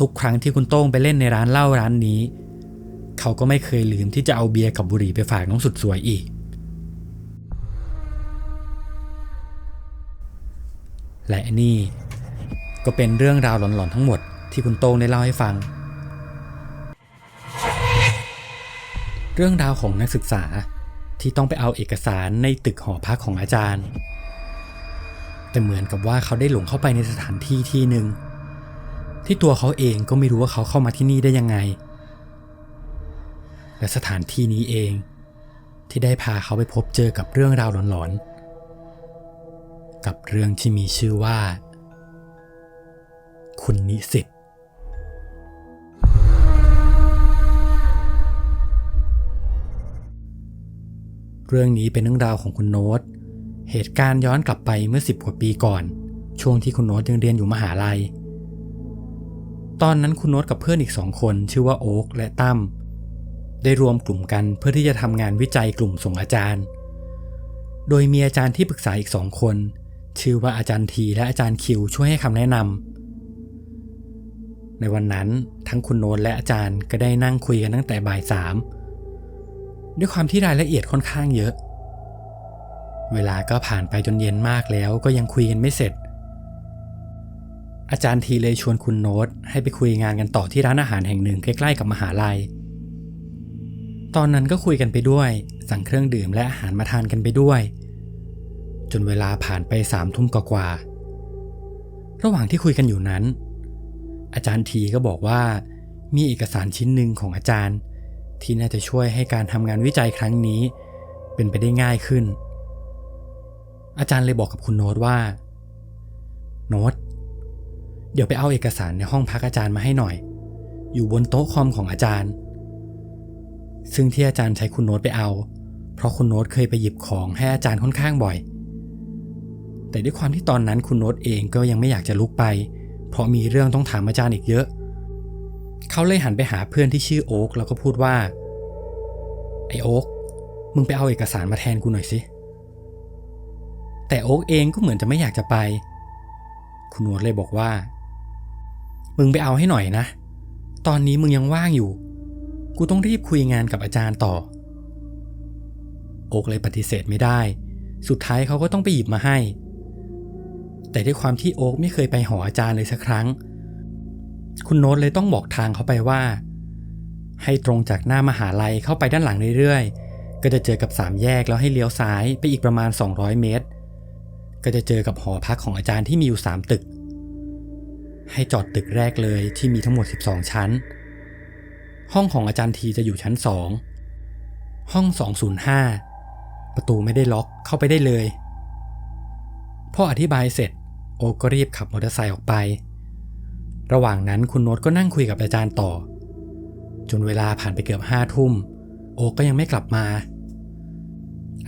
ทุกครั้งที่คุณโต้งไปเล่นในร้านเหล้าร้านนี้เขาก็ไม่เคยลืมที่จะเอาเบียร์กับบุหรี่ไปฝากน้องสุดสวยอีกและนี่ก็เป็นเรื่องราวหลอนๆทั้งหมดที่คุณโต้งได้เล่าให้ฟังเรื่องราวของนักศึกษาที่ต้องไปเอาเอกสารในตึกหอพักของอาจารย์แต่เหมือนกับว่าเขาได้หลงเข้าไปในสถานที่ที่หนึ่งที่ตัวเขาเองก็ไม่รู้ว่าเขาเข้ามาที่นี่ได้ยังไงและสถานที่นี้เองที่ได้พาเขาไปพบเจอกับเรื่องราวหลอนๆกับเรื่องที่มีชื่อว่าคุณนิสิตเรื่องนี้เป็นเรื่องราวของคุณโน้ตเหตุการณ์ย้อนกลับไปเมื่อ10 กว่าปีก่อนช่วงที่คุณโน้ตยังเรียนอยู่มหาลัยตอนนั้นคุณโน้ตกับเพื่อนอีก2 คนชื่อว่าโอ๊คและตั้มได้รวมกลุ่มกันเพื่อที่จะทำงานวิจัยกลุ่มส่งอาจารย์โดยมีอาจารย์ที่ปรึกษาอีก2 คนชื่อว่าอาจารย์ทีและอาจารย์คิวช่วยให้คำแนะนำในวันนั้นทั้งคุณโน้ตและอาจารย์ก็ได้นั่งคุยกันตั้งแต่บ่าย 3ด้วยความที่รายละเอียดค่อนข้างเยอะเวลาก็ผ่านไปจนเย็นมากแล้วก็ยังคุยกันไม่เสร็จอาจารย์ทีเลยชวนคุณโน้ตให้ไปคุยงานกันต่อที่ร้านอาหารแห่งหนึ่งใกล้ๆกับมหาลัยตอนนั้นก็คุยกันไปด้วยสั่งเครื่องดื่มและอาหารมาทานกันไปด้วยจนเวลาผ่านไป3 ทุ่มกว่าระหว่างที่คุยกันอยู่นั้นอาจารย์ทีก็บอกว่ามีเอกสารชิ้นหนึ่งของอาจารย์ที่น่าจะช่วยให้การทำงานวิจัยครั้งนี้เป็นไปได้ง่ายขึ้นอาจารย์เลยบอกกับคุณโน้ตว่าโน้ตเดี๋ยวไปเอาเอกสารในห้องพักอาจารย์มาให้หน่อยอยู่บนโต๊ะคอมของอาจารย์ซึ่งที่อาจารย์ใช้คุณโน้ตไปเอาเพราะคุณโน้ตเคยไปหยิบของให้อาจารย์ค่อนข้างบ่อยแต่ด้วยความที่ตอนนั้นคุณโน้ตเองก็ยังไม่อยากจะลุกไปเพราะมีเรื่องต้องถามอาจารย์อีกเยอะเขาเลยหันไปหาเพื่อนที่ชื่อโอ๊คแล้วก็พูดว่าไอ้โอ๊คมึงไปเอาเอกสารมาแทนกูหน่อยสิแต่โอ๊คเองก็เหมือนจะไม่อยากจะไปคุณโน้ตเลยบอกว่ามึงไปเอาให้หน่อยนะตอนนี้มึงยังว่างอยู่กูต้องรีบคุยงานกับอาจารย์ต่อโอ๊คเลยปฏิเสธไม่ได้สุดท้ายเขาก็ต้องไปหยิบมาให้แต่ด้วยความที่โอ๊คไม่เคยไปหออาจารย์เลยสักครั้งคุณโน้ตเลยต้องบอกทางเขาไปว่าให้ตรงจากหน้ามหาลัยเข้าไปด้านหลังเรื่อยๆก็จะเจอกับ3 แยกแล้วให้เลี้ยวซ้ายไปอีกประมาณ200 เมตรก็จะเจอกับหอพักของอาจารย์ที่มีอยู่3 ตึกให้จอดตึกแรกเลยที่มีทั้งหมด12 ชั้นห้องของอาจารย์ทีจะอยู่ชั้น2ห้อง205ประตูไม่ได้ล็อกเข้าไปได้เลยพออธิบายเสร็จโอ๊คก็รีบขับมอเตอร์ไซค์ออกไประหว่างนั้นคุณโน้ตก็นั่งคุยกับอาจารย์ต่อจนเวลาผ่านไปเกือบ5 ทุ่มโอ๊คก็ยังไม่กลับมา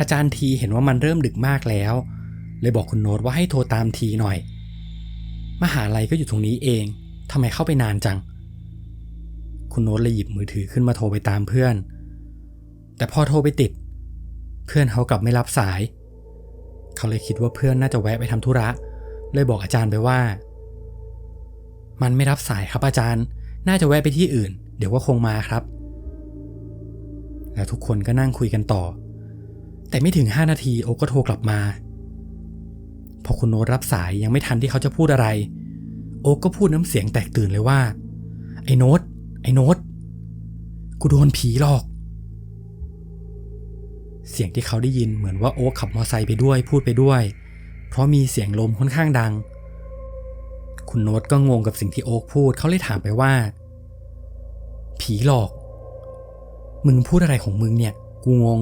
อาจารย์ทีเห็นว่ามันเริ่มดึกมากแล้วเลยบอกคุณโน้ตว่าให้โทรตามทีหน่อยมหาลัยก็อยู่ตรงนี้เองทำไมเข้าไปนานจังคุณโน้ตเลยหยิบมือถือขึ้นมาโทรไปตามเพื่อนแต่พอโทรไปติดเพื่อนเขากลับไม่รับสายเขาเลยคิดว่าเพื่อนน่าจะแวะไปทำธุระเลยบอกอาจารย์ไปว่ามันไม่รับสายครับอาจารย์น่าจะแวะไปที่อื่นเดี๋ยวก็คงมาครับแล้วทุกคนก็นั่งคุยกันต่อแต่ไม่ถึง5 นาทีโอ๊คก็โทรกลับมาพอคุณโน้ตรับสายยังไม่ทันที่เขาจะพูดอะไรโอ๊คก็พูดน้ำเสียงแตกตื่นเลยว่าไอ้โน้ตกูโดนผีหลอกเสียงที่เขาได้ยินเหมือนว่าโอ๊คขับมอเตอร์ไซค์ไปด้วยพูดไปด้วยเพราะมีเสียงลมค่อนข้างดังคุณโน้ตก็งงกับสิ่งที่โอ๊คพูดเขาเลยถามไปว่าผีหลอกมึงพูดอะไรของมึงเนี่ยกูงง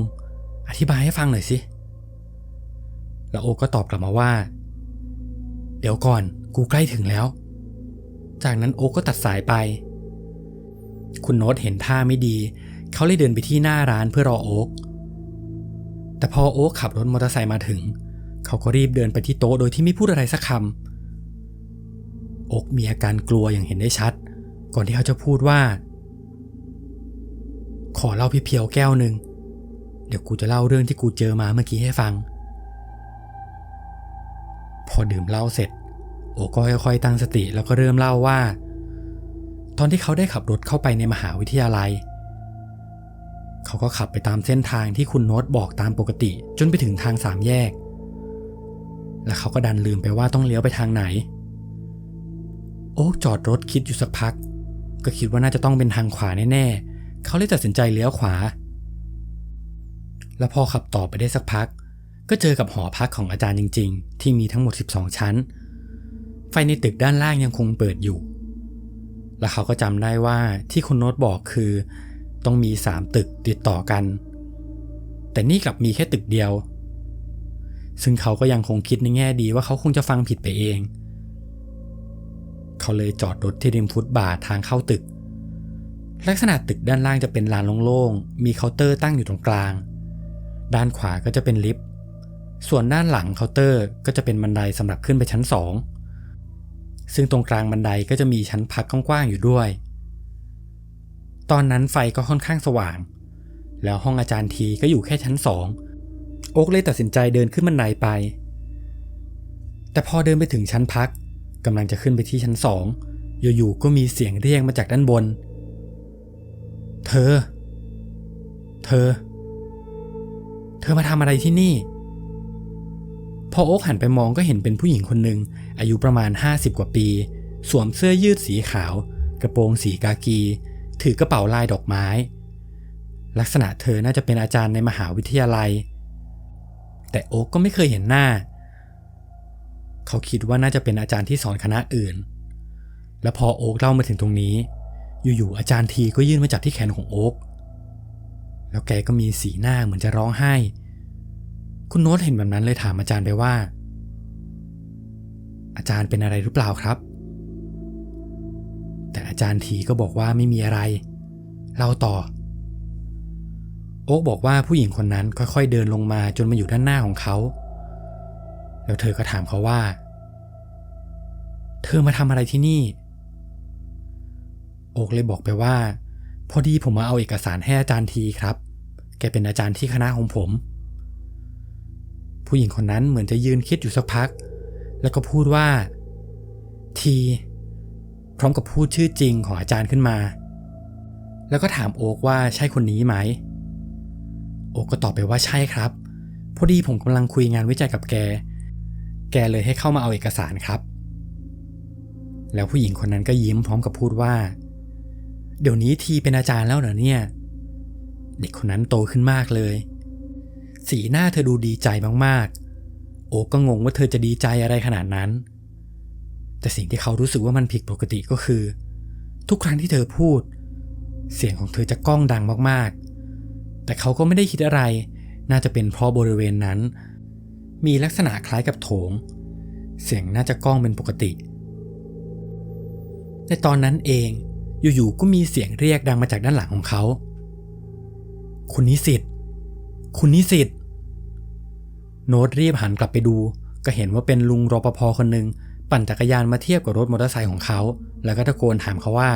อธิบายให้ฟังหน่อยสิแล้วโอ๊คก็ตอบกลับมาว่า เดี๋ยวก่อนกูใกล้ถึงแล้วจากนั้นโอ๊กก็ตัดสายไปคุณโน้ตเห็นท่าไม่ดีเขาเลยเดินไปที่หน้าร้านเพื่อรอโอ๊กแต่พอโอ๊กขับรถมอเตอร์ไซค์มาถึงเขาก็รีบเดินไปที่โต๊ะโดยที่ไม่พูดอะไรสักคำโอ๊กมีอาการกลัวอย่างเห็นได้ชัดก่อนที่เขาจะพูดว่าขอเหล้าเพียวๆแก้วหนึ่งเดี๋ยวกูจะเล่าเรื่องที่กูเจอมาเมื่อกี้ให้ฟังพอดื่มเหล้าเสร็จโอ๊กก็ค่อยๆตั้งสติแล้วก็เริ่มเล่าว่าตอนที่เขาได้ขับรถเข้าไปในมหาวิทยาลัยเขาก็ขับไปตามเส้นทางที่คุณโน้ตบอกตามปกติจนไปถึงทาง3 แยกแล้วเขาก็ดันลืมไปว่าต้องเลี้ยวไปทางไหนโอ๊กจอดรถคิดอยู่สักพักก็คิดว่าน่าจะต้องเป็นทางขวาแน่ๆเขาเลยตัดสินใจเลี้ยวขวาแล้วพอขับต่อไปได้สักพักก็เจอกับหอพักของอาจารย์จริงๆที่มีทั้งหมด12 ชั้นไฟในตึกด้านล่างยังคงเปิดอยู่และเขาก็จำได้ว่าที่คุณโน้ตบอกคือต้องมี3 ตึกติดต่อกันแต่นี่กลับมีแค่ตึกเดียวซึ่งเขาก็ยังคงคิดในแง่ดีว่าเขาคงจะฟังผิดไปเองเขาเลยจอดรถที่ริมฟุตบาททางเข้าตึกลักษณะตึกด้านล่างจะเป็นลานโล่งๆมีเคาน์เตอร์ตั้งอยู่ตรงกลางด้านขวาก็จะเป็นลิฟต์ส่วนด้านหลังเคาน์เตอร์ก็จะเป็นบันไดสำหรับขึ้นไปชั้น2ซึ่งตรงกลางบันไดก็จะมีชั้นพักกว้างๆอยู่ด้วยตอนนั้นไฟก็ค่อนข้างสว่างแล้วห้องอาจารย์ทีก็อยู่แค่ชั้น2โอ๊กเลยตัดสินใจเดินขึ้นบันไดไปแต่พอเดินไปถึงชั้นพักกำลังจะขึ้นไปที่ชั้น2อยู่ๆก็มีเสียงเรียกมาจากด้านบนเธอมาทำอะไรที่นี่พอโอ๊กหันไปมองก็เห็นเป็นผู้หญิงคนหนึ่งอายุประมาณ50 กว่าปีสวมเสื้อยืดสีขาวกระโปรงสีกากีถือกระเป๋าลายดอกไม้ลักษณะเธอน่าจะเป็นอาจารย์ในมหาวิทยาลัยแต่โอ๊กก็ไม่เคยเห็นหน้าเขาคิดว่าน่าจะเป็นอาจารย์ที่สอนคณะอื่นแล้วพอโอ๊กเล่ามาถึงตรงนี้อยู่ๆอาจารย์ทีก็ยื่นมาจับที่แขนของโอ๊กแล้วแกก็มีสีหน้าเหมือนจะร้องไห้คุณโน้ตเห็นแบบนั้นเลยถามอาจารย์ไปว่าอาจารย์เป็นอะไรหรือเปล่าครับแต่อาจารย์ทีก็บอกว่าไม่มีอะไรเล่าต่อโอ๊กบอกว่าผู้หญิงคนนั้นค่อยๆเดินลงมาจนมาอยู่ด้านหน้าของเขาแล้วเธอก็ถามเขาว่าเธอมาทำอะไรที่นี่โอ๊กเลยบอกไปว่าพอดีผมมาเอาเอกสารให้อาจารย์ทีครับแกเป็นอาจารย์ที่คณะของผมผู้หญิงคนนั้นเหมือนจะยืนคิดอยู่สักพักแล้วก็พูดว่าทีพร้อมกับพูดชื่อจริงของอาจารย์ขึ้นมาแล้วก็ถามโอ๊กว่าใช่คนนี้ไหมโอ๊กก็ตอบไปว่าใช่ครับพอดีผมกำลังคุยงานวิจัยกับแกเลยให้เข้ามาเอาเอกสารครับแล้วผู้หญิงคนนั้นก็ยิ้มพร้อมกับพูดว่าเดี๋ยวนี้ทีเป็นอาจารย์แล้วเหรอเนี่ยเด็กคนนั้นโตขึ้นมากเลยสีหน้าเธอดูดีใจมากๆโอ๊กก็งงว่าเธอจะดีใจอะไรขนาดนั้นแต่สิ่งที่เขารู้สึกว่ามันผิดปกติก็คือทุกครั้งที่เธอพูดเสียงของเธอจะก้องดังมากๆแต่เขาก็ไม่ได้คิดอะไรน่าจะเป็นเพราะบริเวณนั้นมีลักษณะคล้ายกับโถงเสียงน่าจะก้องเป็นปกติในตอนนั้นเองอยู่ๆก็มีเสียงเรียกดังมาจากด้านหลังของเขาคุณนิสิตโน้ตรีบหันกลับไปดูก็เห็นว่าเป็นลุงรปภ.คนหนึ่งปั่นจักรยานมาเทียบกับรถมอเตอร์ไซค์ของเขาแล้วก็ตะโกนถามเขาว่า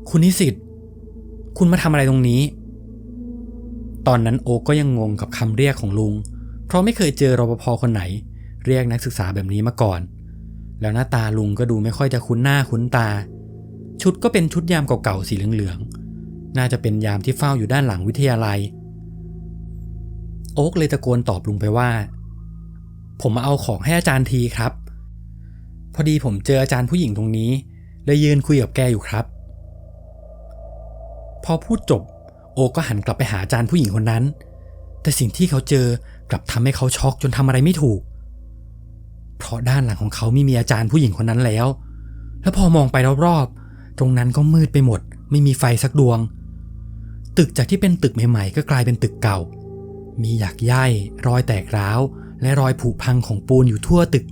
คุณนิสิตคุณมาทำอะไรตรงนี้ตอนนั้นโอ๊กก็ยังงงกับคำเรียกของลุงเพราะไม่เคยเจอรปภ.คนไหนเรียกนักศึกษาแบบนี้มาก่อนแล้วหน้าตาลุงก็ดูไม่ค่อยจะคุ้นหน้าคุ้นตาชุดก็เป็นชุดยามเก่าๆสีเหลืองๆน่าจะเป็นยามที่เฝ้าอยู่ด้านหลังวิทยาลัยโอ๊กเลยตะโกนตอบลุงไปว่าผมมาเอาของให้อาจารย์ทีครับพอดีผมเจออาจารย์ผู้หญิงตรงนี้เลยยืนคุยกับแกอยู่ครับพอพูดจบโอ๊กก็หันกลับไปหาอาจารย์ผู้หญิงคนนั้นแต่สิ่งที่เขาเจอกลับทำให้เขาช็อกจนทำอะไรไม่ถูกเพราะด้านหลังของเขาไม่มีอาจารย์ผู้หญิงคนนั้นแล้วพอมองไปรอบๆตรงนั้นก็มืดไปหมดไม่มีไฟสักดวงตึกจากที่เป็นตึกใหม่ๆก็กลายเป็นตึกเก่ามีหยักใยรอยแตกร้าวและรอยผุพังของปูนอยู่ทั่วตึก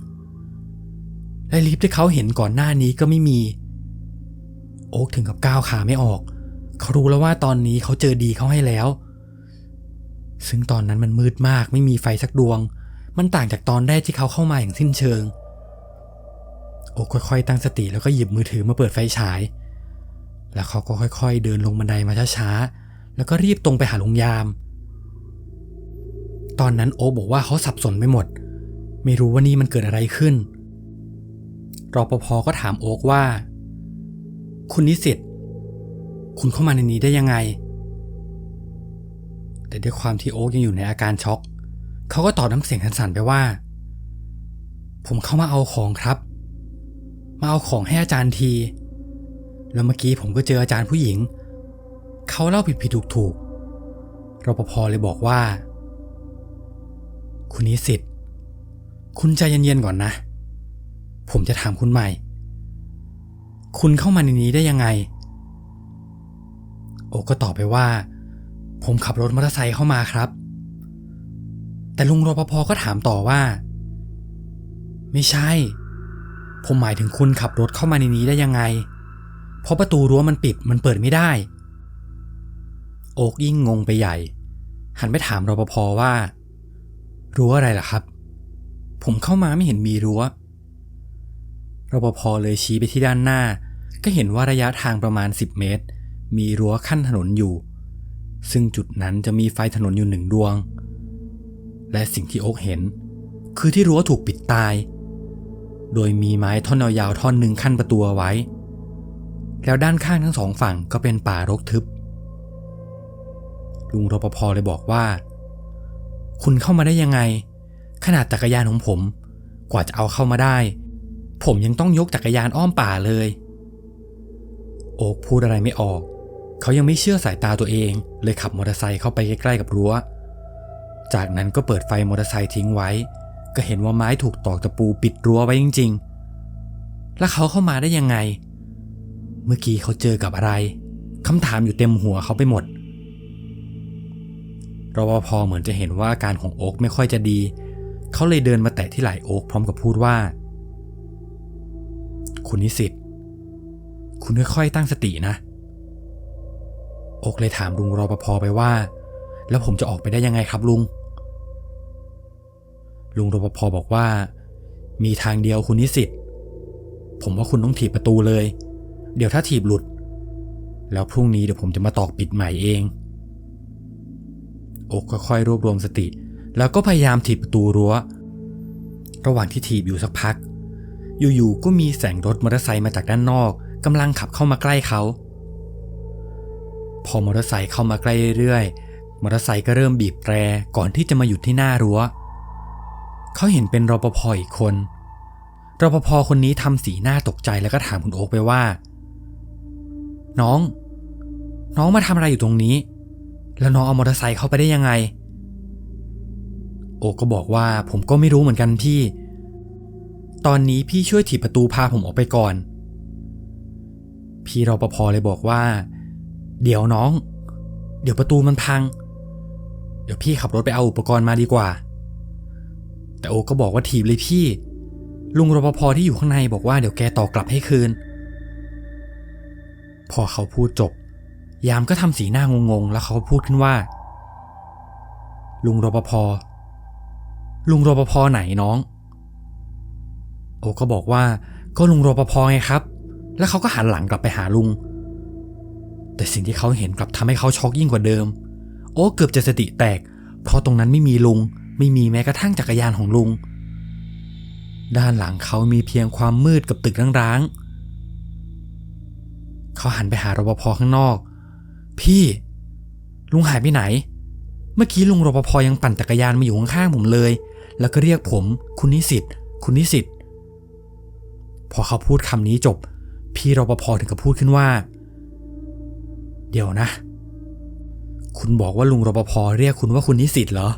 และลิฟต์ที่เขาเห็นก่อนหน้านี้ก็ไม่มีโอ๊กถึงกับก้าวขาไม่ออกเขารู้แล้วว่าตอนนี้เขาเจอดีเขาให้แล้วซึ่งตอนนั้นมันมืดมากไม่มีไฟสักดวงมันต่างจากตอนแรกที่เขาเข้ามาอย่างสิ้นเชิงโอ๊กค่อยๆตั้งสติแล้วก็หยิบมือถือมาเปิดไฟฉายแล้วเขาก็ค่อยๆเดินลงบันไดมาช้าๆแล้วก็รีบตรงไปหาลุงยามตอนนั้นโอ๊กบอกว่าเขาสับสนไปหมดไม่รู้ว่านี่มันเกิดอะไรขึ้นรปภ.ก็ถามโอ๊กว่าคุณนิสิตคุณเข้ามาในนี้ได้ยังไงแต่ด้วยความที่โอ๊กยังอยู่ในอาการช็อกเขาก็ตอบน้ำเสียงสั่นๆไปว่าผมเข้ามาเอาของครับมาเอาของให้อาจารย์ทีแล้วเมื่อกี้ผมก็เจออาจารย์ผู้หญิงเขาเล่าผิดๆถูกๆรปภ.เลยบอกว่าคุณนิสิตคุณใจเย็นๆก่อนนะผมจะถามคุณใหม่คุณเข้ามาในนี้ได้ยังไงโอ๊กก็ตอบไปว่าผมขับรถมอเตอร์ไซค์เข้ามาครับแต่ลุงรปภ.ก็ถามต่อว่าไม่ใช่ผมหมายถึงคุณขับรถเข้ามาในนี้ได้ยังไงเพราะประตูรั้วมันปิดมันเปิดไม่ได้โอ๊กยิ่งงงไปใหญ่หันไปถามรปภ.ว่ารั้วอะไรล่ะครับผมเข้ามาไม่เห็นมีรั้วรปภ.เลยชี้ไปที่ด้านหน้าก็เห็นว่าระยะทางประมาณ10 เมตรมีรั้วขั้นถนนอยู่ซึ่งจุดนั้นจะมีไฟถนนอยู่1 ดวงและสิ่งที่โอ๊กเห็นคือที่รั้วถูกปิดตายโดยมีไม้ท่อนยาวๆท่อนหนึ่งขั้นประตูไว้แล้วด้านข้างทั้ง2 ฝั่งก็เป็นป่ารกทึบลุงรปภ.เลยบอกว่าคุณเข้ามาได้ยังไงขนาดจักรยานของผมกว่าจะเอาเข้ามาได้ผมยังต้องยกจักรยานอ้อมป่าเลยโอ๊กพูดอะไรไม่ออกเขายังไม่เชื่อสายตาตัวเองเลยขับมอเตอร์ไซค์เข้าไปใกล้ๆกับรั้วจากนั้นก็เปิดไฟมอเตอร์ไซค์ทิ้งไว้ก็เห็นว่าไม้ถูกตอกตะปูปิดรั้วไว้จริงๆแล้วเขาเข้ามาได้ยังไงเมื่อกี้เขาเจอกับอะไรคำถามอยู่เต็มหัวเขาไปหมดรปภ.เหมือนจะเห็นว่าอาการของโอ๊กไม่ค่อยจะดีเขาเลยเดินมาแตะที่ไหล่โอ๊กพร้อมกับพูดว่าคุณนิสิตคุณค่อยๆตั้งสตินะโอ๊กเลยถามลุงรปภ.ไปว่าแล้วผมจะออกไปได้ยังไงครับลุงรปภ.บอกว่ามีทางเดียวคุณนิสิตผมว่าคุณต้องถีบประตูเลยเดี๋ยวถ้าถีบหลุดแล้วพรุ่งนี้เดี๋ยวผมจะมาตอกปิดใหม่เองโอ๊กค่อยๆรวบรวมสติแล้วก็พยายามถีบประตูรั้วระหว่างที่ถีบอยู่สักพักอยู่ๆก็มีแสงรถมอเตอร์ไซค์มาจากด้านนอกกำลังขับเข้ามาใกล้เขาพอมอเตอร์ไซค์เข้ามาใกล้เรื่อยๆมอเตอร์ไซค์ก็เริ่มบีบแตรก่อนที่จะมาหยุดที่หน้ารั้วเขาเห็นเป็นรปภ.อีกคนรปภ.คนนี้ทำสีหน้าตกใจแล้วก็ถามคุณโอ๊กไปว่าน้องมาทำอะไรอยู่ตรงนี้แล้วน้องเอามอเตอร์ไซค์เข้าไปได้ยังไงโอ๊กก็บอกว่าผมก็ไม่รู้เหมือนกันพี่ตอนนี้พี่ช่วยถีบประตูพาผมออกไปก่อนพี่รปภ.เลยบอกว่าเดี๋ยวน้องเดี๋ยวประตูมันพังเดี๋ยวพี่ขับรถไปเอาอุปกรณ์มาดีกว่าแต่โอ๊กก็บอกว่าถีบเลยพี่ลุงรปภ.ที่อยู่ข้างในบอกว่าเดี๋ยวแกต่อกลับให้คืนพอเขาพูดจบยามก็ทำสีหน้างงๆแล้วเขาก็พูดขึ้นว่าลุงรปภ.ไหนน้องโอ๊กก็บอกว่าก็ลุงรปภ.ไงครับแล้วเขาก็หันหลังกลับไปหาลุงแต่สิ่งที่เขาเห็นกลับทำให้เขาช็อกยิ่งกว่าเดิมโอ๊กเกือบจะสติแตกเพราะตรงนั้นไม่มีลุงไม่มีแม้กระทั่งจักรยานของลุงด้านหลังเขามีเพียงความมืดกับตึกร้างๆเขาหันไปหารปภ.ข้างนอกพี่ลุงหายไปไหนเมื่อกี้ลุงรปภ.ยังปั่นจักรยานมาอยู่ข้างๆผมเลยแล้วก็เรียกผมคุณนิสิตพอเขาพูดคำนี้จบพี่รปภ.ถึงกับพูดขึ้นว่าเดี๋ยวนะคุณบอกว่าลุงรปภ.เรียกคุณว่าคุณนิสิตเหรอ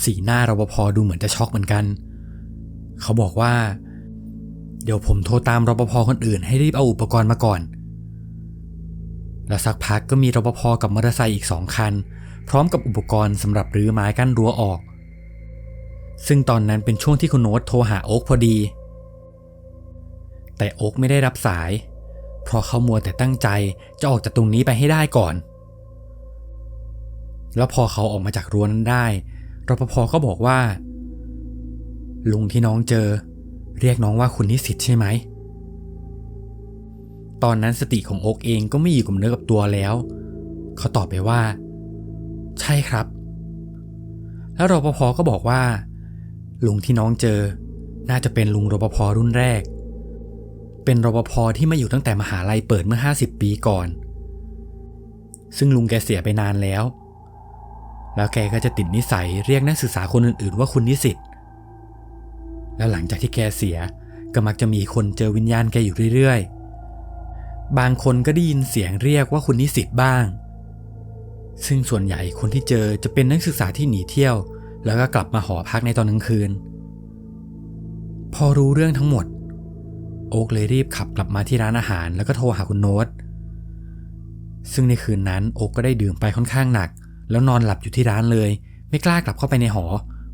สีหน้ารปภ.ดูเหมือนจะช็อกเหมือนกันเขาบอกว่าเดี๋ยวผมโทรตามรปภ.คนอื่นให้รีบเอาอุปกรณ์มาก่อนแล้วสักพักก็มีรปภ.กับมอเตอร์ไซค์อีก2 คันพร้อมกับอุปกรณ์สำหรับรื้อไม้กั้นรั้วออกซึ่งตอนนั้นเป็นช่วงที่คุณโน้ตโทรหาโอ๊กพอดี แต่โอ๊กไม่ได้รับสายเพราะเขามัวแต่ตั้งใจจะออกจากตรงนี้ไปให้ได้ก่อนแล้วพอเขาออกมาจากรั้วนั้นได้รปภ.ก็บอกว่าลุงที่น้องเจอเรียกน้องว่าคุณนิสิตใช่ไหมตอนนั้นสติของโอ๊กเองก็ไม่อยู่กับเนื้อกับตัวแล้วเขาตอบไปว่าใช่ครับแล้วรปภ.ก็บอกว่าลุงที่น้องเจอน่าจะเป็นลุงรปภ.รุ่นแรกเป็นรปภ.ที่มาอยู่ตั้งแต่มหาลัยเปิดเมื่อ50 ปีก่อนซึ่งลุงแกเสียไปนานแล้วแกก็จะติดนิสัยเรียกนักศึกษาคนอื่นๆว่าคุณนิสิตแล้วหลังจากที่แกเสียก็มักจะมีคนเจอวิญญาณแกอยู่เรื่อยๆบางคนก็ได้ยินเสียงเรียกว่าคุณนิสิตบ้างซึ่งส่วนใหญ่คนที่เจอจะเป็นนักศึกษาที่หนีเที่ยวแล้วก็กลับมาหอพักในตอนกลางคืนพอรู้เรื่องทั้งหมดโอ๊กเลยรีบขับกลับมาที่ร้านอาหารแล้วก็โทรหาคุณโน้ตซึ่งในคืนนั้นโอ๊กก็ได้ดื่มไปค่อนข้างหนักแล้วนอนหลับอยู่ที่ร้านเลยไม่กล้ากลับเข้าไปในหอ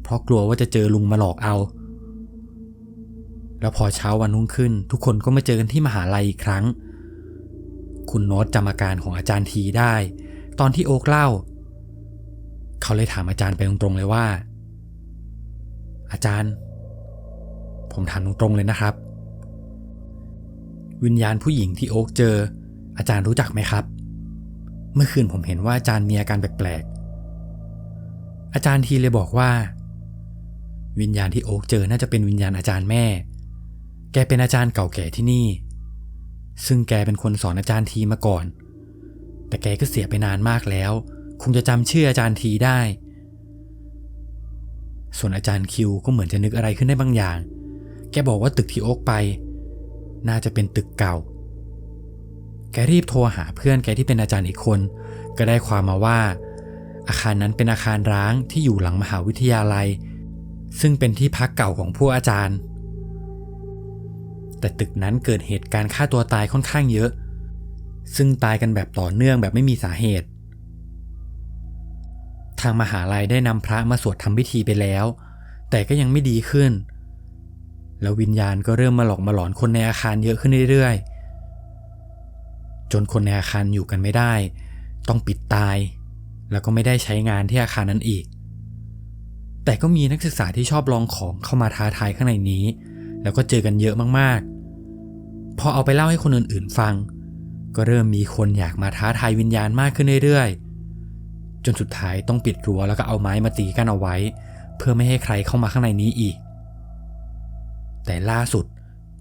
เพราะกลัวว่าจะเจอลุงมาหลอกเอาแล้วพอเช้าวันรุ่งขึ้นทุกคนก็มาเจอกันที่มหาลัยอีกครั้งคุณโน้ตจำอาการของอาจารย์ทีได้ตอนที่โอ๊กเล่าเขาเลยถามอาจารย์ไปตรงๆเลยว่าอาจารย์ผมถามตรงๆเลยนะครับวิญญาณผู้หญิงที่โอ๊กเจออาจารย์รู้จักไหมครับเมื่อคืนผมเห็นว่าอาจารย์มีอาการแปลกๆอาจารย์ทีเลยบอกว่าวิญญาณที่โอ๊กเจอน่าจะเป็นวิญญาณอาจารย์แม่แกเป็นอาจารย์เก่าแก่ที่นี่ซึ่งแกเป็นคนสอนอาจารย์ทีมาก่อนแต่แกก็เสียไปนานมากแล้วคงจะจำชื่ออาจารย์ทีได้ส่วนอาจารย์คิวก็เหมือนจะนึกอะไรขึ้นได้บางอย่างแกบอกว่าตึกที่โอ๊กไปน่าจะเป็นตึกเก่าแกรีบโทรหาเพื่อนแกที่เป็นอาจารย์อีกคนก็ได้ความมาว่าอาคารนั้นเป็นอาคารร้างที่อยู่หลังมหาวิทยาลัยซึ่งเป็นที่พักเก่าของพวกอาจารย์แต่ตึกนั้นเกิดเหตุการณ์ฆ่าตัวตายค่อนข้างเยอะซึ่งตายกันแบบต่อเนื่องแบบไม่มีสาเหตุทางมหาลัยได้นำพระมาสวดทำพิธีไปแล้วแต่ก็ยังไม่ดีขึ้นแล้ววิญญาณก็เริ่มมาหลอกมาหลอนคนในอาคารเยอะขึ้นเรื่อยๆจนคนในอาคารอยู่กันไม่ได้ต้องปิดตายแล้วก็ไม่ได้ใช้งานที่อาคารนั้นอีกแต่ก็มีนักศึกษาที่ชอบลองของเข้ามาท้าทายข้างในนี้แล้วก็เจอกันเยอะมากๆพอเอาไปเล่าให้คนอื่นๆฟังก็เริ่มมีคนอยากมาท้าทายวิญญาณมากขึ้นเรื่อยๆจนสุดท้ายต้องปิดรั้วแล้วก็เอาไม้มาตีกั้นเอาไว้เพื่อไม่ให้ใครเข้ามาข้างในนี้อีกแต่ล่าสุด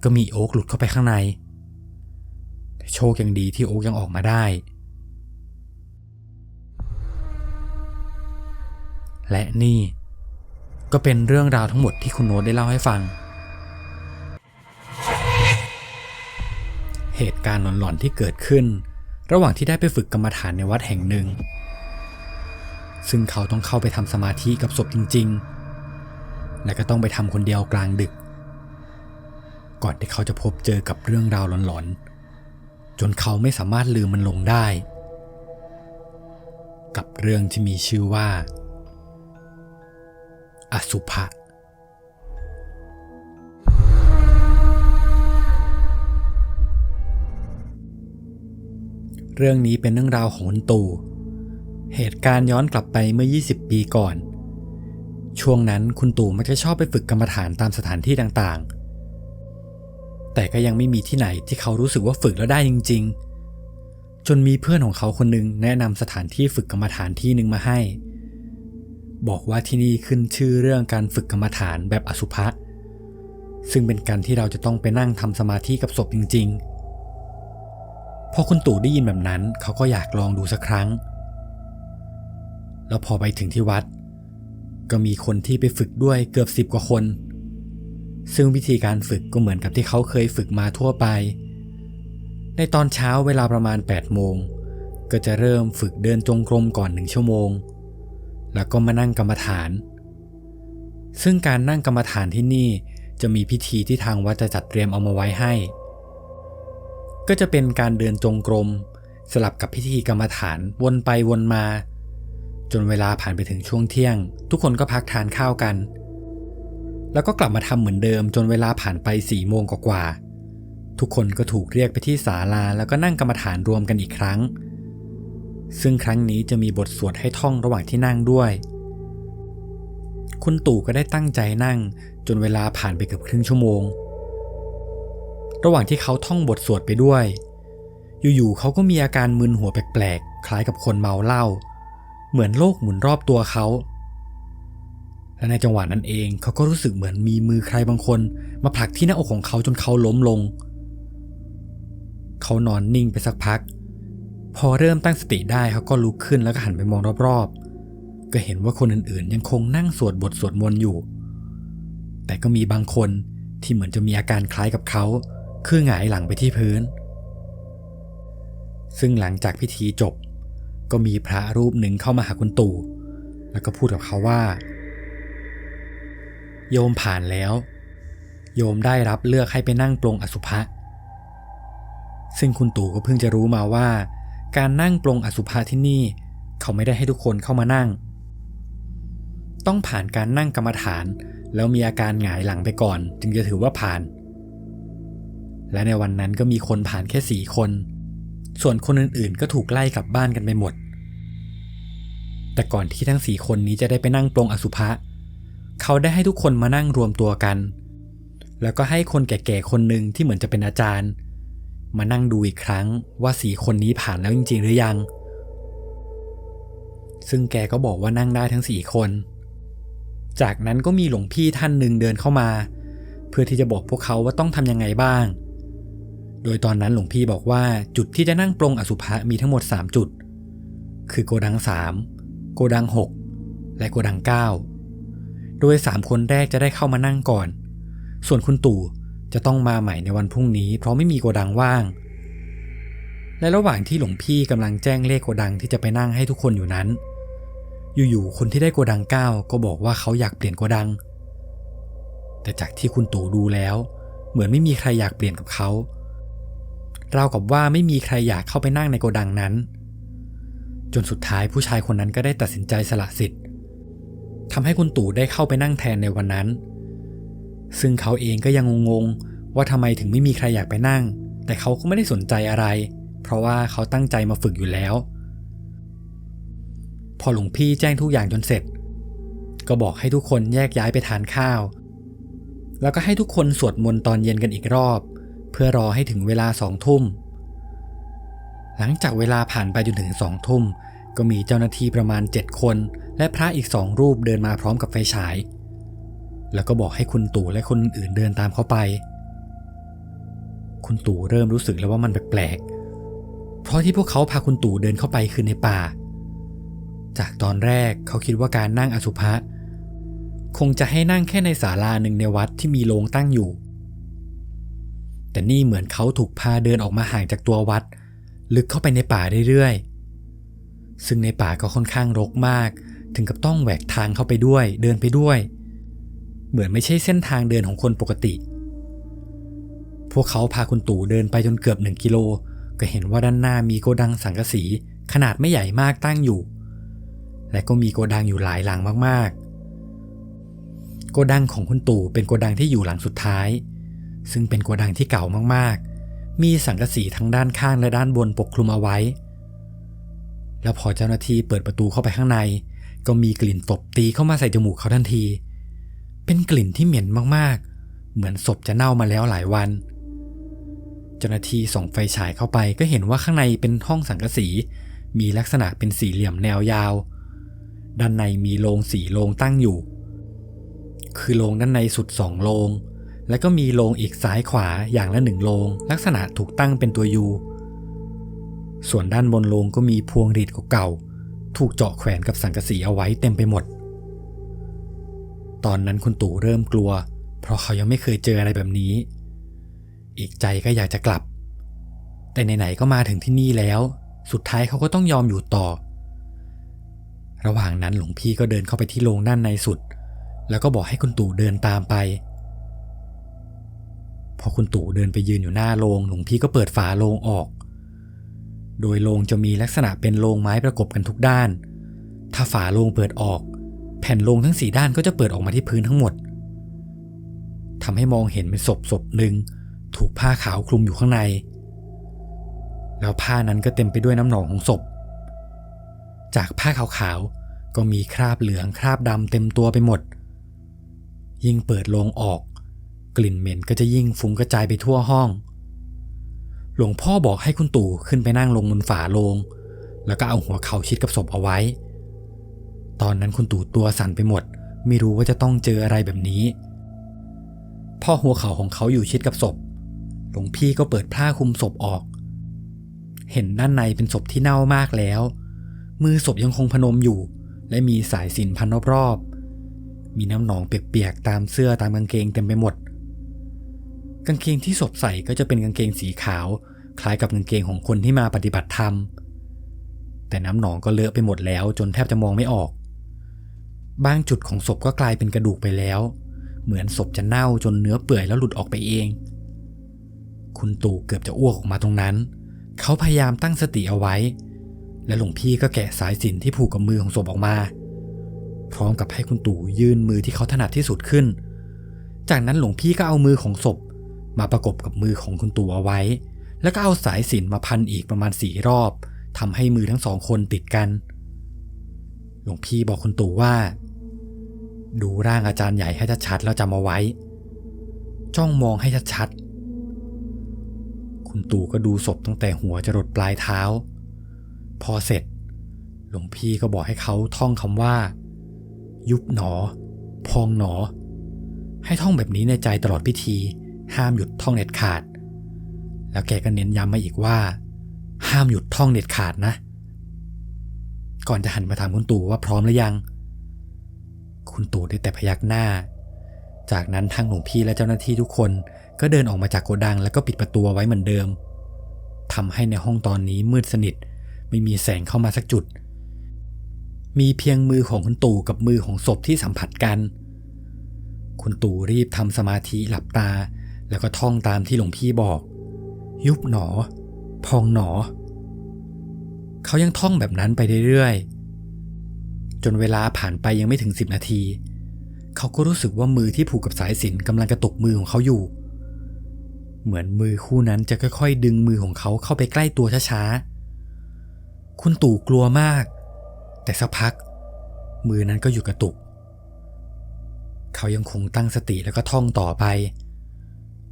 ก็มีโอ๊กหลุดเข้าไปข้างในแต่โชคยังดีที่โอ๊กยังออกมาได้และนี่ก็เป็นเรื่องราวทั้งหมดที่คุณโน้ตได้เล่าให้ฟังเหตุการณ์หลอนๆที่เกิดขึ้นระหว่างที่ได้ไปฝึกกรรมฐานในวัดแห่งหนึ่งซึ่งเขาต้องเข้าไปทำสมาธิกับศพจริงๆและก็ต้องไปทำคนเดียวกลางดึกก่อนที่เขาจะพบเจอกับเรื่องราวหลอนๆจนเขาไม่สามารถลืมมันลงได้กับเรื่องที่มีชื่อว่าอสุภะเรื่องนี้เป็นเรื่องราวของคุณตู่เหตุการณ์ย้อนกลับไปเมื่อ20 ปีก่อนช่วงนั้นคุณตู่มักจะชอบไปฝึกกรรมฐานตามสถานที่ต่างๆแต่ก็ยังไม่มีที่ไหนที่เขารู้สึกว่าฝึกแล้วได้จริงๆจนมีเพื่อนของเขาคนหนึ่งแนะนำสถานที่ฝึกกรรมฐานที่หนึ่งมาให้บอกว่าที่นี่ขึ้นชื่อเรื่องการฝึกกรรมฐานแบบอสุภะซึ่งเป็นการที่เราจะต้องไปนั่งทำสมาธิกับศพจริงๆพอคุณตู่ได้ยินแบบนั้นเขาก็อยากลองดูสักครั้งแล้วพอไปถึงที่วัดก็มีคนที่ไปฝึกด้วยเกือบ10 กว่าคนซึ่งวิธีการฝึกก็เหมือนกับที่เขาเคยฝึกมาทั่วไปในตอนเช้าเวลาประมาณ8 โมงก็จะเริ่มฝึกเดินจงกรมก่อน1 ชั่วโมงแล้วก็มานั่งกรรมฐานซึ่งการนั่งกรรมฐานที่นี่จะมีพิธีที่ทางวัดจะจัดเตรียมเอามาไว้ให้ก็จะเป็นการเดินจงกรมสลับกับพิธีกรรมฐานวนไปวนมาจนเวลาผ่านไปถึงช่วงเที่ยงทุกคนก็พักทานข้าวกันแล้วก็กลับมาทำเหมือนเดิมจนเวลาผ่านไป4 โมงกว่า ทุกคนก็ถูกเรียกไปที่ศาลาแล้วก็นั่งกรรมฐานรวมกันอีกครั้งซึ่งครั้งนี้จะมีบทสวดให้ท่องระหว่างที่นั่งด้วยคุณตู่ก็ได้ตั้งใจนั่งจนเวลาผ่านไปเกือบครึ่งชั่วโมงระหว่างที่เขาท่องบทสวดไปด้วยอยู่ๆเขาก็มีอาการมึนหัวแปลกๆคล้ายกับคนเมาเหล้าเหมือนโลกหมุนรอบตัวเขาและในจังหวะนั้นเองเขาก็รู้สึกเหมือนมีมือใครบางคนมาผลักที่หน้าอกของเขาจนเขาล้มลงเขานอนนิ่งไปสักพักพอเริ่มตั้งสติได้เขาก็ลุกขึ้นแล้วก็หันไปมองรอบๆก็เห็นว่าคนอื่นๆยังคงนั่งสวดบทสวดมนต์อยู่แต่ก็มีบางคนที่เหมือนจะมีอาการคล้ายกับเขาคือหงายหลังไปที่พื้นซึ่งหลังจากพิธีจบก็มีพระรูปหนึ่งเข้ามาหาคุณตู่แล้วก็พูดกับเขาว่าโยมผ่านแล้วโยมได้รับเลือกให้ไปนั่งปลงอสุภะซึ่งคุณตู่ก็เพิ่งจะรู้มาว่าการนั่งปลงอสุภะที่นี่เขาไม่ได้ให้ทุกคนเข้ามานั่งต้องผ่านการนั่งกรรมฐานแล้วมีอาการหงายหลังไปก่อนจึงจะถือว่าผ่านและในวันนั้นก็มีคนผ่านแค่4 คนส่วนคนอื่นๆก็ถูกไล่กลับบ้านกันไปหมดแต่ก่อนที่ทั้ง4 คนนี้จะได้ไปนั่งปลงอสุภะเขาได้ให้ทุกคนมานั่งรวมตัวกันแล้วก็ให้คนแก่ๆคนหนึ่งที่เหมือนจะเป็นอาจารย์มานั่งดูอีกครั้งว่า4 คนนี้ผ่านแล้วจริงๆหรือยังซึ่งแกก็บอกว่านั่งได้ทั้ง4 คนจากนั้นก็มีหลวงพี่ท่านหนึ่งเดินเข้ามาเพื่อที่จะบอกพวกเขาว่าต้องทำยังไงบ้างโดยตอนนั้นหลวงพี่บอกว่าจุดที่จะนั่งปลงอสุภะมีทั้งหมด3 จุดคือโกดัง3โกดัง6และโกดัง9โดย3 คนแรกจะได้เข้ามานั่งก่อนส่วนคุณตู่จะต้องมาใหม่ในวันพรุ่งนี้เพราะไม่มีโกดังว่างและระหว่างที่หลวงพี่กำลังแจ้งเลขโกดังที่จะไปนั่งให้ทุกคนอยู่นั้นอยู่ๆคนที่ได้โกดัง9ก็บอกว่าเขาอยากเปลี่ยนโกดังแต่จากที่คุณตู่ดูแล้วเหมือนไม่มีใครอยากเปลี่ยนกับเขาราวกับว่าไม่มีใครอยากเข้าไปนั่งในโกดังนั้นจนสุดท้ายผู้ชายคนนั้นก็ได้ตัดสินใจสละสิทธิ์ทำให้คุณตู่ได้เข้าไปนั่งแทนในวันนั้นซึ่งเขาเองก็ยังงงๆว่าทำไมถึงไม่มีใครอยากไปนั่งแต่เขาก็ไม่ได้สนใจอะไรเพราะว่าเขาตั้งใจมาฝึกอยู่แล้วพอหลวงพี่แจ้งทุกอย่างจนเสร็จก็บอกให้ทุกคนแยกย้ายไปทานข้าวแล้วก็ให้ทุกคนสวดมนต์ตอนเย็นกันอีกรอบเพื่อรอให้ถึงเวลา20 ทุ่มหลังจากเวลาผ่านไปจนถึง20 ทุ่มก็มีเจ้าหน้าที่ประมาณ7 คนและพระอีก2 รูปเดินมาพร้อมกับไฟฉายแล้วก็บอกให้คุณตู่และคนอื่นเดินตามเขาไปคุณตู่เริ่มรู้สึกแล้วว่ามันแปลกๆเพราะที่พวกเขาพาคุณตู่เดินเข้าไปคือในป่าจากตอนแรกเขาคิดว่าการนั่งอสุภะคงจะให้นั่งแค่ในศาลาหนึ่งในวัดที่มีโลงตั้งอยู่แต่นี่เหมือนเขาถูกพาเดินออกมาห่างจากตัววัดลึกเข้าไปในป่าเรื่อยๆซึ่งในป่าก็ค่อนข้างรกมากถึงกับต้องแหวกทางเข้าไปด้วยเดินไปด้วยเหมือนไม่ใช่เส้นทางเดินของคนปกติพวกเขาพาคุณตู่เดินไปจนเกือบ1 กิโลก็เห็นว่าด้านหน้ามีโกดังสังกะสีขนาดไม่ใหญ่มากตั้งอยู่และก็มีโกดังอยู่หลายหลังมากๆโกดังของคุณตู่เป็นโกดังที่อยู่หลังสุดท้ายซึ่งเป็นโกดังที่เก่ามากๆมีสังกะสีทั้งด้านข้างและด้านบนปกคลุมเอาไว้แล้วพอเจ้าหน้าที่เปิดประตูเข้าไปข้างในก็มีกลิ่นตบตีเข้ามาใส่จมูกเขาทันทีเป็นกลิ่นที่เหม็นมากๆเหมือนศพจะเน่ามาแล้วหลายวันเจ้าหน้าที่ส่องไฟฉายเข้าไปก็เห็นว่าข้างในเป็นห้องสังกะสีมีลักษณะเป็นสี่เหลี่ยมแนวยาวด้านในมีโลง4 โลงตั้งอยู่คือโลงด้านในสุด2 โลงและก็มีโลงอีกซ้ายขวาอย่างละ1 โลงลักษณะถูกตั้งเป็นตัวยูส่วนด้านบนโลงก็มีพวงหรีดเก่าๆถูกเจาะแขวนกับสังกะสีเอาไว้เต็มไปหมดตอนนั้นคุณตู่เริ่มกลัวเพราะเขายังไม่เคยเจออะไรแบบนี้อีกใจก็อยากจะกลับแต่ไหนๆก็มาถึงที่นี่แล้วสุดท้ายเขาก็ต้องยอมอยู่ต่อระหว่างนั้นหลวงพี่ก็เดินเข้าไปที่โรงด้านในสุดแล้วก็บอกให้คุณตู่เดินตามไปพอคุณตู่เดินไปยืนอยู่หน้าโรงหลวงพี่ก็เปิดฝาโรงออกโดยโรงจะมีลักษณะเป็นโรงไม้ประกบกันทุกด้านถ้าฝาโรงเปิดออกแผ่นโรงทั้ง4 ด้านก็จะเปิดออกมาที่พื้นทั้งหมดทำให้มองเห็นเป็นศพหนึ่ง ถูกผ้าขาวคลุมอยู่ข้างในแล้วผ้านั้นก็เต็มไปด้วยน้ำหนองของศพจากผ้าขาวๆก็มีคราบเหลืองคราบดำเต็มตัวไปหมดยิ่งเปิดโลงออกกลิ่นเหม็นก็จะยิ่งฟุ้งกระจายไปทั่วห้องหลวงพ่อบอกให้คุณตู่ขึ้นไปนั่งลงบนฝาโลงแล้วก็เอาหัวเข่าชิดกับศพเอาไว้ตอนนั้นคุณตู่ตัวสั่นไปหมดไม่รู้ว่าจะต้องเจออะไรแบบนี้พอหัวเข่าของเขาอยู่ชิดกับศพหลวงพี่ก็เปิดผ้าคลุมศพออกเห็นด้านในเป็นศพที่เน่ามากแล้วมือศพยังคงพนมอยู่และมีสายสิญจน์พันรอบๆมีน้ำหนองเปียกๆตามเสื้อตามกางเกงเต็มไปหมดกางเกงที่ศพใส่ก็จะเป็นกางเกงสีขาวคล้ายกับกางเกงของคนที่มาปฏิบัติธรรมแต่น้ำหนองก็เลอะไปหมดแล้วจนแทบจะมองไม่ออกบางจุดของศพก็กลายเป็นกระดูกไปแล้วเหมือนศพจะเน่าจนเนื้อเปื่อยแล้วหลุดออกไปเองคุณตู่เกือบจะอ้วกออกมาตรงนั้นเขาพยายามตั้งสติเอาไว้และหลวงพี่ก็แกะสายสิญจน์ที่ผูกกับมือของศพออกมาพร้อมกับให้คุณตู่ยื่นมือที่เขาถนัดที่สุดขึ้นจากนั้นหลวงพี่ก็เอามือของศพมาประกบกับมือของคุณตู่เอาไว้แล้วก็เอาสายสิญจน์มาพันอีกประมาณ4 รอบทำให้มือทั้งสองคนติดกันหลวงพี่บอกคุณตู่ว่าดูร่างอาจารย์ใหญ่ให้ชัดๆแล้วจำเอาไว้จ้องมองให้ชัดๆคุณตู่ก็ดูศพตั้งแต่หัวจรดปลายเท้าพอเสร็จหลวงพี่ก็บอกให้เขาท่องคำว่ายุบหนอพองหนอให้ท่องแบบนี้ในใจตลอดพิธีห้ามหยุดท่องเด็ดขาดแล้วแกก็เน้นย้ำมาอีกว่าห้ามหยุดท่องเด็ดขาดนะก่อนจะหันมาถามคุณตู่ว่าพร้อมหรือยังคุณตู่ได้แต่พยักหน้าจากนั้นทั้งหลวงพี่และเจ้าหน้าที่ทุกคนก็เดินออกมาจากโกดังแล้วก็ปิดประตูไว้เหมือนเดิมทำให้ในห้องตอนนี้มืดสนิทไม่มีแสงเข้ามาสักจุดมีเพียงมือของคุณตู่กับมือของศพที่สัมผัสกันคุณตู่รีบทำสมาธิหลับตาแล้วก็ท่องตามที่หลวงพี่บอกยุบหนอพองหนอเขายังท่องแบบนั้นไปเรื่อยๆจนเวลาผ่านไปยังไม่ถึง10 นาทีเขาก็รู้สึกว่ามือที่ผูกกับสายสิญจน์กำลังกระตุกมือของเขาอยู่เหมือนมือคู่นั้นจะค่อยๆดึงมือของเขาเข้าไปใกล้ตัวช้าๆคุณตู่กลัวมากแต่สักพักมือนั้นก็หยุดกระตุกเขายังคงตั้งสติแล้วก็ท่องต่อไป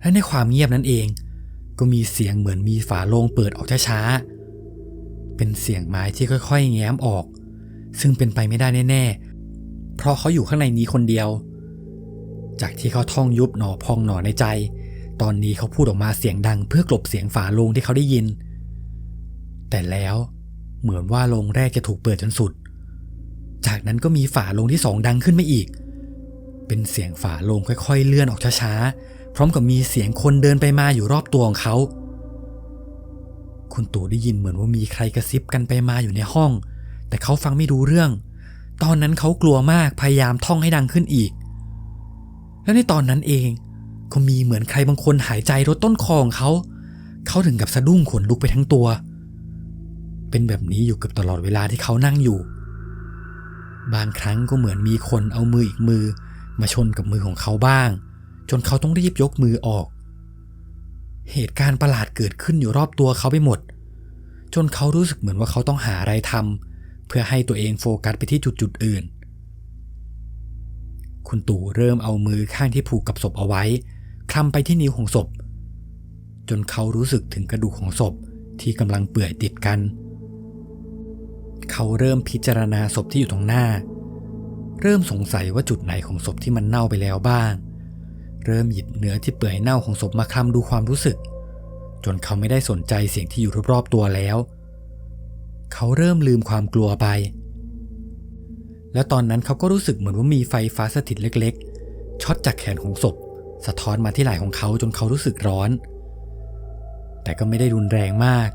และในความเงียบนั้นเองก็มีเสียงเหมือนมีฝาโลงเปิดออกช้าๆเป็นเสียงไม้ที่ค่อยๆแง้มออกซึ่งเป็นไปไม่ได้แน่ๆเพราะเขาอยู่ข้างในนี้คนเดียวจากที่เขาท่องยุบหนอพองหนอในใจตอนนี้เขาพูดออกมาเสียงดังเพื่อกลบเสียงฝาโลงที่เขาได้ยินแต่แล้วเหมือนว่าโลงแรกจะถูกเปิดจนสุดจากนั้นก็มีฝาโลงที่2ดังขึ้นมาอีกเป็นเสียงฝาโลงค่อยๆเลื่อนออกช้าๆพร้อมกับมีเสียงคนเดินไปมาอยู่รอบตัวของเขาคุณตู่ได้ยินเหมือนว่ามีใครกระซิบกันไปมาอยู่ในห้องแต่เขาฟังไม่รู้เรื่องตอนนั้นเขากลัวมากพยายามท่องให้ดังขึ้นอีกและในตอนนั้นเองก็มีเหมือนใครบางคนหายใจรดต้นคอของเขาถึงกับสะดุ้งขนลุกไปทั้งตัวเป็นแบบนี้อยู่เกือบตลอดเวลาที่เขานั่งอยู่บางครั้งก็เหมือนมีคนเอามืออีกมือมาชนกับมือของเขาบ้างจนเขาต้องรีบยกมือออกเหตุการณ์ประหลาดเกิดขึ้นอยู่รอบตัวเขาไปหมดจนเขารู้สึกเหมือนว่าเขาต้องหาอะไรทำเพื่อให้ตัวเองโฟกัสไปที่จุดอื่นคุณตู่เริ่มเอามือข้างที่ผูกกับศพเอาไว้คลำไปที่นิ้วของศพจนเขารู้สึกถึงกระดูกของศพที่กำลังเปื่อยติดกันเขาเริ่มพิจารณาศพที่อยู่ตรงหน้าเริ่มสงสัยว่าจุดไหนของศพที่มันเน่าไปแล้วบ้างเริ่มหยิบเนื้อที่เปื่อยเน่าของศพมาคลำดูความรู้สึกจนเขาไม่ได้สนใจเสียงที่อยู่รอบๆตัวแล้วเขาเริ่มลืมความกลัวไปแล้วตอนนั้นเขาก็รู้สึกเหมือนว่ามีไฟฟ้าสถิตเล็กๆช็อตจากแขนของศพสะท้อนมาที่ไหล่ของเขาจนเขารู้สึกร้อนแต่ก็ไม่ได้รุนแรงมาก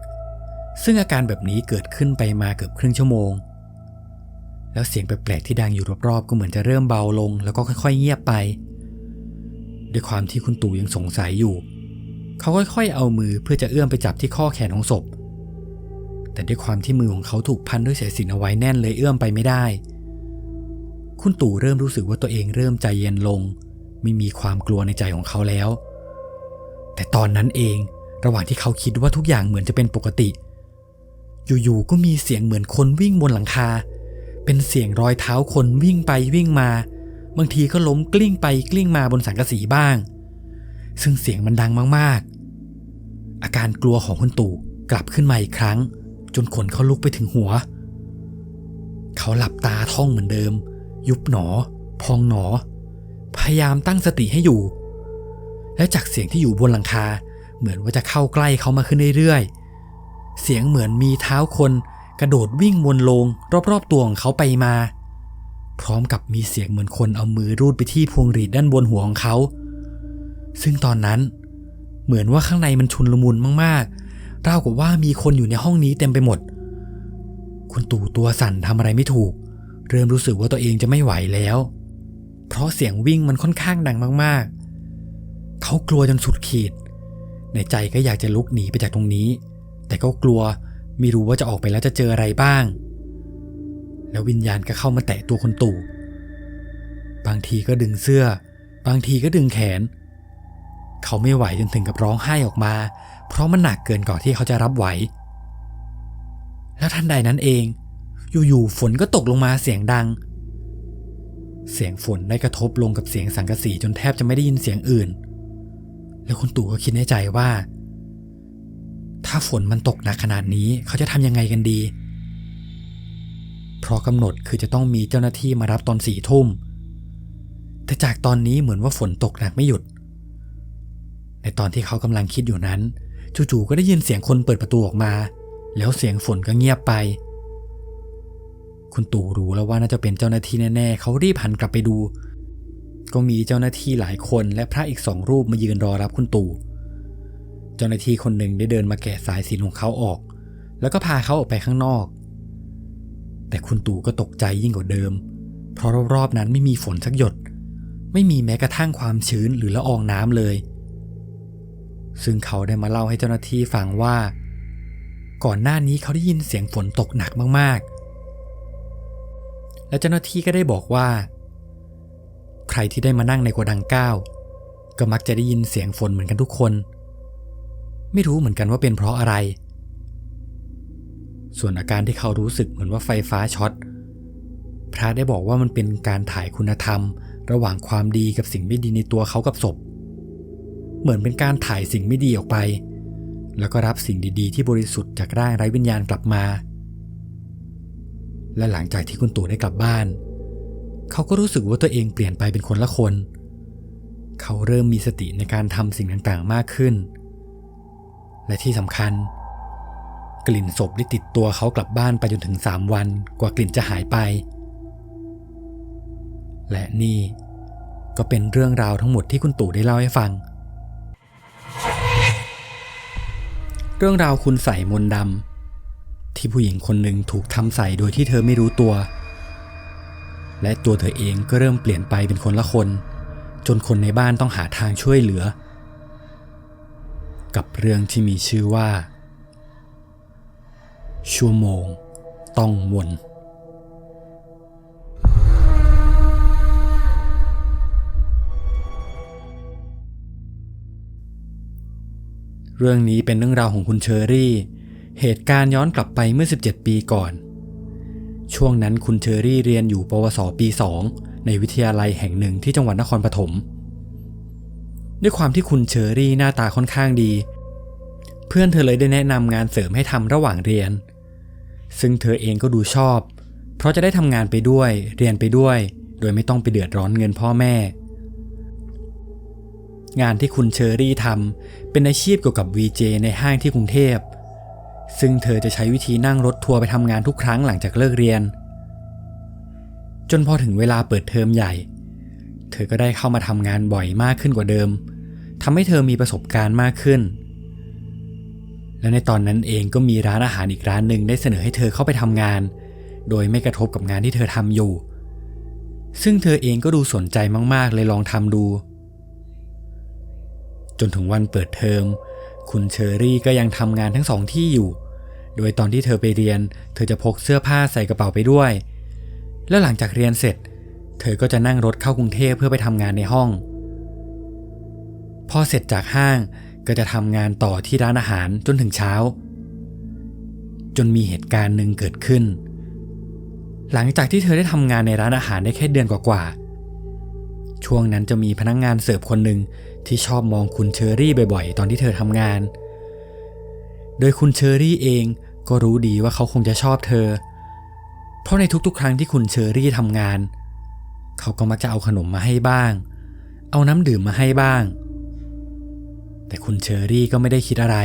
ซึ่งอาการแบบนี้เกิดขึ้นไปมาเกือบครึ่งชั่วโมงแล้วเสียงแปลกๆที่ดังอยู่รอบๆก็เหมือนจะเริ่มเบาลงแล้วก็ค่อยๆเงียบไปด้วยความที่คุณตู่ยังสงสัยอยู่เขาค่อยๆเอามือเพื่อจะเอื้อมไปจับที่ข้อแขนของศพแต่ด้วยความที่มือของเขาถูกพันด้วยสายสิญจน์เอาไว้แน่นเลยเอื้อมไปไม่ได้คุณตู่เริ่มรู้สึกว่าตัวเองเริ่มใจเย็นลงไม่มีความกลัวในใจของเขาแล้ว แต่ตอนนั้นเองระหว่างที่เขาคิดว่าทุกอย่างเหมือนจะเป็นปกติอยู่ๆก็มีเสียงเหมือนคนวิ่งบนหลังคาเป็นเสียงรอยเท้าคนวิ่งไปวิ่งมาบางทีก็ล้มกลิ้งไปกลิ้งมาบนสังกะสีบ้างซึ่งเสียงมันดังมากๆอาการกลัวของคุณตู่กลับขึ้นมาอีกครั้งจนขนเขาลุกไปถึงหัวเขาหลับตาท่องเหมือนเดิมยุบหนอพองหนอพยายามตั้งสติให้อยู่และจากเสียงที่อยู่บนหลังคาเหมือนว่าจะเข้าใกล้เขามาขึ้นเรื่อยๆเสียงเหมือนมีเท้าคนกระโดดวิ่งวนโลงรอบๆตัวของเขาไปมาพร้อมกับมีเสียงเหมือนคนเอามือรูดไปที่พวงหรีดด้านบนหัวของเขาซึ่งตอนนั้นเหมือนว่าข้างในมันชุลมุนมากๆราวกับว่ามีคนอยู่ในห้องนี้เต็มไปหมดคุณตู่ตัวสั่นทำอะไรไม่ถูกเริ่มรู้สึกว่าตัวเองจะไม่ไหวแล้วเพราะเสียงวิ่งมันค่อนข้างดังมากๆเขากลัวจนสุดขีดในใจก็อยากจะลุกหนีไปจากตรงนี้แต่ก็กลัวไม่รู้ว่าจะออกไปแล้วจะเจออะไรบ้างแล้ววิญญาณก็เข้ามาแตะตัวคุณตู่บางทีก็ดึงเสื้อบางทีก็ดึงแขนเขาไม่ไหวจนถึงกับร้องไห้ออกมาเพราะมันหนักเกินกว่าที่เขาจะรับไหวแล้วทันใดนั้นเองอยู่ๆฝนก็ตกลงมาเสียงดังเสียงฝนได้กระทบลงกับเสียงสังกะสีจนแทบจะไม่ได้ยินเสียงอื่นแล้วคุณตู่ก็คิดในใจว่าถ้าฝนมันตกหนักขนาดนี้เขาจะทำยังไงกันดีเพราะกำหนดคือจะต้องมีเจ้าหน้าที่มารับตอน4 ทุ่มแต่จากตอนนี้เหมือนว่าฝนตกหนักไม่หยุดในตอนที่เขากำลังคิดอยู่นั้นจู่ๆก็ได้ยินเสียงคนเปิดประตูออกมาแล้วเสียงฝนก็เงียบไปคุณตู่รู้แล้วว่าน่าจะเป็นเจ้าหน้าที่แน่ๆเขารีบหันกลับไปดูก็มีเจ้าหน้าที่หลายคนและพระอีก2 รูปมายืนรอรับคุณตู่เจ้าหน้าที่คนหนึ่งได้เดินมาแกะสายสิญจน์ของเขาออกแล้วก็พาเขาออกไปข้างนอกแต่คุณตู่ก็ตกใจยิ่งกว่าเดิมเพราะรอบๆนั้นไม่มีฝนสักหยดไม่มีแม้กระทั่งความชื้นหรือละอองน้ำเลยซึ่งเขาได้มาเล่าให้เจ้าหน้าที่ฟังว่าก่อนหน้านี้เขาได้ยินเสียงฝนตกหนักมากๆและเจ้าหน้าที่ก็ได้บอกว่าใครที่ได้มานั่งในโกดัง9ก็มักจะได้ยินเสียงฝนเหมือนกันทุกคนไม่รู้เหมือนกันว่าเป็นเพราะอะไรส่วนอาการที่เขารู้สึกเหมือนว่าไฟฟ้าช็อตพระได้บอกว่ามันเป็นการถ่ายคุณธรรมระหว่างความดีกับสิ่งไม่ดีในตัวเขากับศพเหมือนเป็นการถ่ายสิ่งไม่ดีออกไปแล้วก็รับสิ่งดีๆที่บริสุทธิ์จากร่างไร้วิญญาณกลับมาและหลังจากที่คุณตู่ได้กลับบ้านเขาก็รู้สึกว่าตัวเองเปลี่ยนไปเป็นคนละคนเขาเริ่มมีสติในการทำสิ่งต่างๆมากขึ้นและที่สำคัญกลิ่นศพได้ติดตัวเขากลับบ้านไปจนถึง3 วันกว่ากลิ่นจะหายไปและนี่ก็เป็นเรื่องราวทั้งหมดที่คุณตู่ได้เล่าให้ฟังเรื่องราวคุณใส่มนต์ดำที่ผู้หญิงคนหนึ่งถูกทำใส่โดยที่เธอไม่รู้ตัวและตัวเธอเองก็เริ่มเปลี่ยนไปเป็นคนละคนจนคนในบ้านต้องหาทางช่วยเหลือกับเรื่องที่มีชื่อว่าชั่วโมงต้องวน เรื่องนี้เป็นเรื่องราวของคุณเชอรี่เหตุการณ์ย้อนกลับไปเมื่อ17 ปีก่อนช่วงนั้นคุณเชอรี่เรียนอยู่ปวสปี 2ในวิทยาลัยแห่งหนึ่งที่จังหวัดนครปฐมด้วยความที่คุณเชอรี่หน้าตาค่อนข้างดีเพื่อนเธอเลยได้แนะนำงานเสริมให้ทำระหว่างเรียนซึ่งเธอเองก็ดูชอบเพราะจะได้ทำงานไปด้วยเรียนไปด้วยโดยไม่ต้องไปเดือดร้อนเงินพ่อแม่งานที่คุณเชอรี่ทำเป็นอาชีพเกี่ยวกับ VJ ในห้างที่กรุงเทพซึ่งเธอจะใช้วิธีนั่งรถทัวร์ไปทำงานทุกครั้งหลังจากเลิกเรียนจนพอถึงเวลาเปิดเทอมใหญ่เธอก็ได้เข้ามาทำงานบ่อยมากขึ้นกว่าเดิมทำให้เธอมีประสบการณ์มากขึ้นและในตอนนั้นเองก็มีร้านอาหารอีกร้านหนึ่งได้เสนอให้เธอเข้าไปทำงานโดยไม่กระทบกับงานที่เธอทำอยู่ซึ่งเธอเองก็ดูสนใจมากๆเลยลองทำดูจนถึงวันเปิดเทอมคุณเชอรี่ก็ยังทำงานทั้งสองที่อยู่โดยตอนที่เธอไปเรียนเธอจะพกเสื้อผ้าใส่กระเป๋าไปด้วยแล้วหลังจากเรียนเสร็จเธอก็จะนั่งรถเข้ากรุงเทพเพื่อไปทำงานในห้องพอเสร็จจากห้าง ก็จะทำงานต่อที่ร้านอาหารจนถึงเช้าจนมีเหตุการณ์หนึ่งเกิดขึ้นหลังจากที่เธอได้ทำงานในร้านอาหารได้แค่เดือนกว่าๆช่วงนั้นจะมีพนักงานเสิร์ฟคนหนึ่งที่ชอบมองคุณเชอรี่บ่อยๆตอนที่เธอทำงานโดยคุณเชอรี่เองก็รู้ดีว่าเขาคงจะชอบเธอเพราะในทุกๆครั้งที่คุณเชอรี่ทำงานเขาก็มักจะเอาขนมมาให้บ้างเอาน้ำดื่มมาให้บ้างแต่คุณเชอรี่ก็ไม่ได้คิดอะไร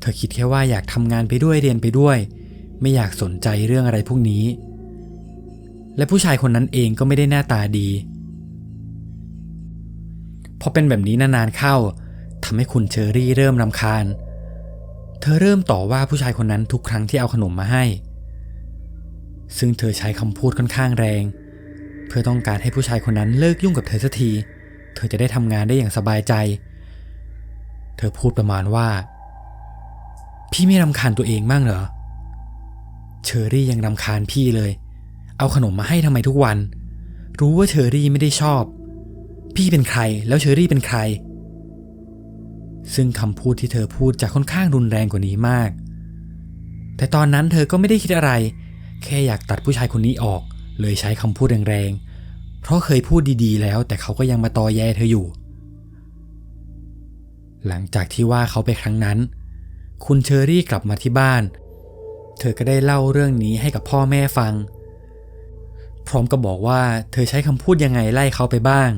เธอคิดแค่ว่าอยากทำงานไปด้วยเรียนไปด้วยไม่อยากสนใจเรื่องอะไรพวกนี้และผู้ชายคนนั้นเองก็ไม่ได้หน้าตาดีพอเป็นแบบนี้นานๆเข้าทำให้คุณเชอรี่เริ่มรำคาญเธอเริ่มต่อว่าผู้ชายคนนั้นทุกครั้งที่เอาขนมมาให้ซึ่งเธอใช้คำพูดค่อนข้างแรงเพื่อต้องการให้ผู้ชายคนนั้นเลิกยุ่งกับเธอสักทีเธอจะได้ทำงานได้อย่างสบายใจเธอพูดประมาณว่าพี่ไม่รำคาญตัวเองบ้างเหรอเชอรี่ยังรำคาญพี่เลยเอาขนมมาให้ทำไมทุกวันรู้ว่าเชอรี่ไม่ได้ชอบพี่เป็นใครแล้วเชอรี่เป็นใครซึ่งคำพูดที่เธอพูดจะค่อนข้างรุนแรงกว่านี้มากแต่ตอนนั้นเธอก็ไม่ได้คิดอะไรแค่อยากตัดผู้ชายคนนี้ออกเลยใช้คำพูดแรงๆเพราะเคยพูดดีๆแล้วแต่เขาก็ยังมาตอแยเธออยู่หลังจากที่ว่าเขาไปครั้งนั้นคุณเชอรี่กลับมาที่บ้านเธอก็ได้เล่าเรื่องนี้ให้กับพ่อแม่ฟังพร้อมกับบอกว่าเธอใช้คำพูดยังไงไล่เขาไปบ้าง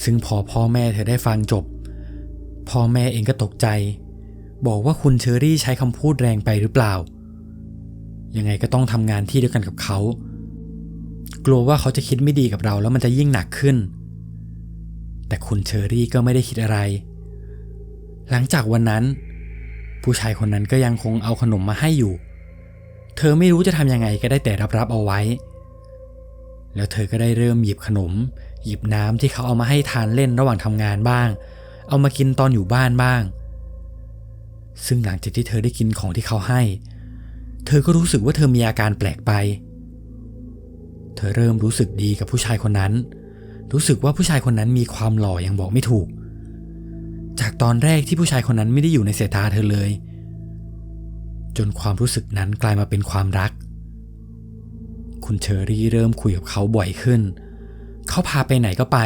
ซึ่งพอพ่อแม่เธอได้ฟังจบพ่อแม่เองก็ตกใจบอกว่าคุณเชอรี่ใช้คำพูดแรงไปหรือเปล่ายังไงก็ต้องทำงานที่เดียวกันกับเขากลัวว่าเขาจะคิดไม่ดีกับเราแล้วมันจะยิ่งหนักขึ้นแต่คุณเชอรี่ก็ไม่ได้คิดอะไรหลังจากวันนั้นผู้ชายคนนั้นก็ยังคงเอาขนมมาให้อยู่เธอไม่รู้จะทำยังไงก็ได้แต่รับเอาไว้แล้วเธอก็ได้เริ่มหยิบขนมหยิบน้ำที่เขาเอามาให้ทานเล่นระหว่างทำงานบ้างเอามากินตอนอยู่บ้านบ้างซึ่งหลังจากที่เธอได้กินของที่เขาให้เธอก็รู้สึกว่าเธอมีอาการแปลกไปเธอเริ่มรู้สึกดีกับผู้ชายคนนั้นรู้สึกว่าผู้ชายคนนั้นมีความหล่ออย่างบอกไม่ถูกจากตอนแรกที่ผู้ชายคนนั้นไม่ได้อยู่ในสายตาเธอเลยจนความรู้สึกนั้นกลายมาเป็นความรักคุณเชอรี่เริ่มคุยกับเขาบ่อยขึ้นเขาพาไปไหนก็ไป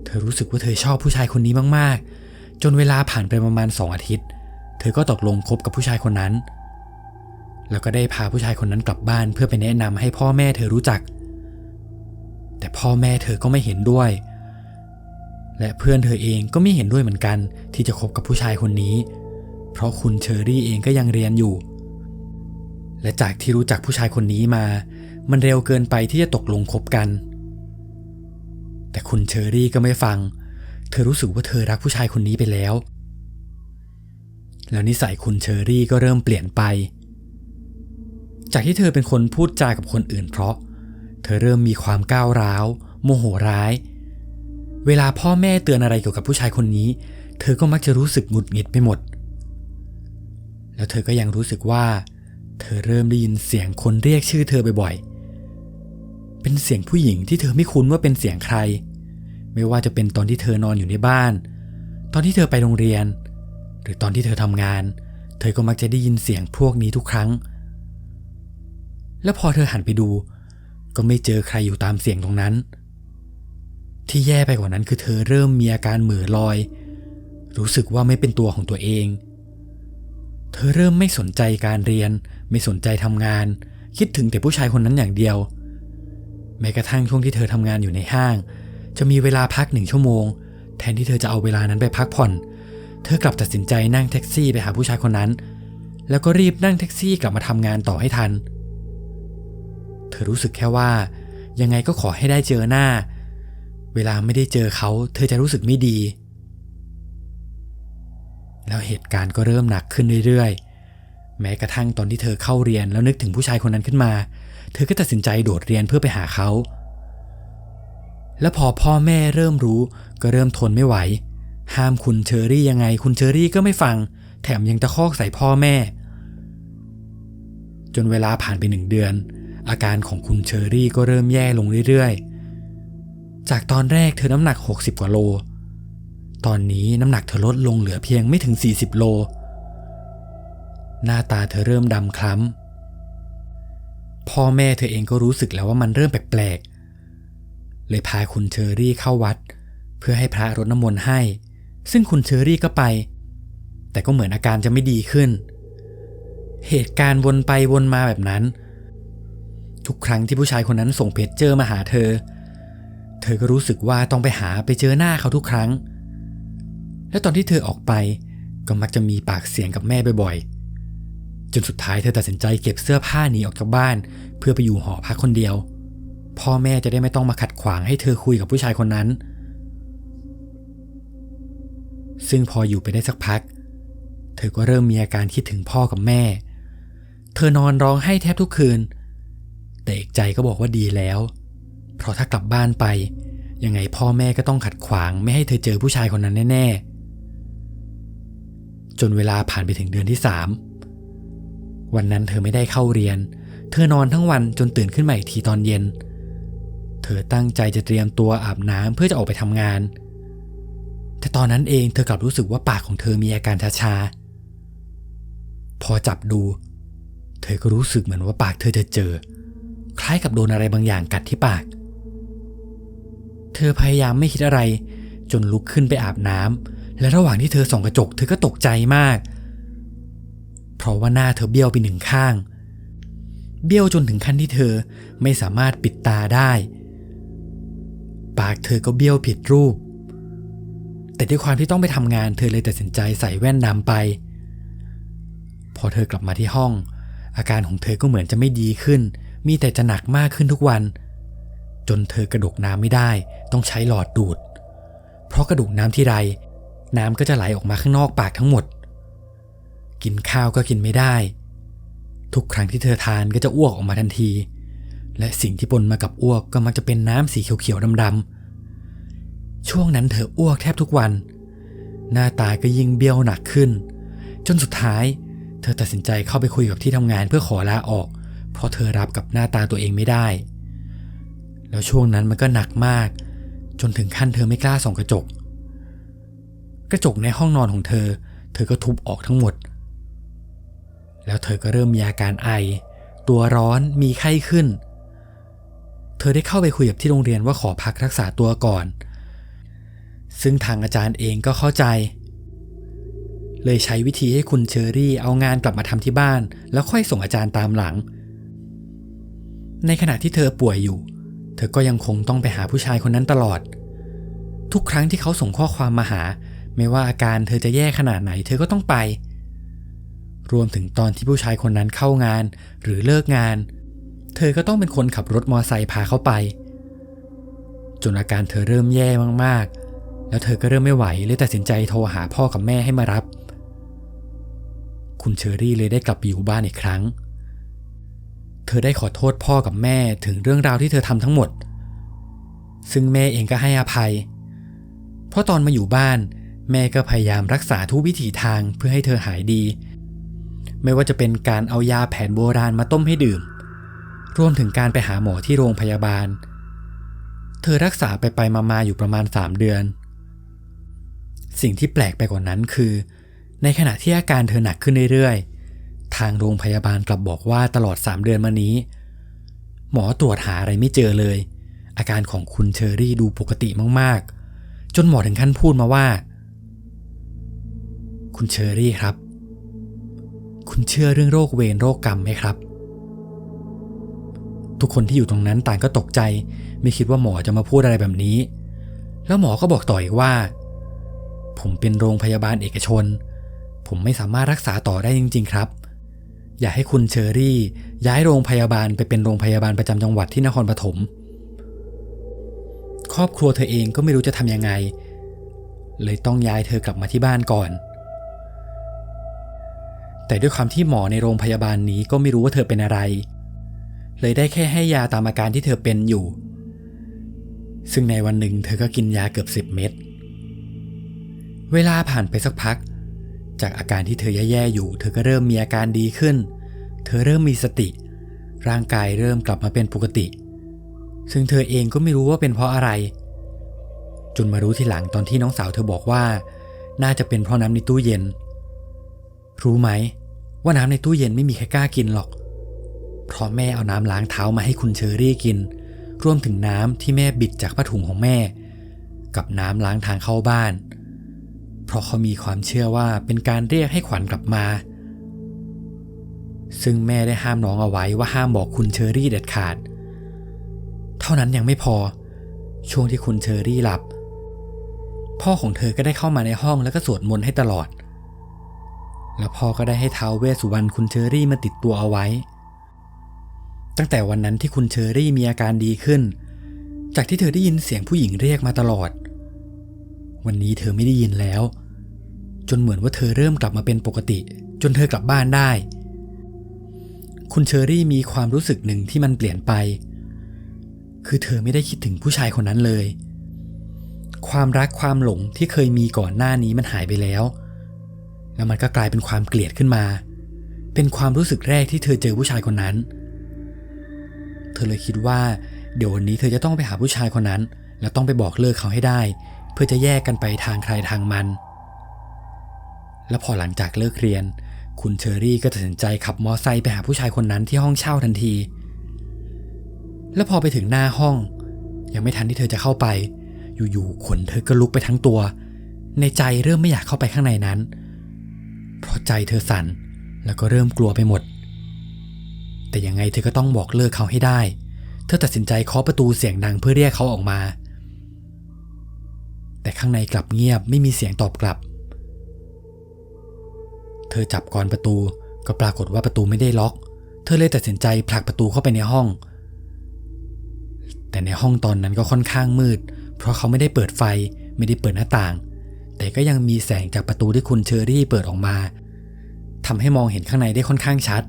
เธอรู้สึกว่าเธอชอบผู้ชายคนนี้มากๆจนเวลาผ่านไปประมาณ2 อาทิตย์เธอก็ตกลงคบกับผู้ชายคนนั้นแล้วก็ได้พาผู้ชายคนนั้นกลับบ้านเพื่อไปแนะนำให้พ่อแม่เธอรู้จักแต่พ่อแม่เธอก็ไม่เห็นด้วยและเพื่อนเธอเองก็ไม่เห็นด้วยเหมือนกันที่จะคบกับผู้ชายคนนี้เพราะคุณเชอรี่เองก็ยังเรียนอยู่และจากที่รู้จักผู้ชายคนนี้มามันเร็วเกินไปที่จะตกลงคบกันแต่คุณเชอรี่ก็ไม่ฟังเธอรู้สึกว่าเธอรักผู้ชายคนนี้ไปแล้วนิสัยคุณเชอรี่ก็เริ่มเปลี่ยนไปจากที่เธอเป็นคนพูดจากับคนอื่นเพราะเธอเริ่มมีความก้าวร้าวโมโหร้ายเวลาพ่อแม่เตือนอะไรเกี่ยวกับผู้ชายคนนี้เธอก็มักจะรู้สึกหงุดหงิดไปหมดแล้วเธอก็ยังรู้สึกว่าเธอเริ่มได้ยินเสียงคนเรียกชื่อเธอบ่อยๆเป็นเสียงผู้หญิงที่เธอไม่คุ้นว่าเป็นเสียงใครไม่ว่าจะเป็นตอนที่เธอนอนอยู่ในบ้านตอนที่เธอไปโรงเรียนหรือตอนที่เธอทำงานเธอก็มักจะได้ยินเสียงพวกนี้ทุกครั้งแล้วพอเธอหันไปดูก็ไม่เจอใครอยู่ตามเสียงตรงนั้นที่แย่ไปกว่านั้นคือเธอเริ่มมีอาการเหม่อลอยรู้สึกว่าไม่เป็นตัวของตัวเองเธอเริ่มไม่สนใจการเรียนไม่สนใจทำงานคิดถึงแต่ผู้ชายคนนั้นอย่างเดียวแม้กระทั่งช่วงที่เธอทำงานอยู่ในห้างจะมีเวลาพัก1 ชั่วโมงแทนที่เธอจะเอาเวลานั้นไปพักผ่อนเธอกลับตัดสินใจนั่งแท็กซี่ไปหาผู้ชายคนนั้นแล้วก็รีบนั่งแท็กซี่กลับมาทำงานต่อให้ทันเธอรู้สึกแค่ว่ายังไงก็ขอให้ได้เจอหน้าเวลาไม่ได้เจอเขาเธอจะรู้สึกไม่ดีแล้วเหตุการณ์ก็เริ่มหนักขึ้นเรื่อยๆแม้กระทั่งตอนที่เธอเข้าเรียนแล้วนึกถึงผู้ชายคนนั้นขึ้นมาเธอก็ตัดสินใจโดดเรียนเพื่อไปหาเขาและพอพ่อแม่เริ่มรู้ก็เริ่มทนไม่ไหวห้ามคุณเชอรี่ยังไงคุณเชอรี่ก็ไม่ฟังแถมยังตะคอกใส่พ่อแม่จนเวลาผ่านไป1 เดือนอาการของคุณเชอรี่ก็เริ่มแย่ลงเรื่อยๆจากตอนแรกเธอน้ำหนัก60 กว่าโล ตอนนี้น้ำหนักเธอลดลงเหลือเพียงไม่ถึง40 โลหน้าตาเธอเริ่มดำคล้ำพ่อแม่เธอเองก็รู้สึกแล้วว่ามันเริ่มแปลกๆเลยพาคุณเชอรี่เข้าวัดเพื่อให้พระรดน้ำมนต์ให้ซึ่งคุณเชอรี่ก็ไปแต่ก็เหมือนอาการจะไม่ดีขึ้นเหตุการณ์วนไปวนมาแบบนั้นทุกครั้งที่ผู้ชายคนนั้นส่งเพจเจอมาหาเธอก็รู้สึกว่าต้องไปเจอหน้าเขาทุกครั้งและตอนที่เธอออกไปก็มักจะมีปากเสียงกับแม่บ่อยๆจนสุดท้ายเธอตัดสินใจเก็บเสื้อผ้าหนีออกจากบ้านเพื่อไปอยู่หอพักคนเดียวพ่อแม่จะได้ไม่ต้องมาขัดขวางให้เธอคุยกับผู้ชายคนนั้นซึ่งพออยู่ไปได้สักพักเธอก็เริ่มมีอาการคิดถึงพ่อกับแม่เธอนอนร้องไห้แทบทุกคืนแต่อีกใจก็บอกว่าดีแล้วเพราะถ้ากลับบ้านไปยังไงพ่อแม่ก็ต้องขัดขวางไม่ให้เธอเจอผู้ชายคนนั้นแน่ๆจนเวลาผ่านไปถึงเดือนที่3วันนั้นเธอไม่ได้เข้าเรียนเธอนอนทั้งวันจนตื่นขึ้นมาอีกทีตอนเย็นเธอตั้งใจจะเตรียมตัวอาบน้ำเพื่อจะออกไปทำงานแต่ตอนนั้นเองเธอกลับรู้สึกว่าปากของเธอมีอาการชาๆพอจับดูเธอก็รู้สึกเหมือนว่าปากเธอจะเจอคล้ายกับโดนอะไรบางอย่างกัดที่ปากเธอพยายามไม่คิดอะไรจนลุกขึ้นไปอาบน้ำและระหว่างที่เธอส่องกระจกเธอก็ตกใจมากเพราะว่าหน้าเธอเบี้ยวไป1 ข้างเบี้ยวจนถึงขั้นที่เธอไม่สามารถปิดตาได้ปากเธอก็เบี้ยวผิดรูปแต่ด้วยความที่ต้องไปทำงานเธอเลยตัดสินใจใส่แว่นดำไปพอเธอกลับมาที่ห้องอาการของเธอก็เหมือนจะไม่ดีขึ้นมีแต่จะหนักมากขึ้นทุกวันจนเธอกระดกน้ำไม่ได้ต้องใช้หลอดดูดเพราะกระดกน้ำที่ไรน้ำก็จะไหลออกมาข้างนอกปากทั้งหมดกินข้าวก็กินไม่ได้ทุกครั้งที่เธอทานก็จะอ้วกออกมาทันทีและสิ่งที่ปนมากับอ้วกก็มักจะเป็นน้ำสีเขียวๆดำๆช่วงนั้นเธออ้วกแทบทุกวันหน้าตาก็ยิ่งเบี้ยวหนักขึ้นจนสุดท้ายเธอตัดสินใจเข้าไปคุยกับที่ทำงานเพื่อขอลาออกเพราะเธอรับกับหน้าตาตัวเองไม่ได้แล้วช่วงนั้นมันก็หนักมากจนถึงขั้นเธอไม่กล้าส่องกระจกในห้องนอนของเธอก็ทุบออกทั้งหมดแล้วเธอก็เริ่มมีอาการไอตัวร้อนมีไข้ขึ้นเธอได้เข้าไปคุยกับที่โรงเรียนว่าขอพักรักษาตัวก่อนซึ่งทางอาจารย์เองก็เข้าใจเลยใช้วิธีให้คุณเชอรี่เอางานกลับมาทำที่บ้านแล้วค่อยส่งอาจารย์ตามหลังในขณะที่เธอป่วยอยู่เธอก็ยังคงต้องไปหาผู้ชายคนนั้นตลอดทุกครั้งที่เขาส่งข้อความมาหาไม่ว่าอาการเธอจะแย่ขนาดไหนเธอก็ต้องไปรวมถึงตอนที่ผู้ชายคนนั้นเข้างานหรือเลิกงานเธอก็ต้องเป็นคนขับรถมอไซค์พาเขาไปจนอาการเธอเริ่มแย่มากๆแล้วเธอก็เริ่มไม่ไหวเลยตัดสินใจโทรหาพ่อกับแม่ให้มารับคุณเชอรี่เลยได้กลับไปอยู่บ้านอีกครั้งเธอได้ขอโทษพ่อกับแม่ถึงเรื่องราวที่เธอทำทั้งหมดซึ่งแม่เองก็ให้อภัยเพราะตอนมาอยู่บ้านแม่ก็พยายามรักษาทุกวิถีทางเพื่อให้เธอหายดีไม่ว่าจะเป็นการเอายาแผนโบราณมาต้มให้ดื่มรวมถึงการไปหาหมอที่โรงพยาบาลเธอรักษาไปมาอยู่ประมาณ3 เดือนสิ่งที่แปลกไปกว่านั้นคือในขณะที่อาการเธอหนักขึ้นเรื่อยๆทางโรงพยาบาลกลับบอกว่าตลอด3 เดือนมานี้หมอตรวจหาอะไรไม่เจอเลยอาการของคุณเชอรี่ดูปกติมากๆจนหมอถึงขั้นพูดมาว่าคุณเชอรี่ครับคุณเชื่อเรื่องโรคเวรโรคกรรมไหมครับทุกคนที่อยู่ตรงนั้นต่างก็ตกใจไม่คิดว่าหมอจะมาพูดอะไรแบบนี้แล้วหมอก็บอกต่ออีกว่าผมเป็นโรงพยาบาลเอกชนผมไม่สามารถรักษาต่อได้จริงๆครับอยากให้คุณเชอรี่ย้ายโรงพยาบาลไปเป็นโรงพยาบาลประจำจังหวัดที่นครปฐมครอบครัวเธอเองก็ไม่รู้จะทำยังไงเลยต้องย้ายเธอกลับมาที่บ้านก่อนแต่ด้วยความที่หมอในโรงพยาบาลนี้ก็ไม่รู้ว่าเธอเป็นอะไรเลยได้แค่ให้ยาตามอาการที่เธอเป็นอยู่ซึ่งในวันหนึ่งเธอก็กินยาเกือบ10 เม็ดเวลาผ่านไปสักพักจากอาการที่เธอแย่ๆอยู่เธอก็เริ่มมีอาการดีขึ้นเธอเริ่มมีสติร่างกายเริ่มกลับมาเป็นปกติซึ่งเธอเองก็ไม่รู้ว่าเป็นเพราะอะไร จนมารู้ทีหลังตอนที่น้องสาวเธอบอกว่าน่าจะเป็นเพราะน้ำในตู้เย็นรู้ไหมว่าน้ำในตู้เย็นไม่มีใครกล้ากินหรอกเพราะแม่เอาน้ำล้างเท้ามาให้คุณเชอรี่กินรวมถึงน้ำที่แม่บิดจากผ้าถุงของแม่กับน้ำล้างทางเข้าบ้านเพราะเขามีความเชื่อว่าเป็นการเรียกให้ขวัญกลับมาซึ่งแม่ได้ห้ามน้องเอาไว้ว่าห้ามบอกคุณเชอรี่เด็ดขาดเท่านั้นยังไม่พอช่วงที่คุณเชอรี่หลับพ่อของเธอก็ได้เข้ามาในห้องแล้วก็สวดมนต์ให้ตลอดแล้วพ่อก็ได้ให้ท้าวเวสสุวรรณคุณเชอรี่มาติดตัวเอาไว้ตั้งแต่วันนั้นที่คุณเชอรี่มีอาการดีขึ้นจากที่เธอได้ยินเสียงผู้หญิงเรียกมาตลอดวันนี้เธอไม่ได้ยินแล้วจนเหมือนว่าเธอเริ่มกลับมาเป็นปกติจนเธอกลับบ้านได้คุณเชอรี่มีความรู้สึกหนึ่งที่มันเปลี่ยนไปคือเธอไม่ได้คิดถึงผู้ชายคนนั้นเลยความรักความหลงที่เคยมีก่อนหน้านี้มันหายไปแล้วมันก็กลายเป็นความเกลียดขึ้นมาเป็นความรู้สึกแรกที่เธอเจอผู้ชายคนนั้นเธอเลยคิดว่าเดี๋ยววันนี้เธอจะต้องไปหาผู้ชายคนนั้นแล้วต้องไปบอกเลิกเขาให้ได้เพื่อจะแยกกันไปทางใครทางมันแล้วพอหลังจากเลิกเรียนคุณเชอรี่ก็ตัดสินใจขับมอไซค์ไปหาผู้ชายคนนั้นที่ห้องเช่าทันทีแล้วพอไปถึงหน้าห้องยังไม่ทันที่เธอจะเข้าไปอยู่ๆขนเธอก็ลุกไปทั้งตัวในใจเริ่มไม่อยากเข้าไปข้างในนั้นเพราะใจเธอสั่นแล้วก็เริ่มกลัวไปหมดแต่ยังไงเธอก็ต้องบอกเลิกเขาให้ได้เธอตัดสินใจเคาะประตูเสียงดังเพื่อเรียกเขาออกมาแต่ข้างในกลับเงียบไม่มีเสียงตอบกลับเธอจับกรประตูก็ปรากฏว่าประตูไม่ได้ล็อกเธอเลยตัดสินใจผลักประตูเข้าไปในห้องแต่ในห้องตอนนั้นก็ค่อนข้างมืดเพราะเขาไม่ได้เปิดไฟไม่ได้เปิดหน้าต่างแต่ก็ยังมีแสงจากประตูที่คุณเชอรี่เปิดออกมาทำให้มองเห็นข้างในได้ค่อนข้างชัด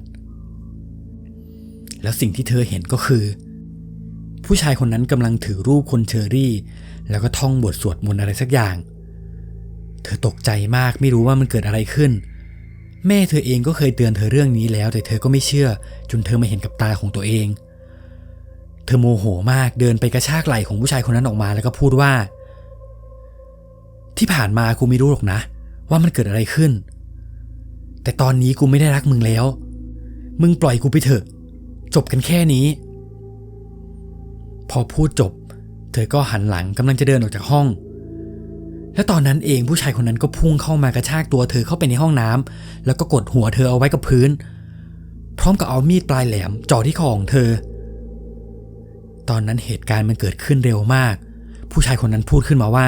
แล้วสิ่งที่เธอเห็นก็คือผู้ชายคนนั้นกำลังถือรูปคุณเชอรี่แล้วก็ท่องบทสวดมนต์อะไรสักอย่างเธอตกใจมากไม่รู้ว่ามันเกิดอะไรขึ้นแม่เธอเองก็เคยเตือนเธอเรื่องนี้แล้วแต่เธอก็ไม่เชื่อจนเธอมาเห็นกับตาของตัวเองเธอโมโหมากเดินไปกระชากไหล่ของผู้ชายคนนั้นออกมาแล้วก็พูดว่าที่ผ่านมากูไม่รู้หรอกนะว่ามันเกิดอะไรขึ้นแต่ตอนนี้กูไม่ได้รักมึงแล้วมึงปล่อยกูไปเถอะจบกันแค่นี้พอพูดจบเธอก็หันหลังกำลังจะเดินออกจากห้องและตอนนั้นเองผู้ชายคนนั้นก็พุ่งเข้ามากระชากตัวเธอเข้าไปในห้องน้ำแล้วก็กดหัวเธอเอาไว้กับพื้นพร้อมกับเอามีดปลายแหลมจ่อที่คอของเธอตอนนั้นเหตุการณ์มันเกิดขึ้นเร็วมากผู้ชายคนนั้นพูดขึ้นมาว่า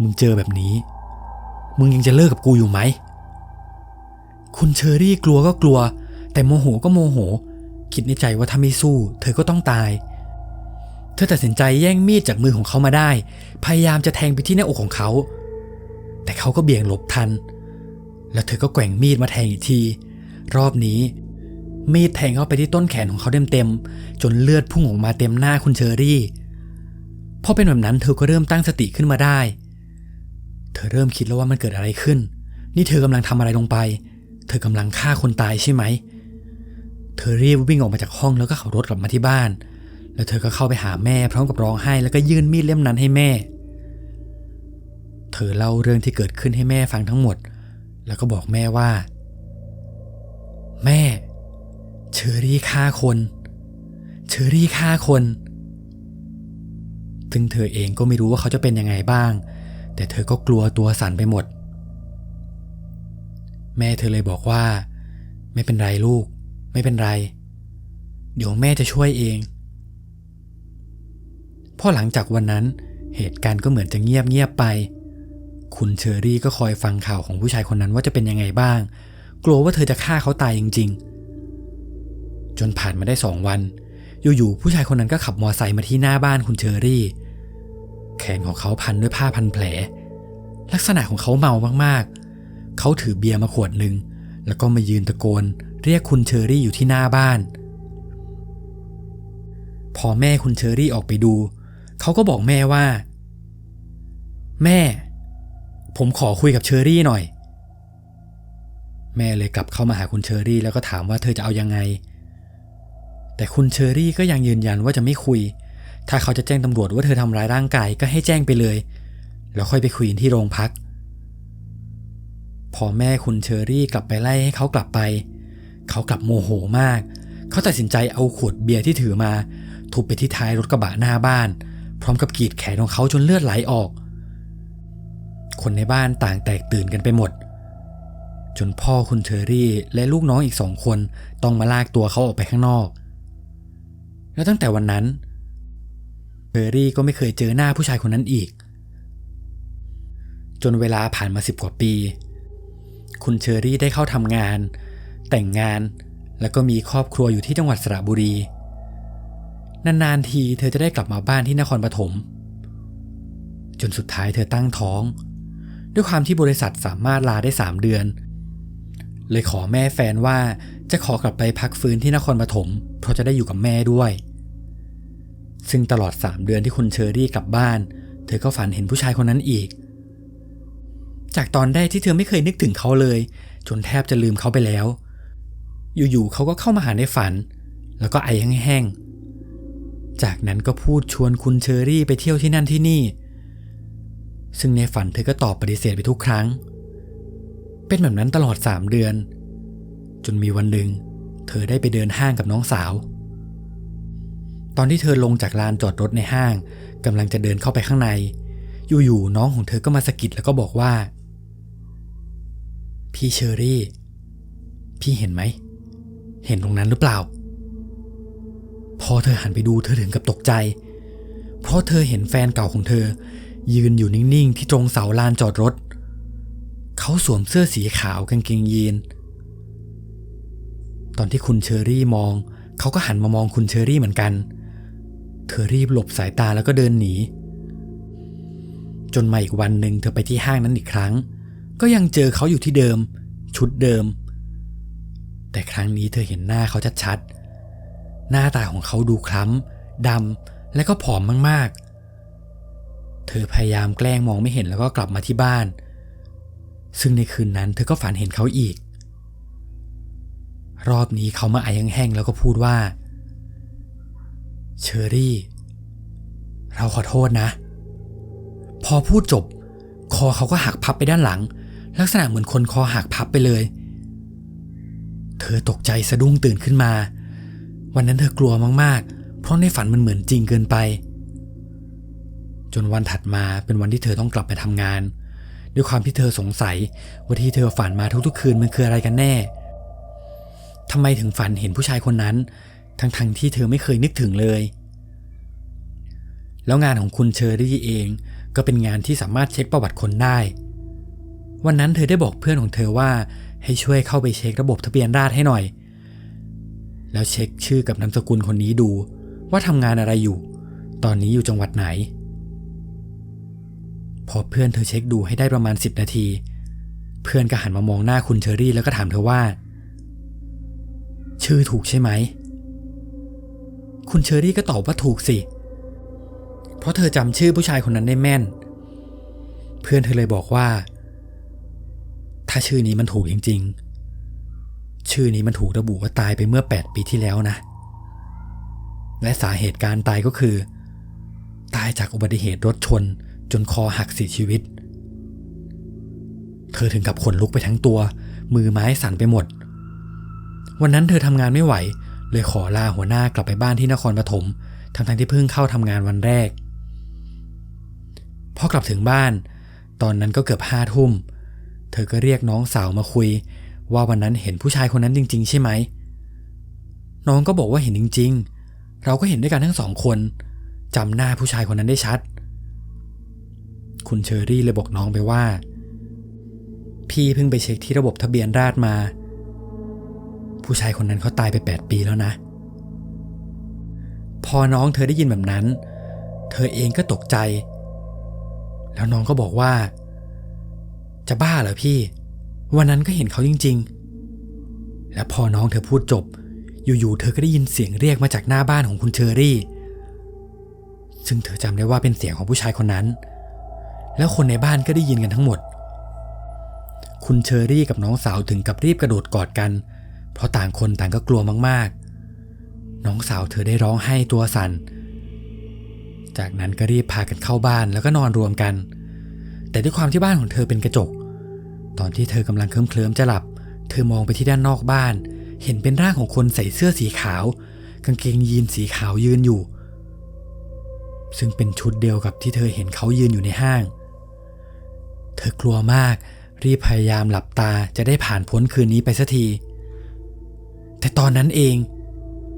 มึงเจอแบบนี้มึงยังจะเลิกกับกูอยู่ไหมคุณเชอรี่กลัวก็กลัวแต่โมโหก็โมโหคิดในใจว่าถ้าไม่สู้เธอก็ต้องตายเธอตัดสินใจแย่งมีดจากมือของเขามาได้พยายามจะแทงไปที่หน้าอกของเขาแต่เขาก็เบี่ยงหลบทันแล้วเธอก็แกว่งมีดมาแทงอีกทีรอบนี้มีดแทงเข้าไปที่ต้นแขนของเขาเต็มๆจนเลือดพุ่งออกมาเต็มหน้าคุณเชอรี่พอเป็นแบบนั้นเธอก็เริ่มตั้งสติขึ้นมาได้เธอเริ่มคิดแล้วว่ามันเกิดอะไรขึ้นนี่เธอกำลังทำอะไรลงไปเธอกำลังฆ่าคนตายใช่ไหมเธอรีบวิ่งออกมาจากห้องแล้วก็ขับรถกลับมาที่บ้านแล้วเธอก็เข้าไปหาแม่พร้อมกับร้องไห้แล้วก็ยื่นมีดเล่มนั้นให้แม่เธอเล่าเรื่องที่เกิดขึ้นให้แม่ฟังทั้งหมดแล้วก็บอกแม่ว่าแม่เชอรี่ฆ่าคนซึ่งเธอเองก็ไม่รู้ว่าเขาจะเป็นยังไงบ้างแต่เธอก็กลัวตัวสั่นไปหมดแม่เธอเลยบอกว่าไม่เป็นไรลูกไม่เป็นไรเดี๋ยวแม่จะช่วยเองพอหลังจากวันนั้นเหตุการณ์ก็เหมือนจะเงียบไปคุณเชอรี่ก็คอยฟังข่าวของผู้ชายคนนั้นว่าจะเป็นยังไงบ้างกลัวว่าเธอจะฆ่าเขาตายจริงๆจนผ่านมาได้2 วันอยู่ๆผู้ชายคนนั้นก็ขับมอไซค์มาที่หน้าบ้านคุณเชอรี่แขนของเขาพันด้วยผ้าพันแผลลักษณะของเขาเมามากๆเขาถือเบียร์มาขวดหนึ่งแล้วก็มายืนตะโกนเรียกคุณเชอรี่อยู่ที่หน้าบ้านพอแม่คุณเชอรี่ออกไปดูเขาก็บอกแม่ว่าแม่ผมขอคุยกับเชอรี่หน่อยแม่เลยกลับเข้ามาหาคุณเชอรี่แล้วก็ถามว่าเธอจะเอายังไงแต่คุณเชอรี่ก็ยังยืนยันว่าจะไม่คุย ถ้าเขาจะแจ้งตำรวจว่าเธอทำร้ายร่างกายก็ให้แจ้งไปเลยแล้วค่อยไปคุยที่โรงพักพอแม่คุณเชอรี่กลับไปไล่ให้เขากลับไปเขากลับโมโหมากเขาตัดสินใจเอาขวดเบียร์ที่ถือมาทุบไปที่ท้ายรถกระบะหน้าบ้านพร้อมกับกรีดแขนของเขาจนเลือดไหลออกคนในบ้านต่างแตกตื่นกันไปหมดจนพ่อคุณเชอรี่และลูกน้องอีก2 คนต้องมาลากตัวเขาออกไปข้างนอกแล้วตั้งแต่วันนั้นเชอรี่ก็ไม่เคยเจอหน้าผู้ชายคนนั้นอีกจนเวลาผ่านมา10 กว่าปีคุณเชอรี่ได้เข้าทำงานแต่งงานแล้วก็มีครอบครัวอยู่ที่จังหวัดสระบุรีนานๆทีเธอจะได้กลับมาบ้านที่นครปฐมจนสุดท้ายเธอตั้งท้องด้วยความที่บริษัทสามารถลาได้3 เดือนเลยขอแม่แฟนว่าจะขอกลับไปพักฟื้นที่นครปฐมเพราะจะได้อยู่กับแม่ด้วยซึ่งตลอด3 เดือนที่คุณเชอรี่กลับบ้านเธอก็ฝันเห็นผู้ชายคนนั้นอีกจากตอนแรกที่เธอไม่เคยนึกถึงเขาเลยจนแทบจะลืมเขาไปแล้วอยู่ๆเขาก็เข้ามาหาในฝันแล้วก็ไอแห้งๆจากนั้นก็พูดชวนคุณเชอรี่ไปเที่ยวที่นั่นที่นี่ซึ่งในฝันเธอก็ตอบปฏิเสธไปทุกครั้งเป็นแบบนั้นตลอด3 เดือนจนมีวันหนึ่งเธอได้ไปเดินห้างกับน้องสาวตอนที่เธอลงจากลานจอดรถในห้างกำลังจะเดินเข้าไปข้างในอยู่ๆน้องของเธอก็มาสะกิดแล้วก็บอกว่าพี่เชอรี่พี่เห็นไหมเห็นตรงนั้นหรือเปล่าพอเธอหันไปดูเธอถึงกับตกใจเพราะเธอเห็นแฟนเก่าของเธอยืนอยู่นิ่งๆที่ตรงเสาลานจอดรถเขาสวมเสื้อสีขาวกางเกงยีนตอนที่คุณเชอรี่มองเขาก็หันมามองคุณเชอรี่เหมือนกันเธอรีบหลบสายตาแล้วก็เดินหนีจนมาอีกวันหนึ่งเธอไปที่ห้างนั้นอีกครั้งก็ยังเจอเขาอยู่ที่เดิมชุดเดิมแต่ครั้งนี้เธอเห็นหน้าเขาชัดๆหน้าตาของเขาดูคล้ำดำและก็ผอมมากๆเธอพยายามแกล้งมองไม่เห็นแล้วก็กลับมาที่บ้านซึ่งในคืนนั้นเธอก็ฝันเห็นเขาอีกรอบนี้เขามาไอแห้งๆแล้วก็พูดว่าเชอรี่เราขอโทษนะพอพูดจบคอเขาก็หักพับไปด้านหลังลักษณะเหมือนคนคอหักพับไปเลยเธอตกใจสะดุ้งตื่นขึ้นมาวันนั้นเธอกลัวมากๆเพราะในฝันมันเหมือนจริงเกินไปจนวันถัดมาเป็นวันที่เธอต้องกลับไปทำงานด้วยความที่เธอสงสัยว่าที่เธอฝันมาทุกๆคืนมันคืออะไรกันแน่ทำไมถึงฝันเห็นผู้ชายคนนั้นทั้งที่เธอไม่เคยนึกถึงเลยแล้วงานของคุณเชอรี่เองก็เป็นงานที่สามารถเช็คประวัติคนได้วันนั้นเธอได้บอกเพื่อนของเธอว่าให้ช่วยเข้าไปเช็คระบบทะเบียนราษฎร์ให้หน่อยแล้วเช็คชื่อกับนามสกุลคนนี้ดูว่าทำงานอะไรอยู่ตอนนี้อยู่จังหวัดไหนพอเพื่อนเธอเช็คดูให้ได้ประมาณ10 นาทีเพื่อนก็หันมามองหน้าคุณเชอรี่แล้วก็ถามเธอว่าชื่อถูกใช่ไหมคุณเชอรี่ก็ตอบว่าถูกสิเพราะเธอจำชื่อผู้ชายคนนั้นได้แม่นเพื่อนเธอเลยบอกว่าถ้าชื่อนี้มันถูกจริงๆชื่อนี้มันถูกระบุว่าตายไปเมื่อ8 ปีที่แล้วนะและสาเหตุการตายก็คือตายจากอุบัติเหตุรถชนจนคอหักเสียชีวิตเธอถึงกับขนลุกไปทั้งตัวมือไม้สั่นไปหมดวันนั้นเธอทำงานไม่ไหวเลยขอลาหัวหน้ากลับไปบ้านที่นครปฐมทั้งที่เพิ่งเข้าทำงานวันแรกพอกลับถึงบ้านตอนนั้นก็เกือบ5 ทุ่มเธอก็เรียกน้องสาวมาคุยว่าวันนั้นเห็นผู้ชายคนนั้นจริงๆใช่ไหมน้องก็บอกว่าเห็นจริงๆเราก็เห็นด้วยกันทั้ง2 คนจำหน้าผู้ชายคนนั้นได้ชัดคุณเชอรี่เลยบอกน้องไปว่าพี่เพิ่งไปเช็คที่ระบบทะเบียนราษฎร์มาผู้ชายคนนั้นเขาตายไป8 ปีแล้วนะพอน้องเธอได้ยินแบบนั้นเธอเองก็ตกใจแล้วน้องก็บอกว่าจะบ้าเหรอพี่วันนั้นก็เห็นเขาจริงๆและพอน้องเธอพูดจบอยู่ๆเธอก็ได้ยินเสียงเรียกมาจากหน้าบ้านของคุณเชอรี่ซึ่งเธอจำได้ว่าเป็นเสียงของผู้ชายคนนั้นแล้วคนในบ้านก็ได้ยินกันทั้งหมดคุณเชอรี่กับน้องสาวถึงกับรีบกระโดดกอดกันเพราะต่างคนต่างก็กลัวมากๆน้องสาวเธอได้ร้องไห้ตัวสั่น จากนั้นก็รีบพากันเข้าบ้านแล้วก็นอนรวมกันแต่ด้วยความที่บ้านของเธอเป็นกระจกตอนที่เธอกำลังเคลิ้มๆจะหลับเธอมองไปที่ด้านนอกบ้านเห็นเป็นร่างของคนใส่เสื้อสีขาวกางเกงยีนสีขาวยืนอยู่ซึ่งเป็นชุดเดียวกับที่เธอเห็นเขายืนอยู่ในห้างเธอกลัวมากรีบพยายามหลับตาจะได้ผ่านพ้นคืนนี้ไปสักทีแต่ตอนนั้นเอง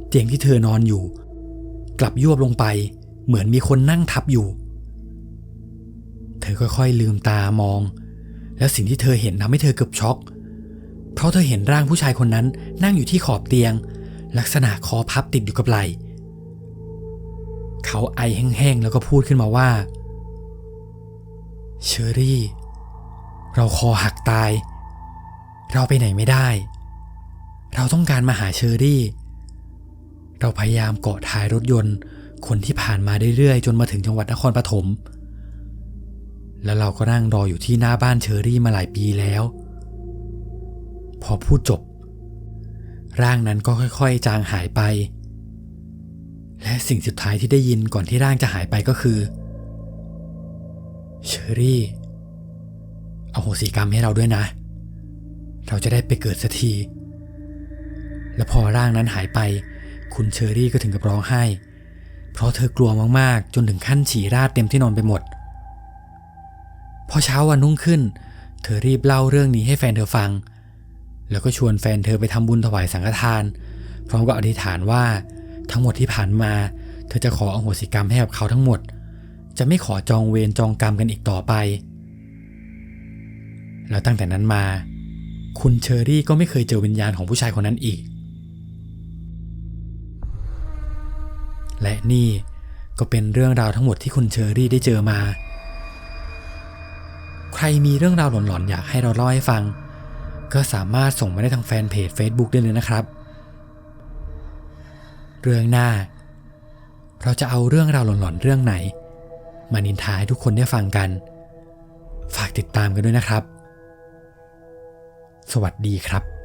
เตียงที่เธอนอนอยู่กลับยวบลงไปเหมือนมีคนนั่งทับอยู่เธอค่อยๆลืมตามองแล้วสิ่งที่เธอเห็นทำให้เธอเกือบช็อกเพราะเธอเห็นร่างผู้ชายคนนั้นนั่งอยู่ที่ขอบเตียงลักษณะคอพับติดอยู่กับไหล่เขาไอแห้งๆแล้วก็พูดขึ้นมาว่าเชอรี่เราคอหักตายเราไปไหนไม่ได้เราต้องการมาหาเชอรี่เราพยายามเกาะท้ายรถยนต์คนที่ผ่านมาเรื่อยๆจนมาถึงจังหวัดนครปฐมแล้วเราก็นั่งรออยู่ที่หน้าบ้านเชอรี่มาหลายปีแล้วพอพูดจบร่างนั้นก็ค่อยๆจางหายไปและสิ่งสุดท้ายที่ได้ยินก่อนที่ร่างจะหายไปก็คือเชอรี่อโหสิกรรมให้เราด้วยนะเราจะได้ไปเกิดสักทีและพอร่างนั้นหายไปคุณเชอรี่ก็ถึงกับร้องไห้เพราะเธอกลัวมากๆจนถึงขั้นฉี่ราดเต็มที่นอนไปหมดพอเช้าวันรุ่งขึ้นเธอรีบเล่าเรื่องนี้ให้แฟนเธอฟังแล้วก็ชวนแฟนเธอไปทำบุญถวายสังฆทานพร้อมกับอธิษฐานว่าทั้งหมดที่ผ่านมาเธอจะขออโหสิกรรมให้กับเขาทั้งหมดจะไม่ขอจองเวรจองกรรมกันอีกต่อไปแล้วตั้งแต่นั้นมาคุณเชอรี่ก็ไม่เคยเจอวิญญาณของผู้ชายคนนั้นอีกและนี่ก็เป็นเรื่องราวทั้งหมดที่คุณเชอรี่ได้เจอมาใครมีเรื่องราวหลอนๆอยากให้เราเล่าให้ฟังก็สามารถส่งมาได้ทางแฟนเพจ Facebook ได้เลยนะครับเรื่องหน้าเราจะเอาเรื่องราวหลอนๆเรื่องไหนมานินทาให้ทุกคนได้ฟังกันฝากติดตามกันด้วยนะครับสวัสดีครับ